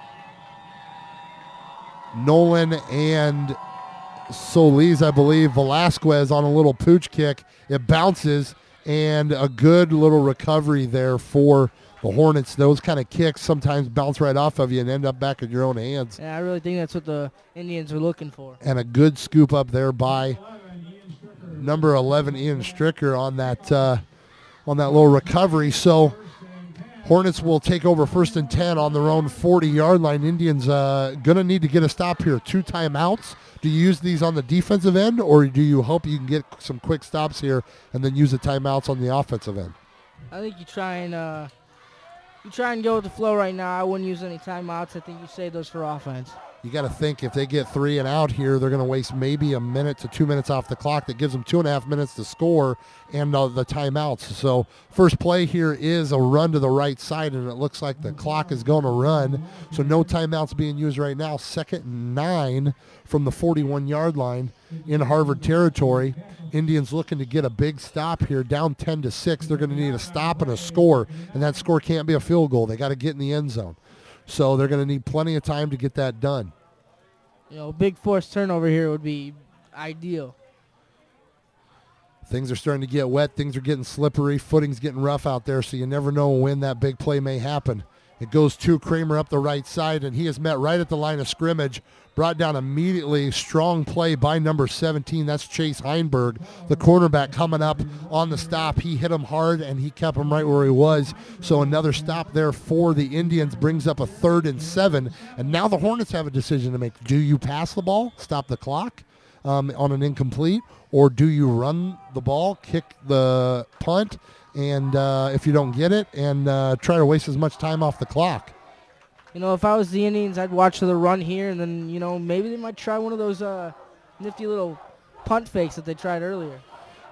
Nolan and Solis, I believe. Velasquez on a little pooch kick. It bounces, and a good little recovery there for the Hornets. Those kind of kicks sometimes bounce right off of you and end up back in your own hands. Yeah, I really think that's what the Indians are looking for. And a good scoop up there by number 11, Ian Stricker, on that little recovery. So Hornets will take over 1st and 10 on their own 40-yard line. Indians going to need to get a stop here. 2 timeouts. Do you use these on the defensive end, or do you hope you can get some quick stops here and then use the timeouts on the offensive end? I think you try and go with the flow right now. I wouldn't use any timeouts. I think you save those for offense. You got to think, if they get 3 and out here, they're going to waste maybe a minute to 2 minutes off the clock. That gives them 2.5 minutes to score and the timeouts. So first play here is a run to the right side, and it looks like the clock is going to run. So no timeouts being used right now. 2nd and 9 from the 41-yard line in Harvard territory. Indians looking to get a big stop here, down 10-6. They're going to need a stop and a score, and that score can't be a field goal. They got to get in the end zone. So they're going to need plenty of time to get that done. You know, a big forced turnover here would be ideal. Things are starting to get wet. Things are getting slippery. Footing's getting rough out there, so you never know when that big play may happen. It goes to Kramer up the right side, and he is met right at the line of scrimmage. Brought down immediately. Strong play by number 17. That's Chase Heinberg, the cornerback, coming up on the stop. He hit him hard, and he kept him right where he was. So another stop there for the Indians brings up a 3rd and 7. And now the Hornets have a decision to make. Do you pass the ball, stop the clock on an incomplete, or do you run the ball, kick the punt, and if you don't get it, and try to waste as much time off the clock? You know, if I was the Indians, I'd watch the run here, and then, you know, maybe they might try one of those nifty little punt fakes that they tried earlier.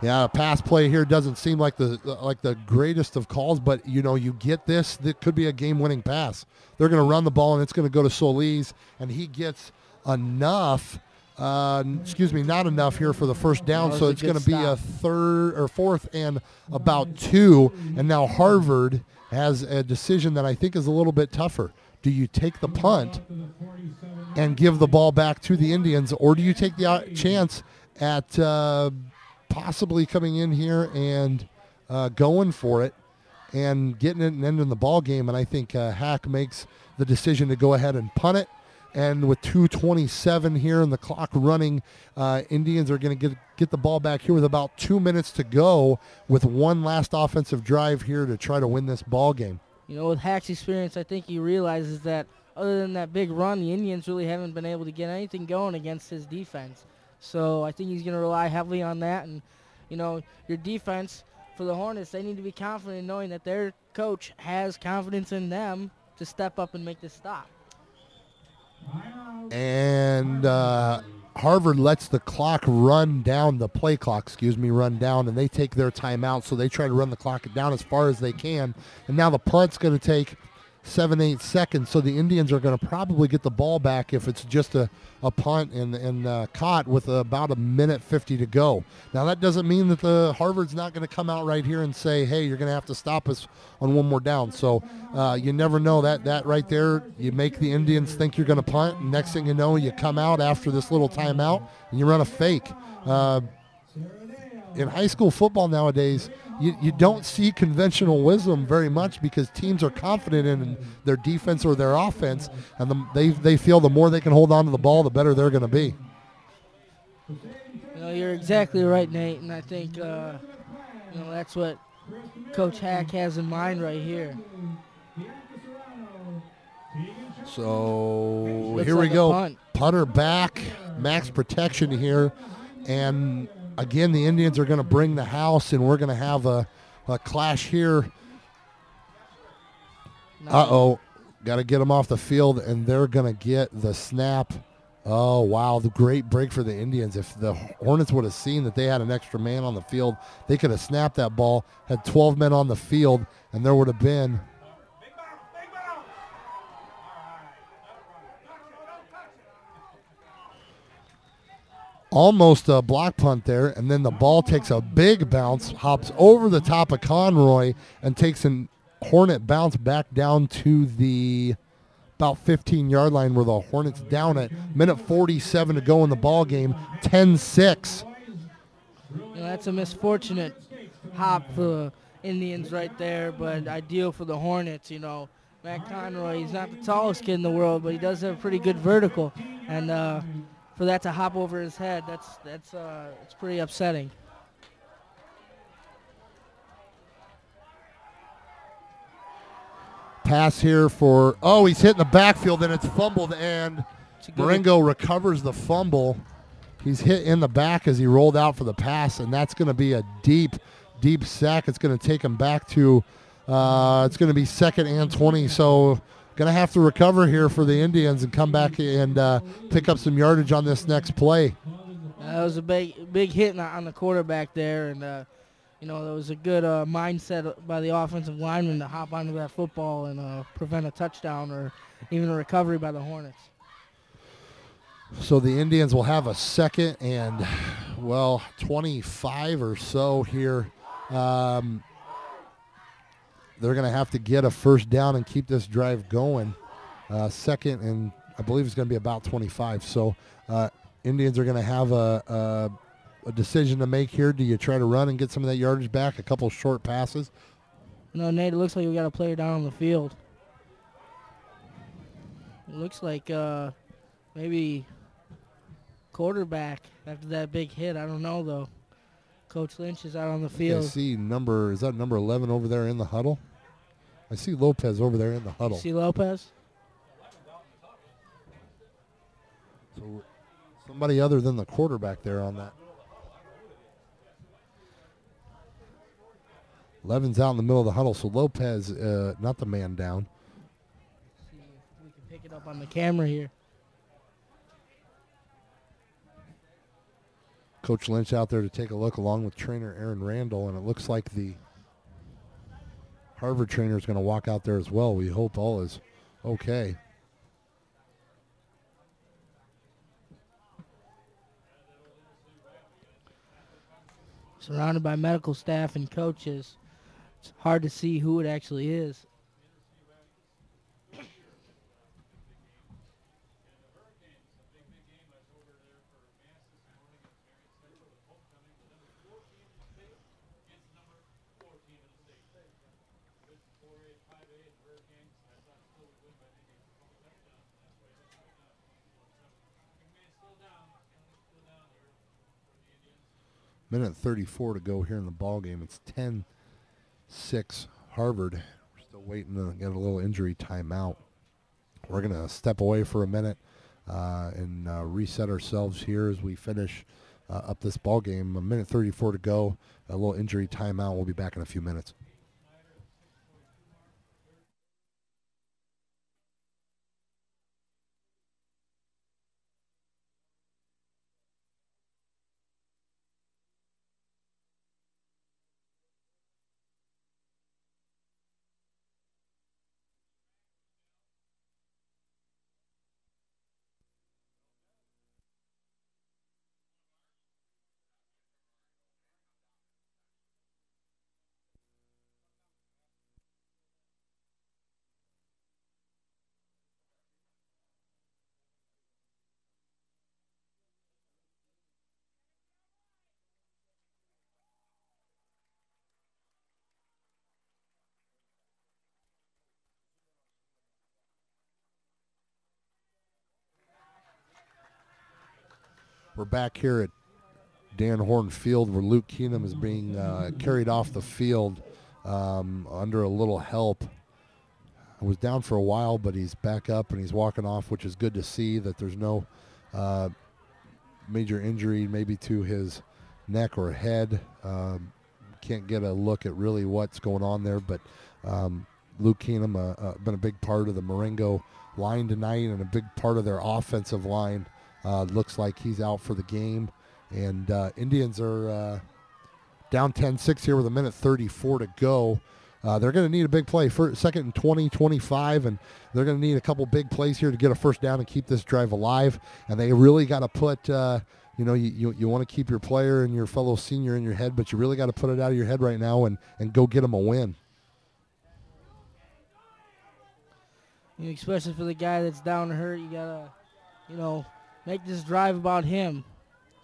Yeah, a pass play here doesn't seem like the greatest of calls, but, you know, you get this, that could be a game-winning pass. They're going to run the ball, and it's going to go to Solis, and he gets enough not enough here for the first down, That so was a it's going good to be a stop. fourth and about 2, and now Harvard has a decision that I think is a little bit tougher. Do you take the punt and give the ball back to the Indians, or do you take the chance at possibly coming in here and going for it and getting it and ending the ball game? And I think Hack makes the decision to go ahead and punt it. And with 2:27 here and the clock running, Indians are going to get the ball back here with about 2 minutes to go with one last offensive drive here to try to win this ball game. You know, with Hack's experience, I think he realizes that other than that big run, the Indians really haven't been able to get anything going against his defense. So I think he's going to rely heavily on that. And, you know, your defense for the Hornets, they need to be confident in knowing that their coach has confidence in them to step up and make this stop. And Harvard lets the clock run down, the play clock, run down, and they take their timeout, so they try to run the clock down as far as they can. And now the punt's going to take 7-8 seconds, so the Indians are going to probably get the ball back if it's just a punt and caught with about 1:50 to go. Now that doesn't mean that the Harvard's not going to come out right here and say, hey, you're going to have to stop us on one more down. So you never know. That right there, you make the Indians think you're going to punt, and next thing you know, you come out after this little timeout and you run a fake. In high school football nowadays, you don't see conventional wisdom very much because teams are confident in their defense or their offense, and they feel the more they can hold on to the ball, the better they're going to be. You know, you're exactly right, Nate, and I think that's what Coach Hack has in mind right here. So Looks here like we a go. punt. Punter back, max protection here, and again, the Indians are going to bring the house, and we're going to have a clash here. Uh-oh. Got to get them off the field, and they're going to get the snap. Oh, wow, the great break for the Indians. If the Hornets would have seen that they had an extra man on the field, they could have snapped that ball, had 12 men on the field, and there would have been almost a block punt there, and then the ball takes a big bounce, hops over the top of Conroy, and takes an Hornet bounce back down to the about 15-yard line where the Hornets down it. Minute 47 to go in the ball game, 10-6. That's a misfortunate hop for the Indians right there, but ideal for the Hornets. Matt Conroy, he's not the tallest kid in the world, but he does have a pretty good vertical, and for that to hop over his head, it's pretty upsetting. Pass here for, he's hit in the backfield, and it's fumbled, and Marengo recovers the fumble. He's hit in the back as he rolled out for the pass, and that's going to be a deep sack. It's going to take him back to, it's going to be 2nd and 20, so going to have to recover here for the Indians and come back and pick up some yardage on this next play. That was a big hit on the quarterback there, and there was a good mindset by the offensive lineman to hop onto that football and prevent a touchdown or even a recovery by the Hornets. So the Indians will have a 2nd and, 25 or so here. They're going to have to get a first down and keep this drive going. 2nd, and I believe it's going to be about 25. So Indians are going to have a decision to make here. Do you try to run and get some of that yardage back? A couple short passes? No, Nate, it looks like we got a player down on the field. It looks like maybe quarterback after that big hit. I don't know, though. Coach Lynch is out on the field. I see is that number 11 over there in the huddle? I see Lopez over there in the huddle. You see Lopez? So somebody other than the quarterback there on that. 11's out in the middle of the huddle, so Lopez, not the man down. See if we can pick it up on the camera here. Coach Lynch out there to take a look along with trainer Aaron Randall, and it looks like the Harvard trainer is going to walk out there as well. We hope all is okay. Surrounded by medical staff and coaches. It's hard to see who it actually is. Minute 34 to go here in the ball game. It's 10-6 Harvard. We're still waiting to get a little injury timeout. We're going to step away for a minute and reset ourselves here as we finish up this ball game. A minute 34 to go. A little injury timeout. We'll be back in a few minutes. We're back here at Dan Horn Field where Luke Keenum is being carried off the field under a little help. I was down for a while, but he's back up and he's walking off, which is good to see that there's no major injury maybe to his neck or head. Can't get a look at really what's going on there, but Luke Keenum been a big part of the Marengo line tonight and a big part of their offensive line. Looks like he's out for the game. And Indians are down 10-6 here with a minute 34 to go. They're going to need a big play. Second and 20, 25, and they're going to need a couple big plays here to get a first down and keep this drive alive. And they really got to put, you want to keep your player and your fellow senior in your head, but you really got to put it out of your head right now and go get them a win. Especially for the guy that's down and hurt, you got to, make this drive about him.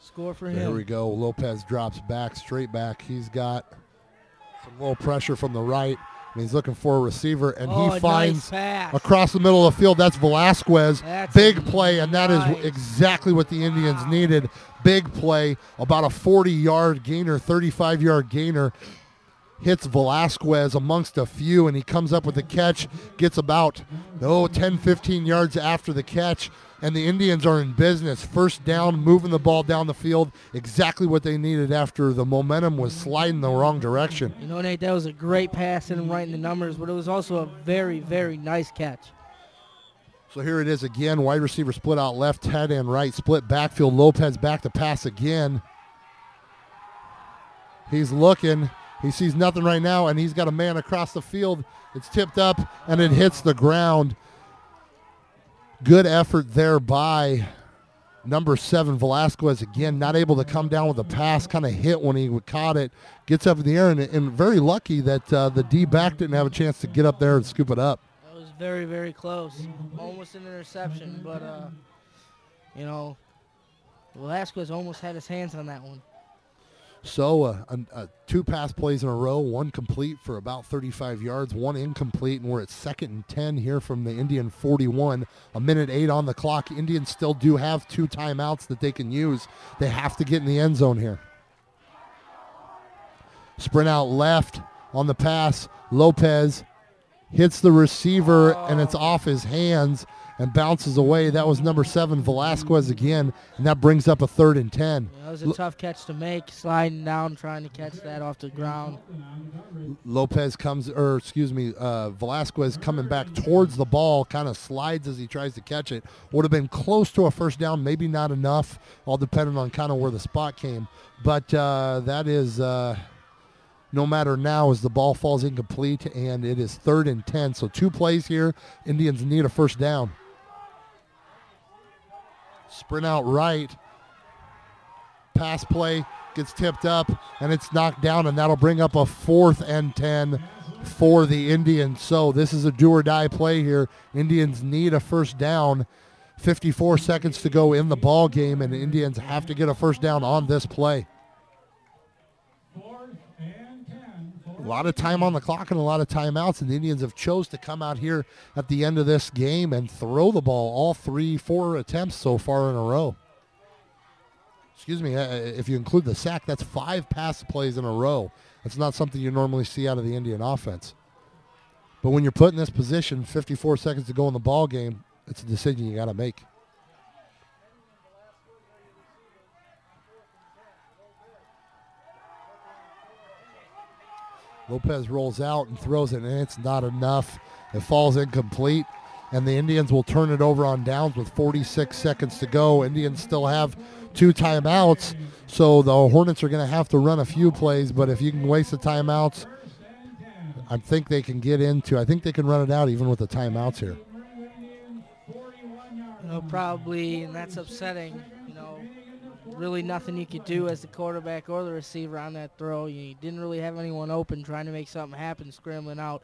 Score for him. There we go. Lopez drops back, straight back. He's got some low pressure from the right, and he's looking for a receiver, and he finds across the middle of the field. That's Velasquez. Big play, and that is exactly what the Indians needed. Big play, about a 40-yard gainer, 35-yard gainer. Hits Velasquez amongst a few, and he comes up with the catch, gets about 10, 15 yards after the catch, and the Indians are in business. First down, moving the ball down the field, exactly what they needed after the momentum was sliding the wrong direction. Nate, that was a great pass and right in the numbers, but it was also a very, very nice catch. So here it is again, wide receiver split out left, head and right, split backfield. Lopez back to pass again. He's looking. He sees nothing right now, and he's got a man across the field. It's tipped up, and it hits the ground. Good effort there by number 7, Velasquez. Again, not able to come down with the pass, kind of hit when he caught it. Gets up in the air, and very lucky that the D-back didn't have a chance to get up there and scoop it up. That was very, very close. Almost an interception, but, Velasquez almost had his hands on that one. So 2 pass plays in a row, 1 complete for about 35 yards, 1 incomplete, and we're at 2nd and 10 here from the Indian 41. A minute 8 on the clock. Indians still do have 2 timeouts that they can use. They have to get in the end zone here. Sprint out left on the pass. Lopez hits the receiver, and it's off his hands and bounces away. That was number 7, Velasquez again, and that brings up a 3rd and 10. That was a tough catch to make, sliding down, trying to catch that off the ground. Velasquez coming back towards the ball, kind of slides as he tries to catch it. Would have been close to a first down, maybe not enough, all depending on kind of where the spot came. But that is no matter now as the ball falls incomplete, and it is 3rd and 10. So 2 plays here. Indians need a first down. Sprint out right. pass play gets tipped up, and it's knocked down, and that'll bring up a 4th and 10 for the Indians. So this is a do-or-die play here. Indians need a first down. 54 seconds to go in the ball game, and the Indians have to get a first down on this play. A lot of time on the clock and a lot of timeouts, and the Indians have chose to come out here at the end of this game and throw the ball all 4 attempts so far in a row. Excuse me, if you include the sack, that's 5 pass plays in a row. That's not something you normally see out of the Indian offense. But when you're put in this position, 54 seconds to go in the ball game, it's a decision you got to make. Lopez rolls out and throws it, and it's not enough. It falls incomplete, and the Indians will turn it over on downs with 46 seconds to go. Indians still have 2 timeouts, so the Hornets are going to have to run a few plays, but if you can waste the timeouts, I think they can get into. I think they can run it out even with the timeouts here. Probably, and that's upsetting. Really nothing you could do as the quarterback or the receiver on that throw. You didn't really have anyone open trying to make something happen, scrambling out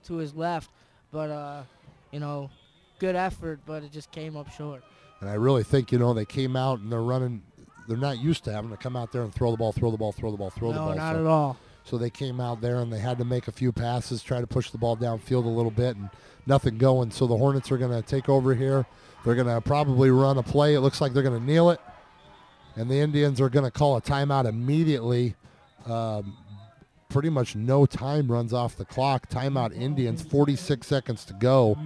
to his left. But, good effort, but it just came up short. And I really think, they came out and they're running. They're not used to having to come out there and throw the ball. No, not at all. So they came out there and they had to make a few passes, try to push the ball downfield a little bit, and nothing going. So the Hornets are going to take over here. They're going to probably run a play. It looks like they're going to kneel it. And the Indians are going to call a timeout immediately. Pretty much no time runs off the clock. Timeout Indians, 46 seconds to go.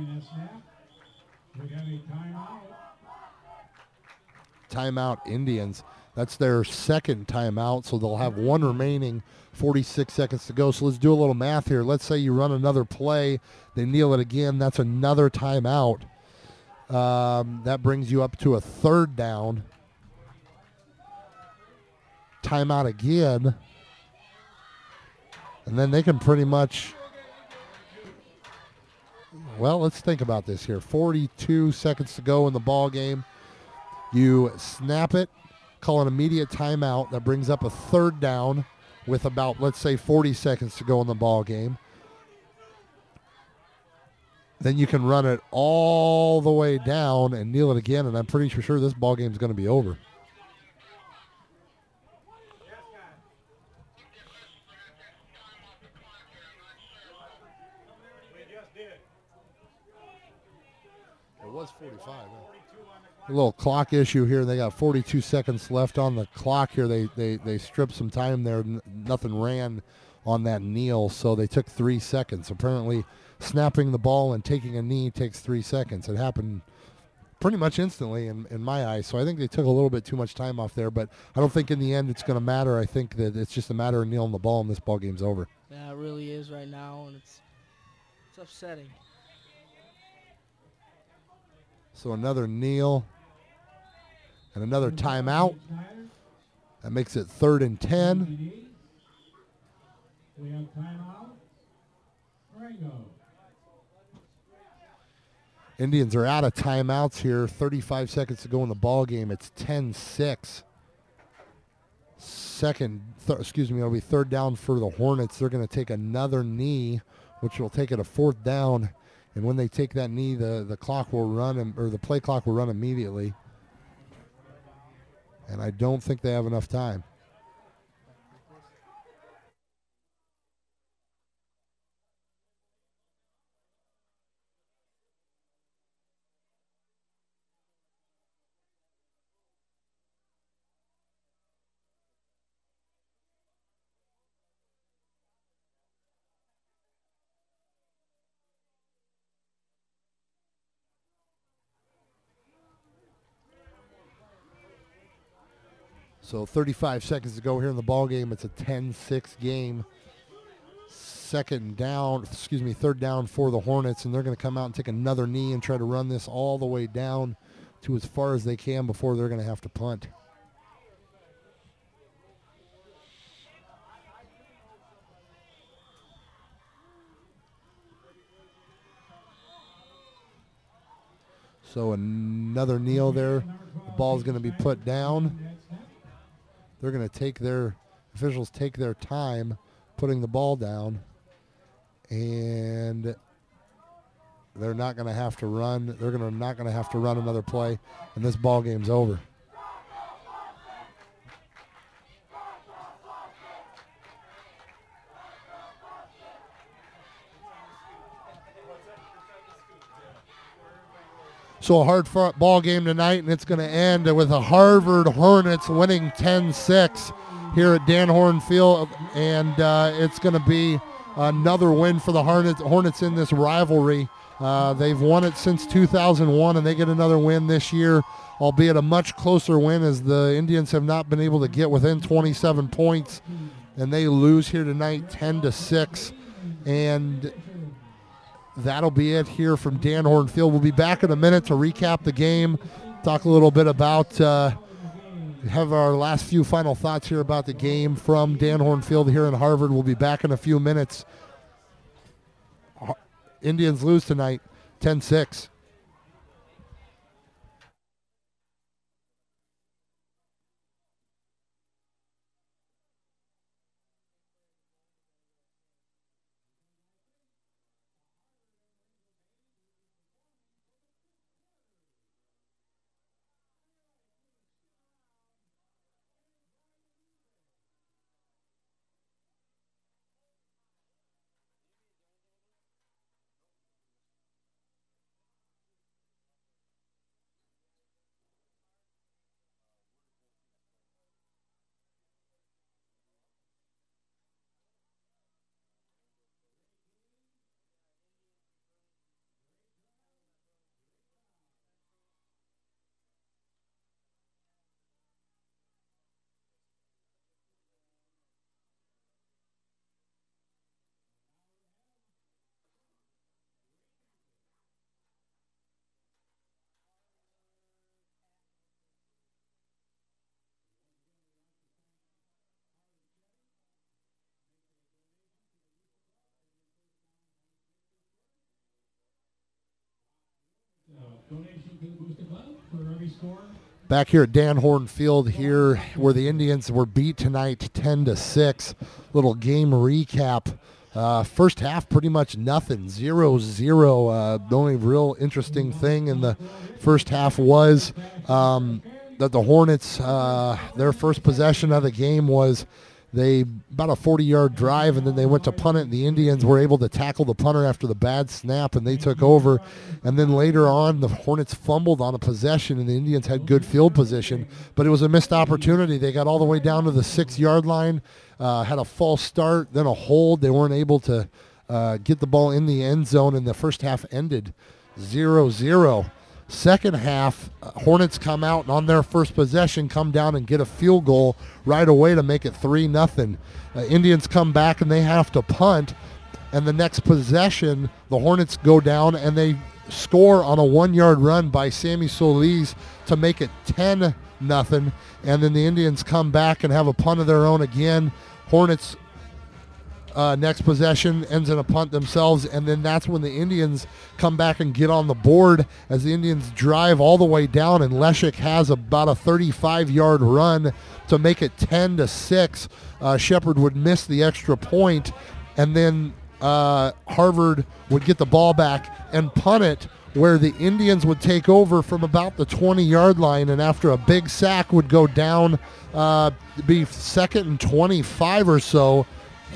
Timeout Indians. That's their second timeout, so they'll have 1 remaining, 46 seconds to go. So let's do a little math here. Let's say you run another play. They kneel it again. That's another timeout. That brings you up to a 3rd down. Timeout again, and then they can pretty much, let's think about this here. 42 seconds to go in the ball game. You snap it, call an immediate timeout. That brings up a 3rd down with about, let's say, 40 seconds to go in the ball game. Then you can run it all the way down and kneel it again, and I'm pretty sure this ball game is going to be over. It was 45. A little clock issue here. They got 42 seconds left on the clock here. They stripped some time there. Nothing ran on that kneel, so they took 3 seconds. Apparently, snapping the ball and taking a knee takes 3 seconds. It happened pretty much instantly in my eyes, so I think they took a little bit too much time off there, but I don't think in the end it's going to matter. I think that it's just a matter of kneeling the ball, and this ball game's over. Yeah, it really is right now, and it's upsetting. So another kneel and another timeout. That makes it 3rd and 10. We have timeout. Marengo. Indians are out of timeouts here. 35 seconds to go in the ball game. It's 10-6. It'll be 3rd down for the Hornets. They're going to take another knee, which will take it a 4th down. And when they take that knee, the clock will run, or the play clock will run immediately. And I don't think they have enough time. So 35 seconds to go here in the ball game. It's a 10-6 game. 3rd down for the Hornets, and they're going to come out and take another knee and try to run this all the way down to as far as they can before they're going to have to punt. So another kneel there. The ball's going to be put down. they're going to take their officials take their time putting the ball down, and they're not going to have to run. They're not going to have to run another play, and this ball game's over. So a hard-fought ball game tonight, and it's going to end with the Harvard Hornets winning 10-6 here at Dan Horn Field, and it's going to be another win for the Hornets in this rivalry. They've won it since 2001, and they get another win this year, albeit a much closer win as the Indians have not been able to get within 27 points, and they lose here tonight 10-6, and that'll be it here from Dan Horn Field. We'll be back in a minute to recap the game, talk a little bit about, have our last few final thoughts here about the game from Dan Horn Field here in Harvard. We'll be back in a few minutes. Indians lose tonight, 10-6. Back here at Dan Horn Field here where the Indians were beat tonight 10-6. Little game recap. First half pretty much nothing, 0-0. The only real interesting thing in the first half was that the Hornets, their first possession of the game was about a 40-yard drive, and then they went to punt it, and the Indians were able to tackle the punter after the bad snap, and they took over. And then later on, the Hornets fumbled on a possession, and the Indians had good field position, but it was a missed opportunity. They got all the way down to the 6-yard line, had a false start, then a hold. They weren't able to get the ball in the end zone, and the first half ended 0-0. Second half, Hornets come out and on their first possession come down and get a field goal right away to make it 3-0. Indians come back and they have to punt, and the next possession, the Hornets go down and they score on a 1-yard run by Sammy Solis to make it 10-0, and then the Indians come back and have a punt of their own again. Hornets next possession ends in a punt themselves, and then that's when the Indians come back and get on the board as the Indians drive all the way down, and Leshek has about a 35-yard run to make it 10-6. Shepard would miss the extra point, and then Harvard would get the ball back and punt it where the Indians would take over from about the 20-yard line, and after a big sack would go down, be second and 25 or so,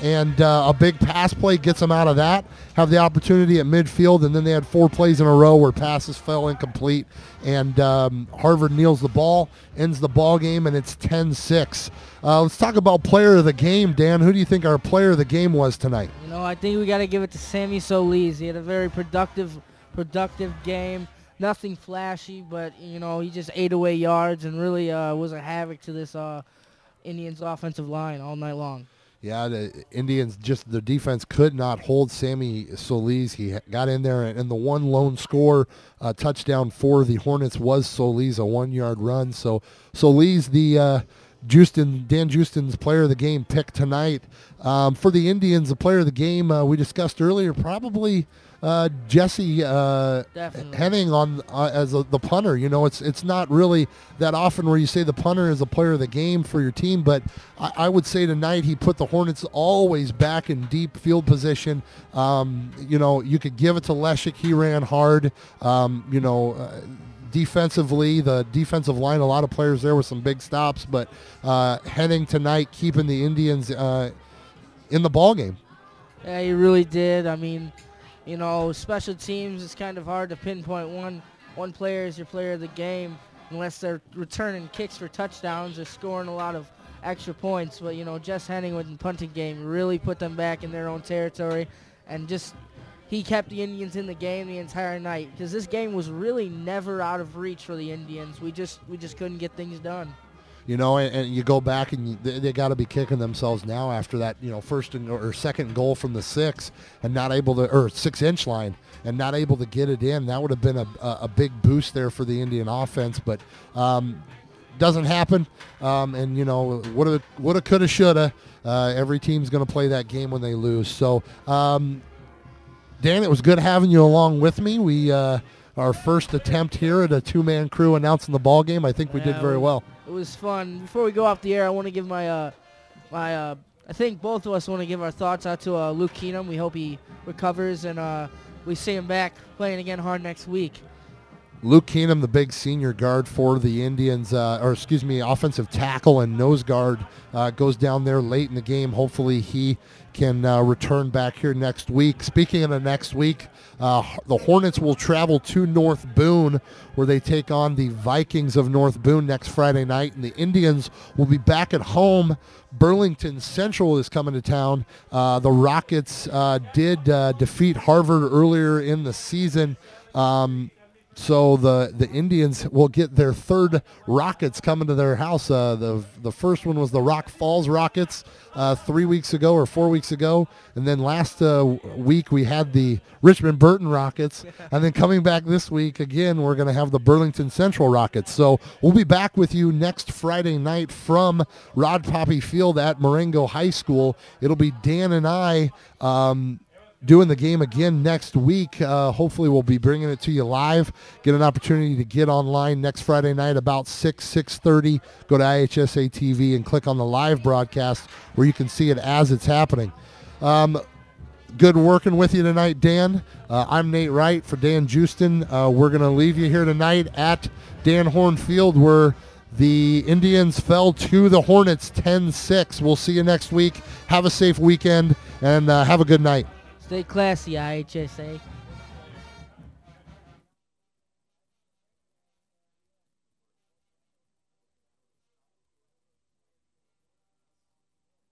and a big pass play gets them out of that, have the opportunity at midfield, and then they had 4 plays in a row where passes fell incomplete, and Harvard kneels the ball, ends the ball game, and it's 10-6. Let's talk about player of the game. Dan, who do you think our player of the game was tonight? I think we got to give it to Sammy Solis. He had a very productive game. Nothing flashy, but, he just ate away yards and really was a havoc to this Indians offensive line all night long. Yeah, the Indians, the defense could not hold Sammy Solis. He got in there, and the one lone score touchdown for the Hornets was Solis, a 1-yard run. So Solis, the Dan Justin's player of the game pick tonight. For the Indians, the player of the game we discussed earlier, probably Jesse Definitely. Henning on as the punter. You know, it's not really that often where you say the punter is a player of the game for your team, but I would say tonight he put the Hornets always back in deep field position. You know, you could give it to Leshik. He ran hard. You know, defensively, the defensive line, a lot of players there with some big stops, but Henning tonight keeping the Indians in the ball game. Yeah, he really did. I mean, you know, special teams, it's kind of hard to pinpoint one player as your player of the game unless they're returning kicks for touchdowns or scoring a lot of extra points. But, you know, Jess Henning with the punting game really put them back in their own territory, and just he kept the Indians in the game the entire night because this game was really never out of reach for the Indians. We just couldn't get things done. You know, and you go back and they got to be kicking themselves now after that, you know, first or second goal from the 6 and not able to, or 6-inch line and not able to get it in. That would have been a big boost there for the Indian offense, but doesn't happen. And you know, woulda, coulda, shoulda. Every team's going to play that game when they lose. So, Dan, it was good having you along with me. We our first attempt here at a 2-man crew announcing the ball game. I think we did very well. It was fun. Before we go off the air, I want to give my I think both of us want to give our thoughts out to Luke Keenum. We hope he recovers and we see him back playing again hard next week. Luke Keenum, the big senior guard for the Indians, offensive tackle and nose guard, goes down there late in the game. Hopefully he can return back here next week. Speaking of the next week, the Hornets will travel to North Boone, where they take on the Vikings of North Boone next Friday night, and the Indians will be back at home. Burlington Central is coming to town. The Rockets did defeat Harvard earlier in the season. So the Indians will get their third Rockets coming to their house. The first one was the Rock Falls Rockets 3 weeks ago or 4 weeks ago. And then last week we had the Richmond Burton Rockets. And then coming back this week, again, we're going to have the Burlington Central Rockets. So we'll be back with you next Friday night from Rod Poppy Field at Marengo High School. It'll be Dan and I doing the game again next week. Hopefully we'll be bringing it to you live. Get an opportunity to get online next Friday night about 6:30. Go to IHSA TV and click on the live broadcast where you can see it as it's happening. Good working with you tonight, Dan. I'm Nate Wright for Dan Justin. We're going to leave you here tonight at Dan Horn Field where the Indians fell to the Hornets 10-6. We'll see you next week. Have a safe weekend and have a good night. Stay classy, IHSA.